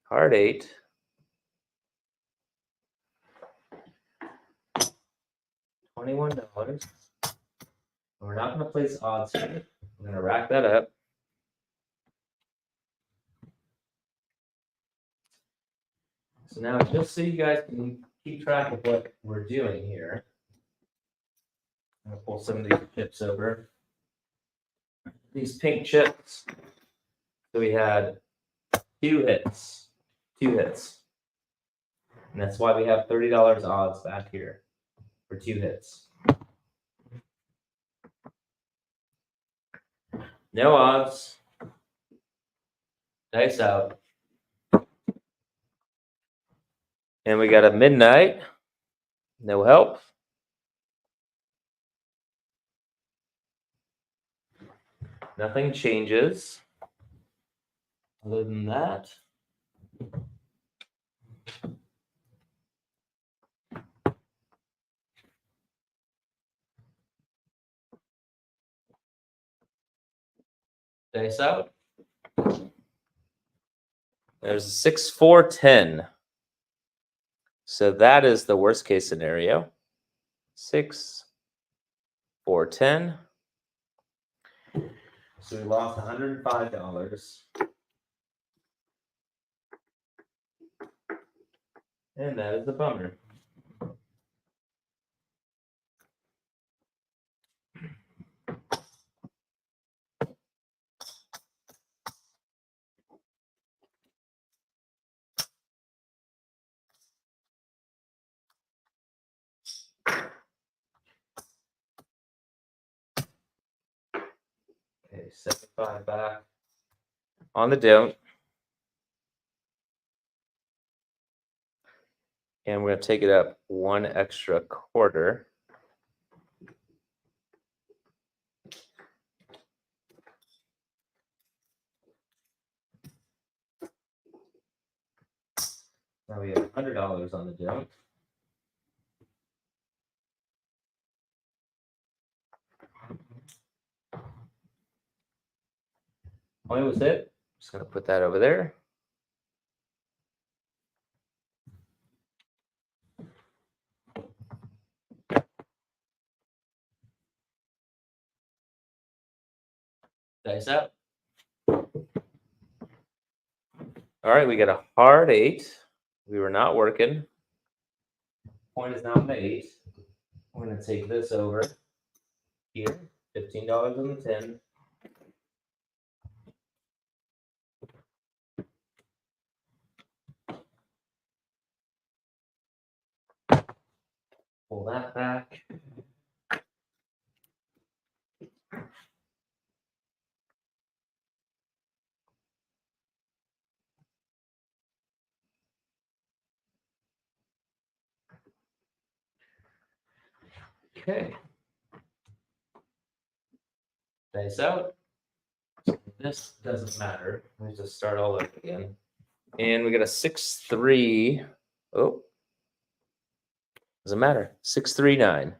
Hard 8. $21. We're not going to place odds here. I'm going to rack that up. So now, just so you guys can keep track of what we're doing here, I'm going to pull some of these chips over. These pink chips. So we had 2 hits. 2 hits. And that's why we have $30 odds back here for 2 hits. No odds. Dice out. And we got a midnight. No help. Nothing changes. Other than that. Dice out. There's a 6, 4, 10. So that is the worst case scenario. 6, 4, 10. So we lost $105. And that is the bummer. Okay, 75 back on the don't. And we're going to take it up 1 extra quarter. Now we have $100 on the don't. Point was hit. Just going to put that over there. Dice out. All right, we got a hard 8. We were not working. Point is now on the 8. We're going to take this over here. $15 on the 10. Pull that back. Okay. Dice out. This doesn't matter. We have to start all over again. And we got a 6, 3. Oh. Doesn't matter. 6, 3, 9.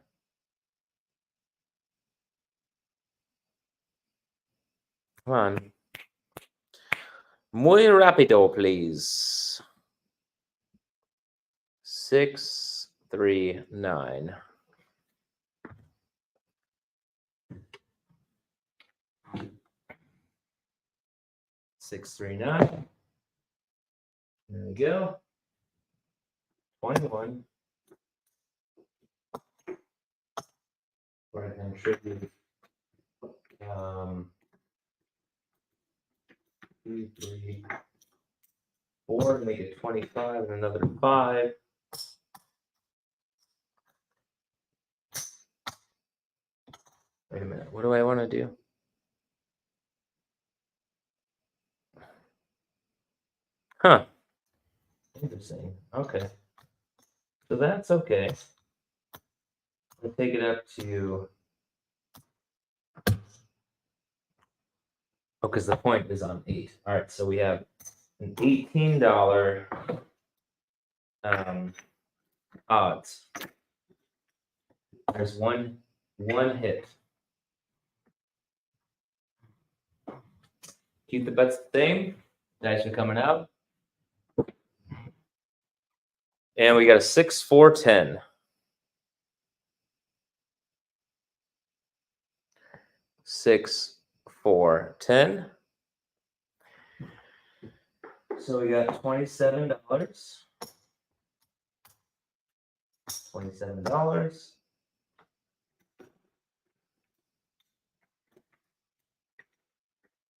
Come on. Muy rápido, please. 6, 3, 9. Six, 3, 9. There we go. 21. We're going to contribute 2, 3, 4 to make it 25 and another 5. Wait a minute. What do I want to do? Huh. Interesting. Okay. So that's okay. We'll take it up to. Oh, because the point is on 8. All right. So we have an $18 odds. There's one hit. Keep the bets the same. Dice are coming out. And we got a 6, 4, 10. 6, 4, 10. So we got $27. $27.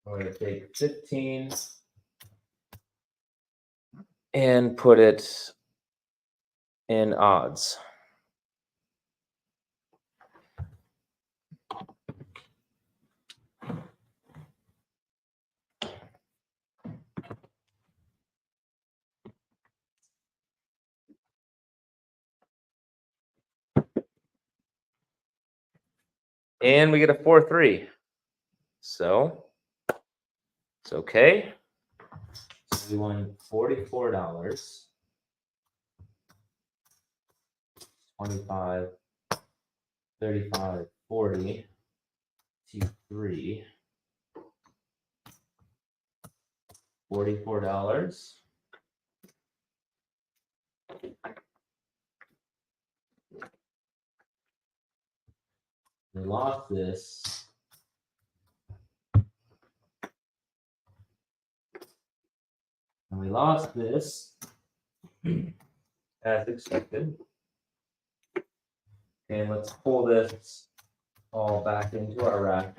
We're going to take 15 and put it in odds. And we get a 4-3. So it's okay. So we won $44. 25, 35, 40, 2, 3. $44. We lost this. And we lost this as expected. And let's pull this all back into our rack.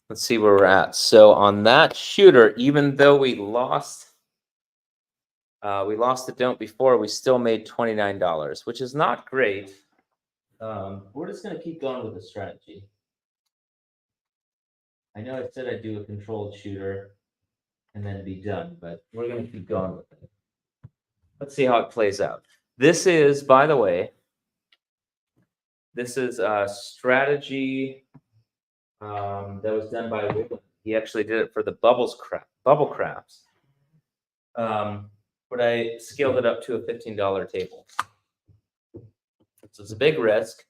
Let's see where we're at. So on that shooter, even though we lost the don't before, we still made $29, which is not great. We're just going to keep going with the strategy. I know I said I'd do a controlled shooter and then be done, but we're going to keep going with it. Let's see how it plays out. This is, by the way, this is a strategy that was done by William. He actually did it for the bubble craps. But I scaled it up to a $15 table. So it's a big risk,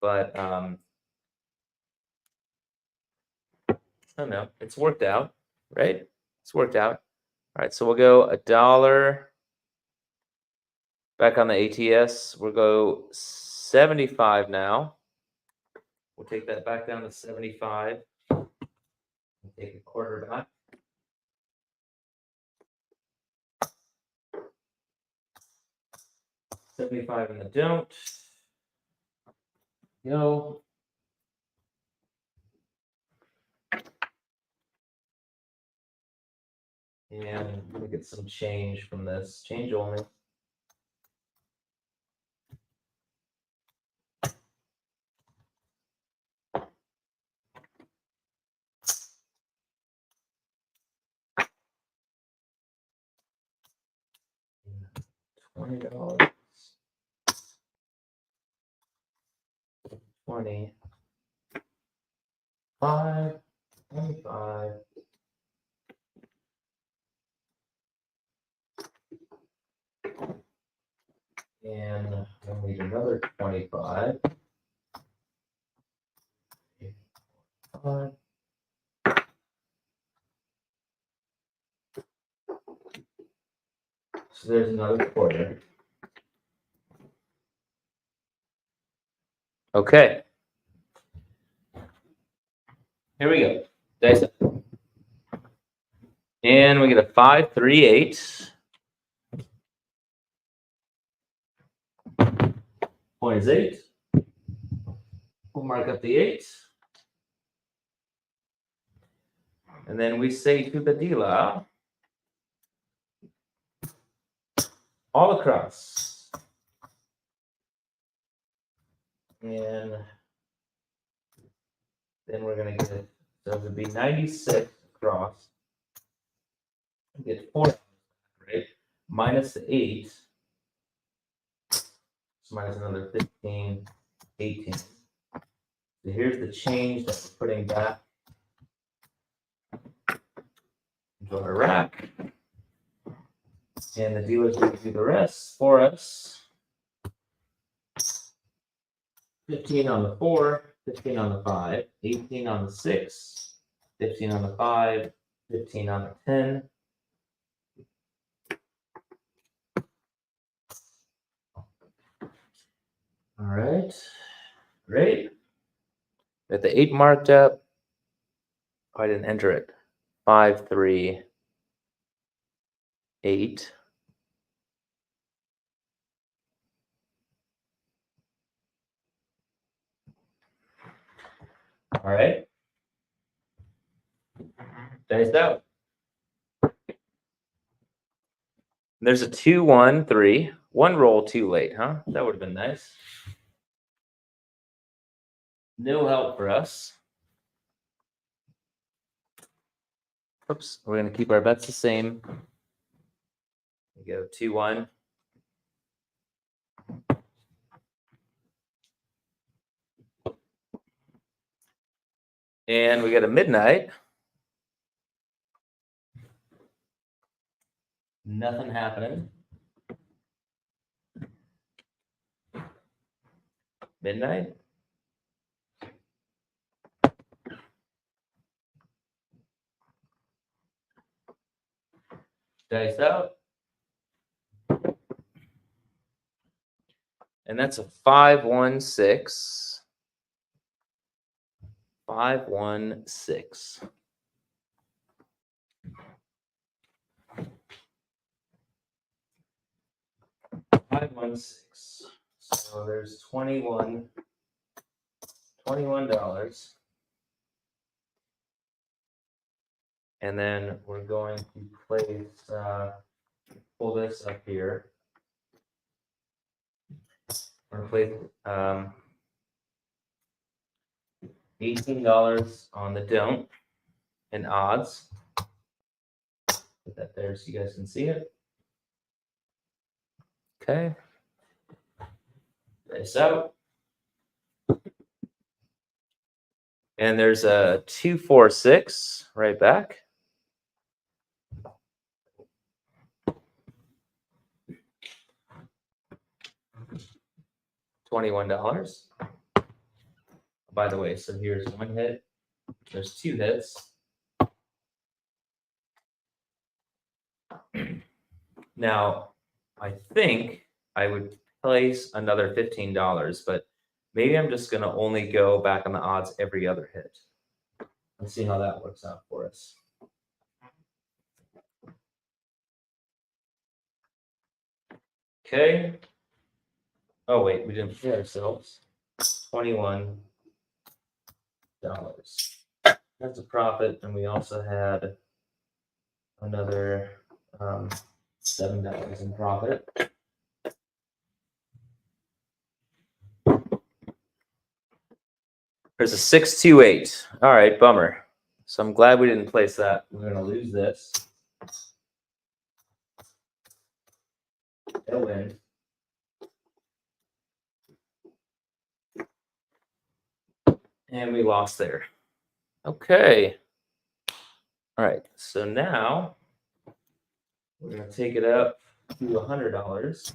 but I don't know. It's worked out, right? It's worked out. All right, so we'll go $1 back on the ATS. We'll go 75 now. We'll take that back down to 75. We'll take a quarter back. $75 in the don't. Go. And let me get some change from this. Change only. $20. 20. 5. 25. And I need another 25. 5. So there's another quarter. Okay. Here we go. Dice up. And we get a 5, 3, 8. Point is 8. We'll mark up the 8. And then we say to the dealer, all across. And then we're going to get, so it would be 96 across. Get 4, right? Minus the 8. So minus another 15, 18. So here's the change that we're putting back into our rack. And the dealer's going to do the rest for us. 15 on the 4, 15 on the 5, 18 on the 6, 15 on the 5, 15 on the 10. All right, great. Got the 8 marked up. Oh, I didn't enter it. 5, 3, 8. All right. Diced out. There's a 2, 1, 3. One roll too late, huh? That would have been nice. No help for us. Oops, we're going to keep our bets the same. We go 2, 1. And we got a midnight. Nothing happening. Midnight. Dice out. And that's a 516. 516. So there's $21. And then we're going to place, pull this up here. We're going to place $18 on the don't and odds. Put that there so you guys can see it. Okay. Dice out. And there's a 246 right back. $21. By the way, so here's one hit. There's two hits. Now, I think I would place another $15, but maybe I'm just going to only go back on the odds every other hit. Let's see how that works out for us. Okay. Oh, wait, we didn't pay ourselves. $21. That's a profit, and we also had another $7 in profit. There's a 628. All right, bummer. So I'm glad we didn't place that. We're gonna lose this. It'll win. And we lost there. Okay. All right. So now we're gonna take it up to $100.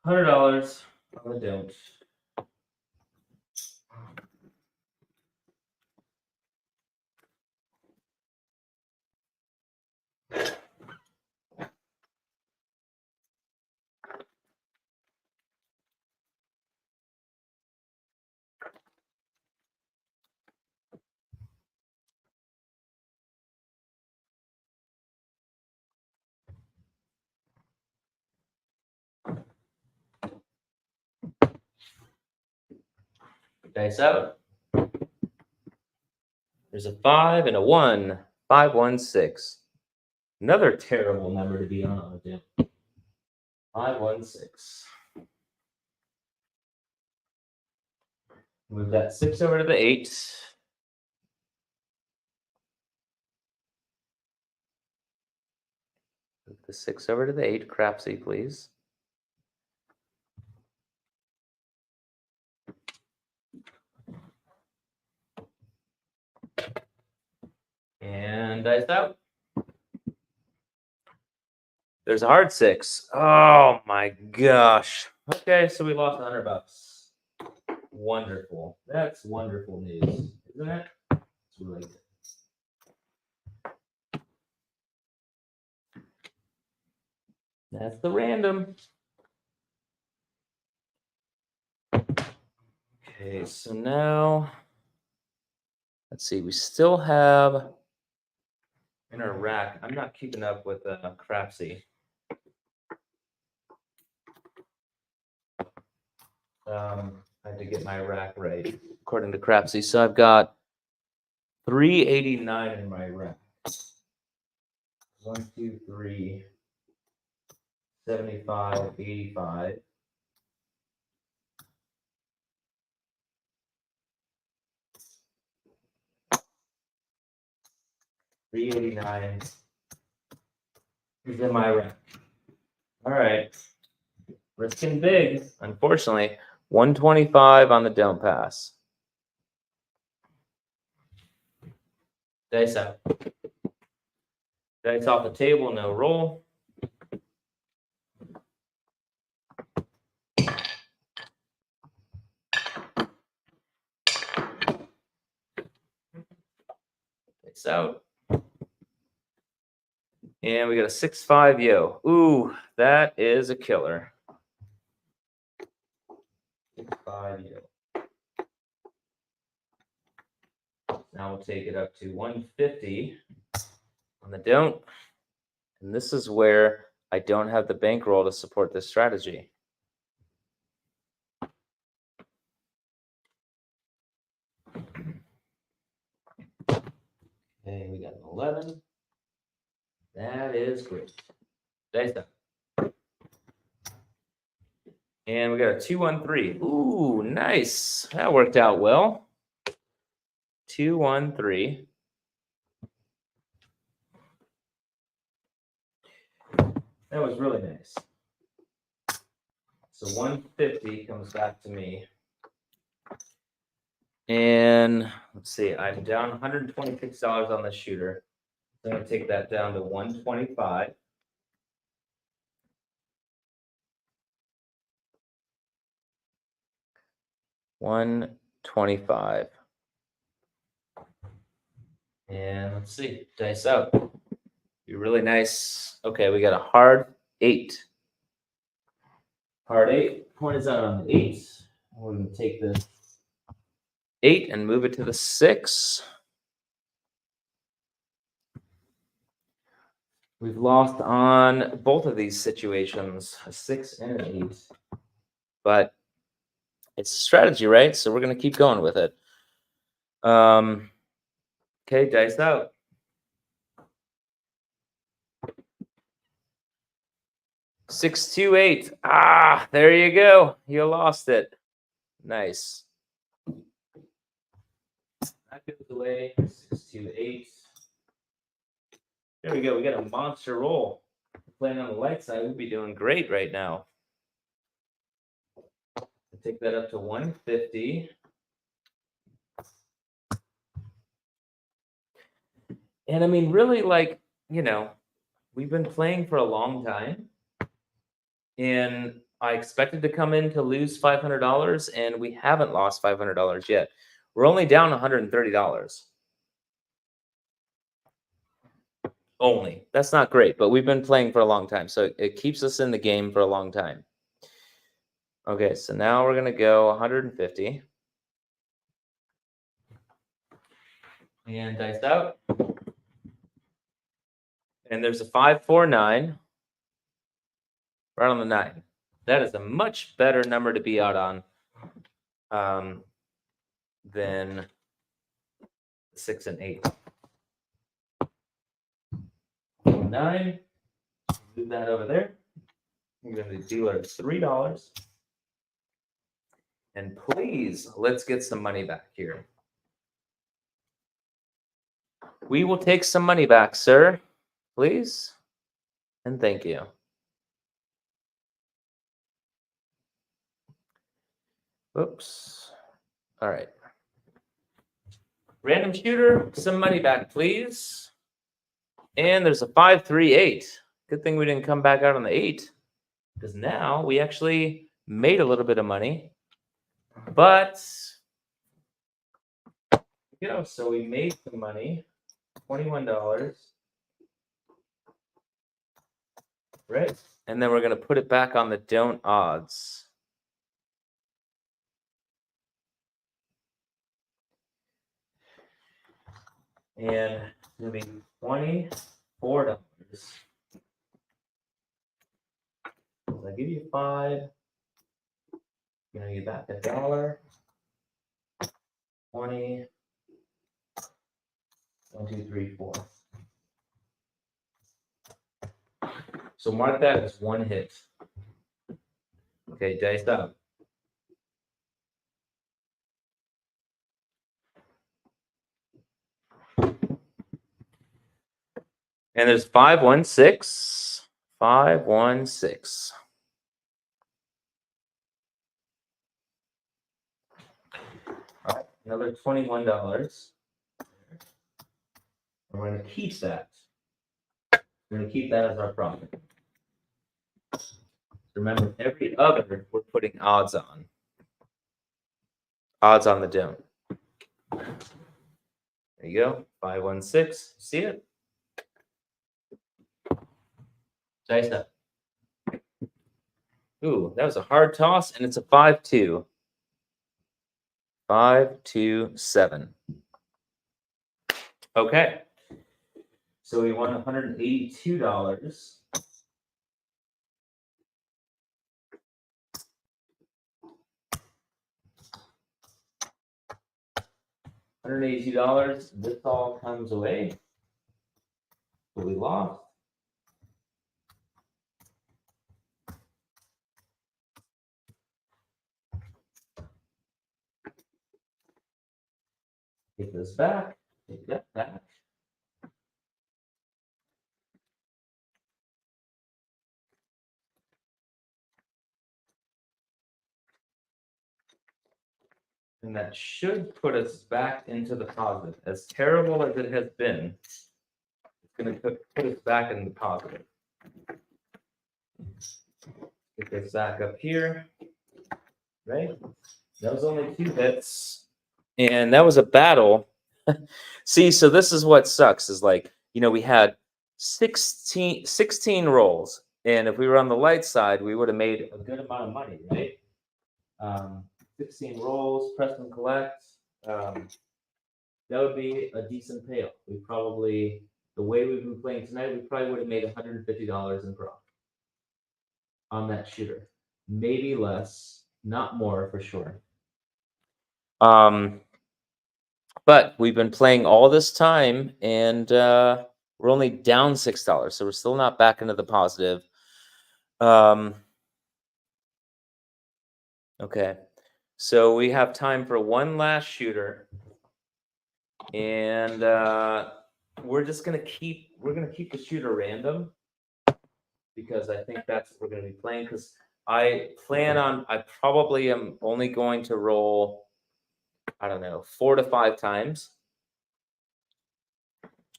$100 on the don't. Dice out. There's a 5 and a 1. 516. Another terrible number to be on a don't. 516. Move that 6 over to the 8. Move the 6 over to the 8. CRAPSEE, please. And dice out. There's a hard 6. Oh my gosh. Okay, so we lost $100. Wonderful. That's wonderful news, isn't it? It's really good. That's the random. Okay, so now let's see. We still have in our rack. I'm not keeping up with CRAPSEE. I had to get my rack right according to CRAPSEE. So I've got 389 in my rack. 1, 2, 3, 75, 85. 389 is in my rack. All right. Risking big, unfortunately. 125 on the don't pass. Dice out. Dice off the table, no roll. Dice out. And we got a 6-5 yo. Ooh, that is a killer. 6-5 yo. Now we'll take it up to 150 on the don't. And this is where I don't have the bankroll to support this strategy. Okay, we got an 11. That is great. Dice down. And we got a 2-1-3. Ooh, nice. That worked out well. 2-1-3. That was really nice. So 150 comes back to me. And let's see, I'm down $126 on the shooter. So I'm going to take that down to 125. $125. And let's see, dice out. Be really nice. Okay, we got a hard 8. Hard 8. Point is out on the 8. We're going to take this 8 and move it to the 6. We've lost on both of these situations, a 6 and an 8. But it's a strategy, right? So we're going to keep going with it. Okay, dice out. Six, 2, 8. Ah, there you go. You lost it. Nice. That goes away. 6, 2, 8. There we go. We got a monster roll. Playing on the light side, we'd be doing great right now. Take that up to 150. And I mean, really, like, you know, we've been playing for a long time. And I expected to come in to lose $500, and we haven't lost $500 yet. We're only down $130. Only. That's not great, but we've been playing for a long time. So it keeps us in the game for a long time. Okay, so now we're going to go 150. And dice out. And there's a 5, 4, 9. Right on the 9. That is a much better number to be out on than 6 and 8. 9. Move that over there. I'm going to dealer $3. And please, let's get some money back here. We will take some money back, sir. Please. And thank you. Oops. All right. Random shooter, some money back, please. And there's a 5, 3, 8. Good thing we didn't come back out on the 8. Because now we actually made a little bit of money. But, you know, so we made some money. $21. Right? And then we're going to put it back on the don't odds. And it's going to be $24. So I give you 5. You know, you back $1. 20. 1, 2, 3, 4. So mark that as one hit. Okay, dice up. And there's 516. 516. All right, another $21. We're going to keep that. We're going to keep that as our profit. Remember, every other we're putting odds on. Odds on the dome. There you go. 516. See it? Dice up. Ooh, that was a hard toss, and it's a 5-2. 5-2-7. Okay. So we won $182. $182. This all comes away. But we lost. Take this back. Take that back. And that should put us back into the positive. As terrible as it has been, it's going to put us back in the positive. Get this back up here. Right? That was only 2 hits. And that was a battle. See, so this is what sucks is like, we had 16 rolls. And if we were on the light side, we would have made a good amount of money, right? 16 rolls, press and collect. That would be a decent payoff. We probably, the way we've been playing tonight, we probably would have made $150 in profit on that shooter. Maybe less, not more for sure. But we've been playing all this time, and we're only down $6, so we're still not back into the positive. Okay, so we have time for one last shooter, and we're just gonna keep the shooter random because I think that's what we're gonna be playing. Because I probably am only going to roll, I don't know, 4 to 5 times.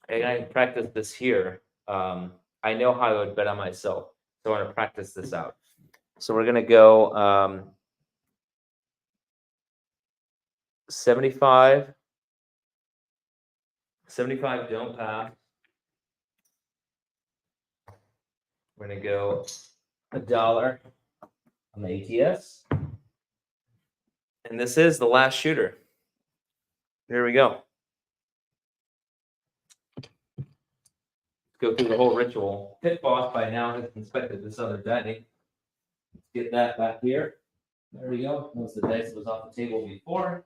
And I practice this here. I know how I would bet on myself, so I want to practice this out. So we're gonna go 75. 75 don't pass. We're gonna go $1 on the ATS. And this is the last shooter. Here we go. Go through the whole ritual. Pit boss by now has inspected this other die. Let's get that back here. There we go. Notice the dice was off the table before.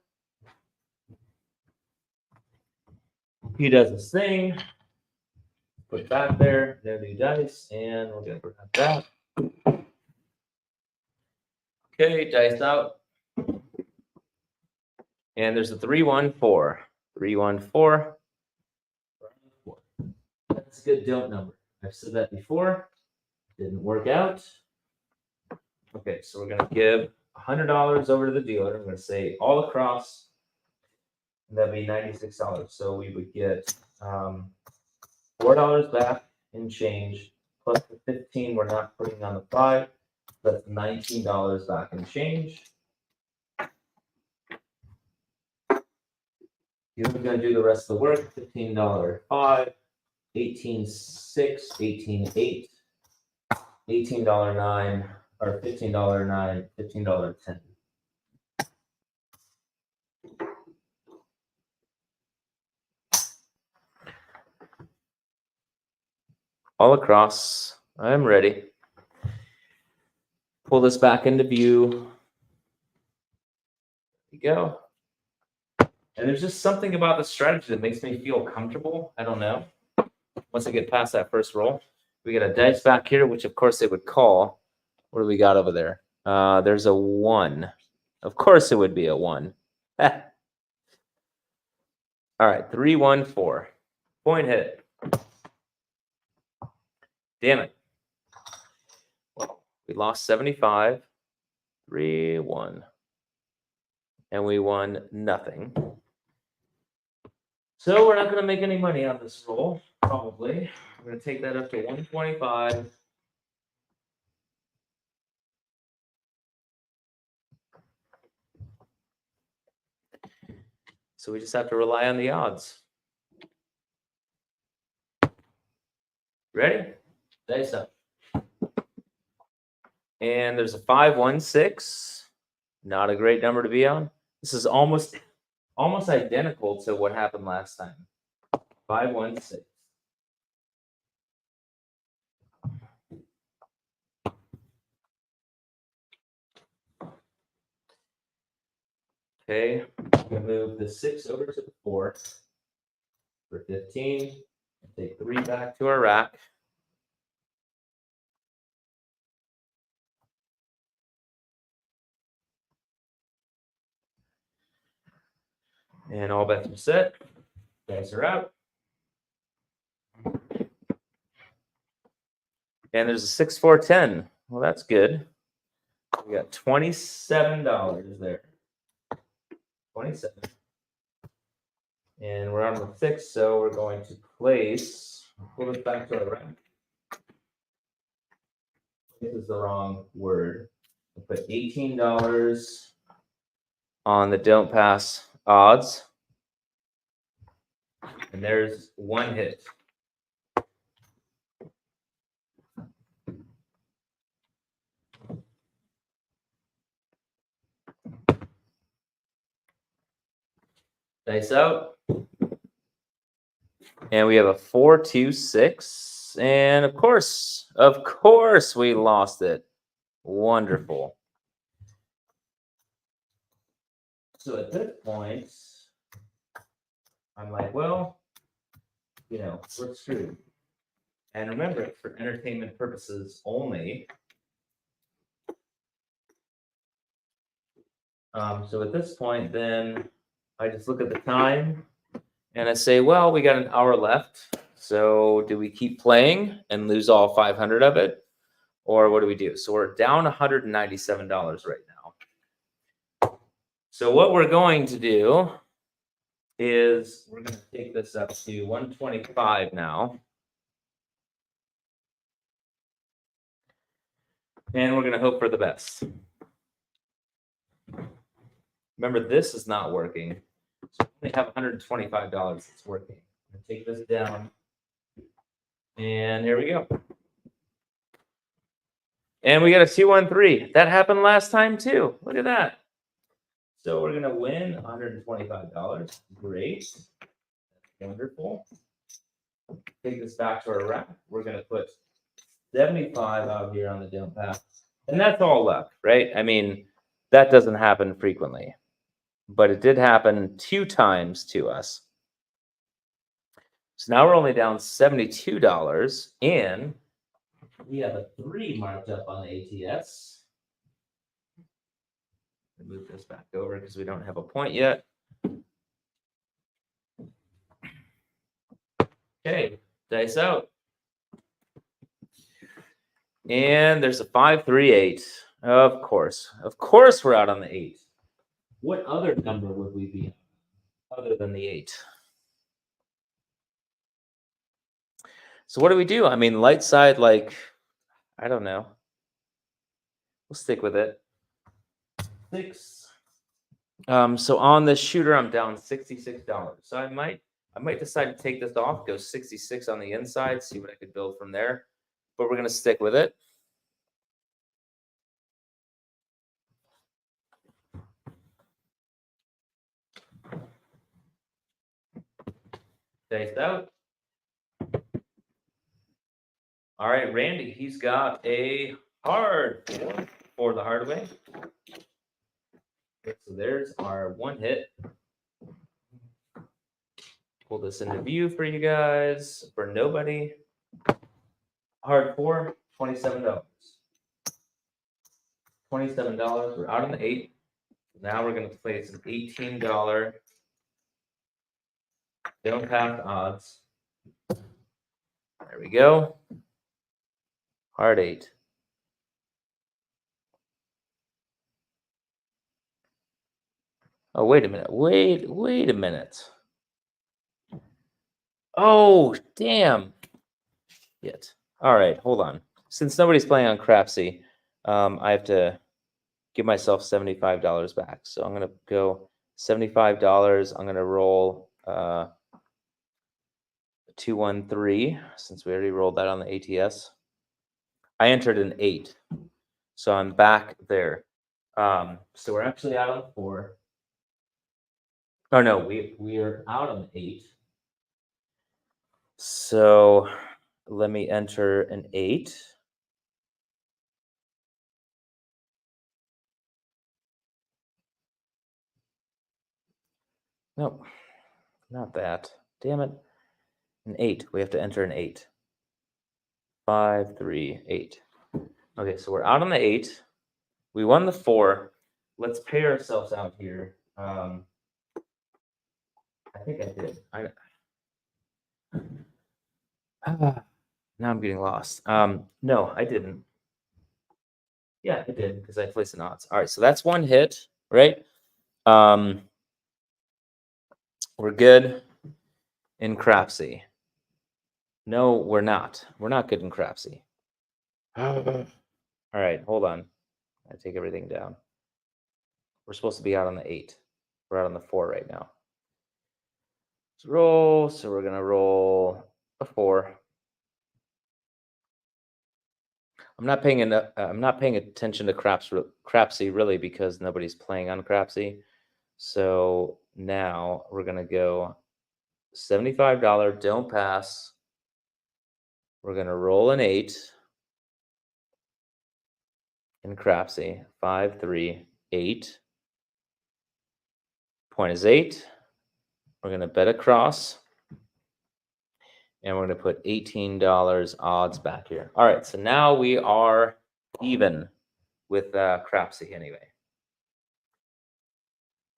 He does his thing. Put it back there. There the dice, and we're gonna grab that. Okay, dice out. And there's a 3-1-4. 3-1-4. That's a good don't number. I've said that before. Didn't work out. Okay, so we're gonna give $100 over to the dealer. I'm gonna say all across. And that'd be $96. So we would get $4 back in change, plus the 15 we're not putting on the 5. That's $19 back in change. You're gonna do the rest of the work. $15 5, $18.6, $18.8, $18.9, or $15.9, $15.10. All across. I'm ready. Pull this back into view. There we go. And there's just something about the strategy that makes me feel comfortable. I don't know. Once I get past that first roll, we get a dice back here, which of course they would call. What do we got over there? There's a 1. Of course it would be a 1. All right, 3-1-4. Point hit. Damn it. Well, we lost 75, 3-1. And we won nothing. So we're not going to make any money on this roll, probably. We're going to take that up to 125. So we just have to rely on the odds. Ready? Dice up. And there's a 5-1-6. Not a great number to be on. This is almost identical to what happened last time. 5-1-6. Okay, I'm gonna move the 6 over to the 4 for 15. Take 3 back to our rack. And all bets are set. Dice are out. And there's a 6-4-10. Well, that's good. We got $27 there. 27. And we're on the 6, so we're going to place. Pull this back to our rack. This is the wrong word. We'll put $18 on the don't pass odds. And there's one hit. Dice out. And we have a 4-2-6. And of course, we lost it. Wonderful. So at this point, I'm like, well, we're screwed. And remember, for entertainment purposes only. So at this point, then I just look at the time and I say, well, we got an hour left. So do we keep playing and lose all 500 of it? Or what do we do? So we're down $197 right now. So what we're going to do is we're going to take this up to 125 now. And we're going to hope for the best. Remember, this is not working. So we have $125 that's working. I'm going to take this down. And here we go. And we got a 2-1-3. That happened last time too. Look at that. So we're going to win $125. Great. That's wonderful. Take this back to our rack. We're going to put 75 out here on the don't pass. And that's all luck, right? I mean, that doesn't happen frequently. But it did happen 2 times to us. So now we're only down $72. And we have a 3 marked up on the ATS. Move this back over because we don't have a point yet. Okay, dice out. And there's a 5-3-8. Of course we're out on the 8. What other number would we be other than the 8? So what do we do? I mean, light side, like, I don't know. We'll stick with it. 6. So on this shooter, I'm down $66. So I might decide to take this off, go 66 on the inside, see what I could build from there. But we're gonna stick with it. Dice out. All right, Randy, he's got a hard for the hard way. So there's our 1 hit. Pull this into view for you guys. For nobody. Hard 4, $27. $27. We're out on the 8. Now we're going to place an $18 don't pass odds. There we go. Hard 8. Oh, wait a minute. Wait a minute. Oh, damn. Shit. All right, hold on. Since nobody's playing on CRAPSEE, I have to give myself $75 back. So I'm gonna go $75. I'm gonna roll 213 since we already rolled that on the ATS. I entered an 8, so I'm back there. So we're actually out on 4. Oh no, we are out on 8. So let me enter an 8. No, not that. Damn it. An 8. We have to enter an 8. 5, 3, 8. Okay, so we're out on the 8. We won the 4. Let's pay ourselves out here. I think I did. Now I'm getting lost. No, I didn't. Yeah, I did because I placed an odds. All right, so that's one hit, right? We're good in CRAPSEE. No, we're not. We're not good in CRAPSEE. All right, hold on. I take everything down. We're supposed to be out on the 8. We're out on the 4 right now. Let's roll. So we're gonna roll a 4. I'm not paying attention to CRAPSEE really because nobody's playing on CRAPSEE. So now we're gonna go $75. Don't pass. We're gonna roll an 8 in CRAPSEE. 5, 3, 8. Point is 8. We're gonna bet across. And we're going to put $18 odds back here. All right, so now we are even with CRAPSEE anyway.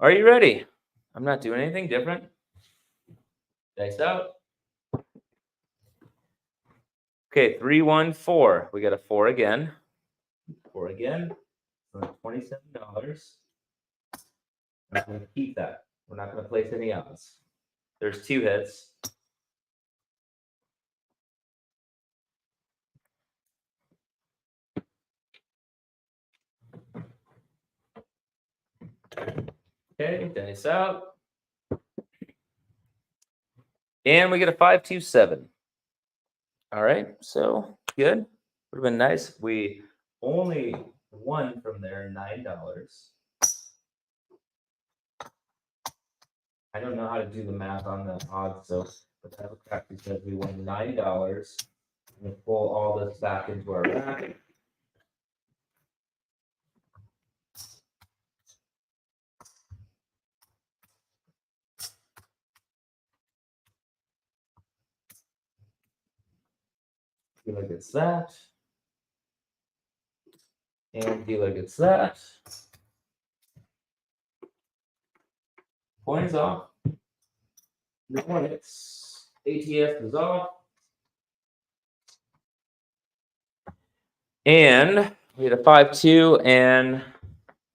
Are you ready? I'm not doing anything different. Dice out. Okay, 3, 1, 4. We got a 4 again. 4 again. $27. We're not going to keep that. We're not going to place any odds. There's 2 hits. Okay, dice out. And we get a 5, 2, 7. All right, so good. Would have been nice. We only won from there $9. I don't know how to do the math on the odds, so but I have a crack because we won $9. We'll pull all this back into our rack. Dealer gets that. And dealer gets that. Coins off. No hits. ATS is off. And we had a 5, 2, and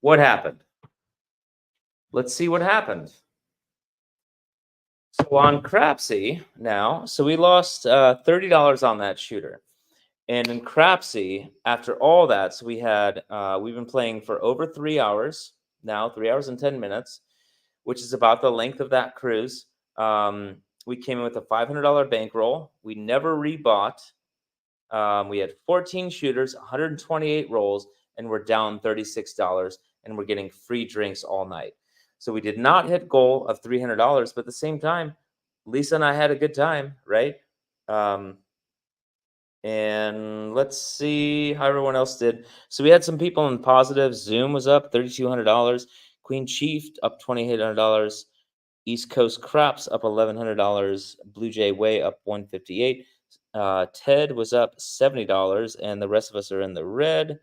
what happened? Let's see what happened. So on CRAPSEE now, so we lost $30 on that shooter. And in CRAPSEE, after all that, so we had, we've been playing for over 3 hours now, 3 hours and 10 minutes, which is about the length of that cruise. We came in with a $500 bankroll. We never rebought. We had 14 shooters, 128 rolls, and we're down $36, and we're getting free drinks all night. So we did not hit goal of $300, but at the same time, Lisa and I had a good time, right? And let's see how everyone else did. So we had some people in positive. Zoom was up $3,200. Queen Chief up $2,800. East Coast Craps up $1,100. Blue Jay Way up $158. Ted was up $70, and the rest of us are in the red.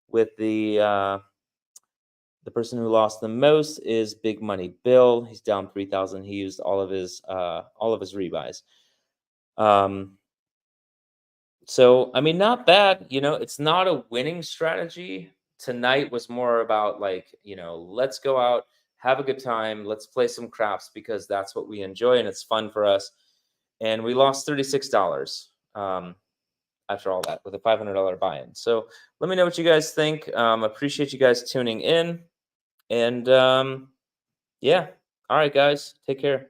With the person who lost the most is Big Money Bill. He's down 3,000. He used all of his rebuys. So, I mean, not bad. You know, it's not a winning strategy. Tonight was more about like, you know, let's go out, have a good time, let's play some craps because that's what we enjoy and it's fun for us. And we lost $36 after all that with a $500 buy-in. So let me know what you guys think. Appreciate you guys tuning in. And yeah, all right, guys, take care.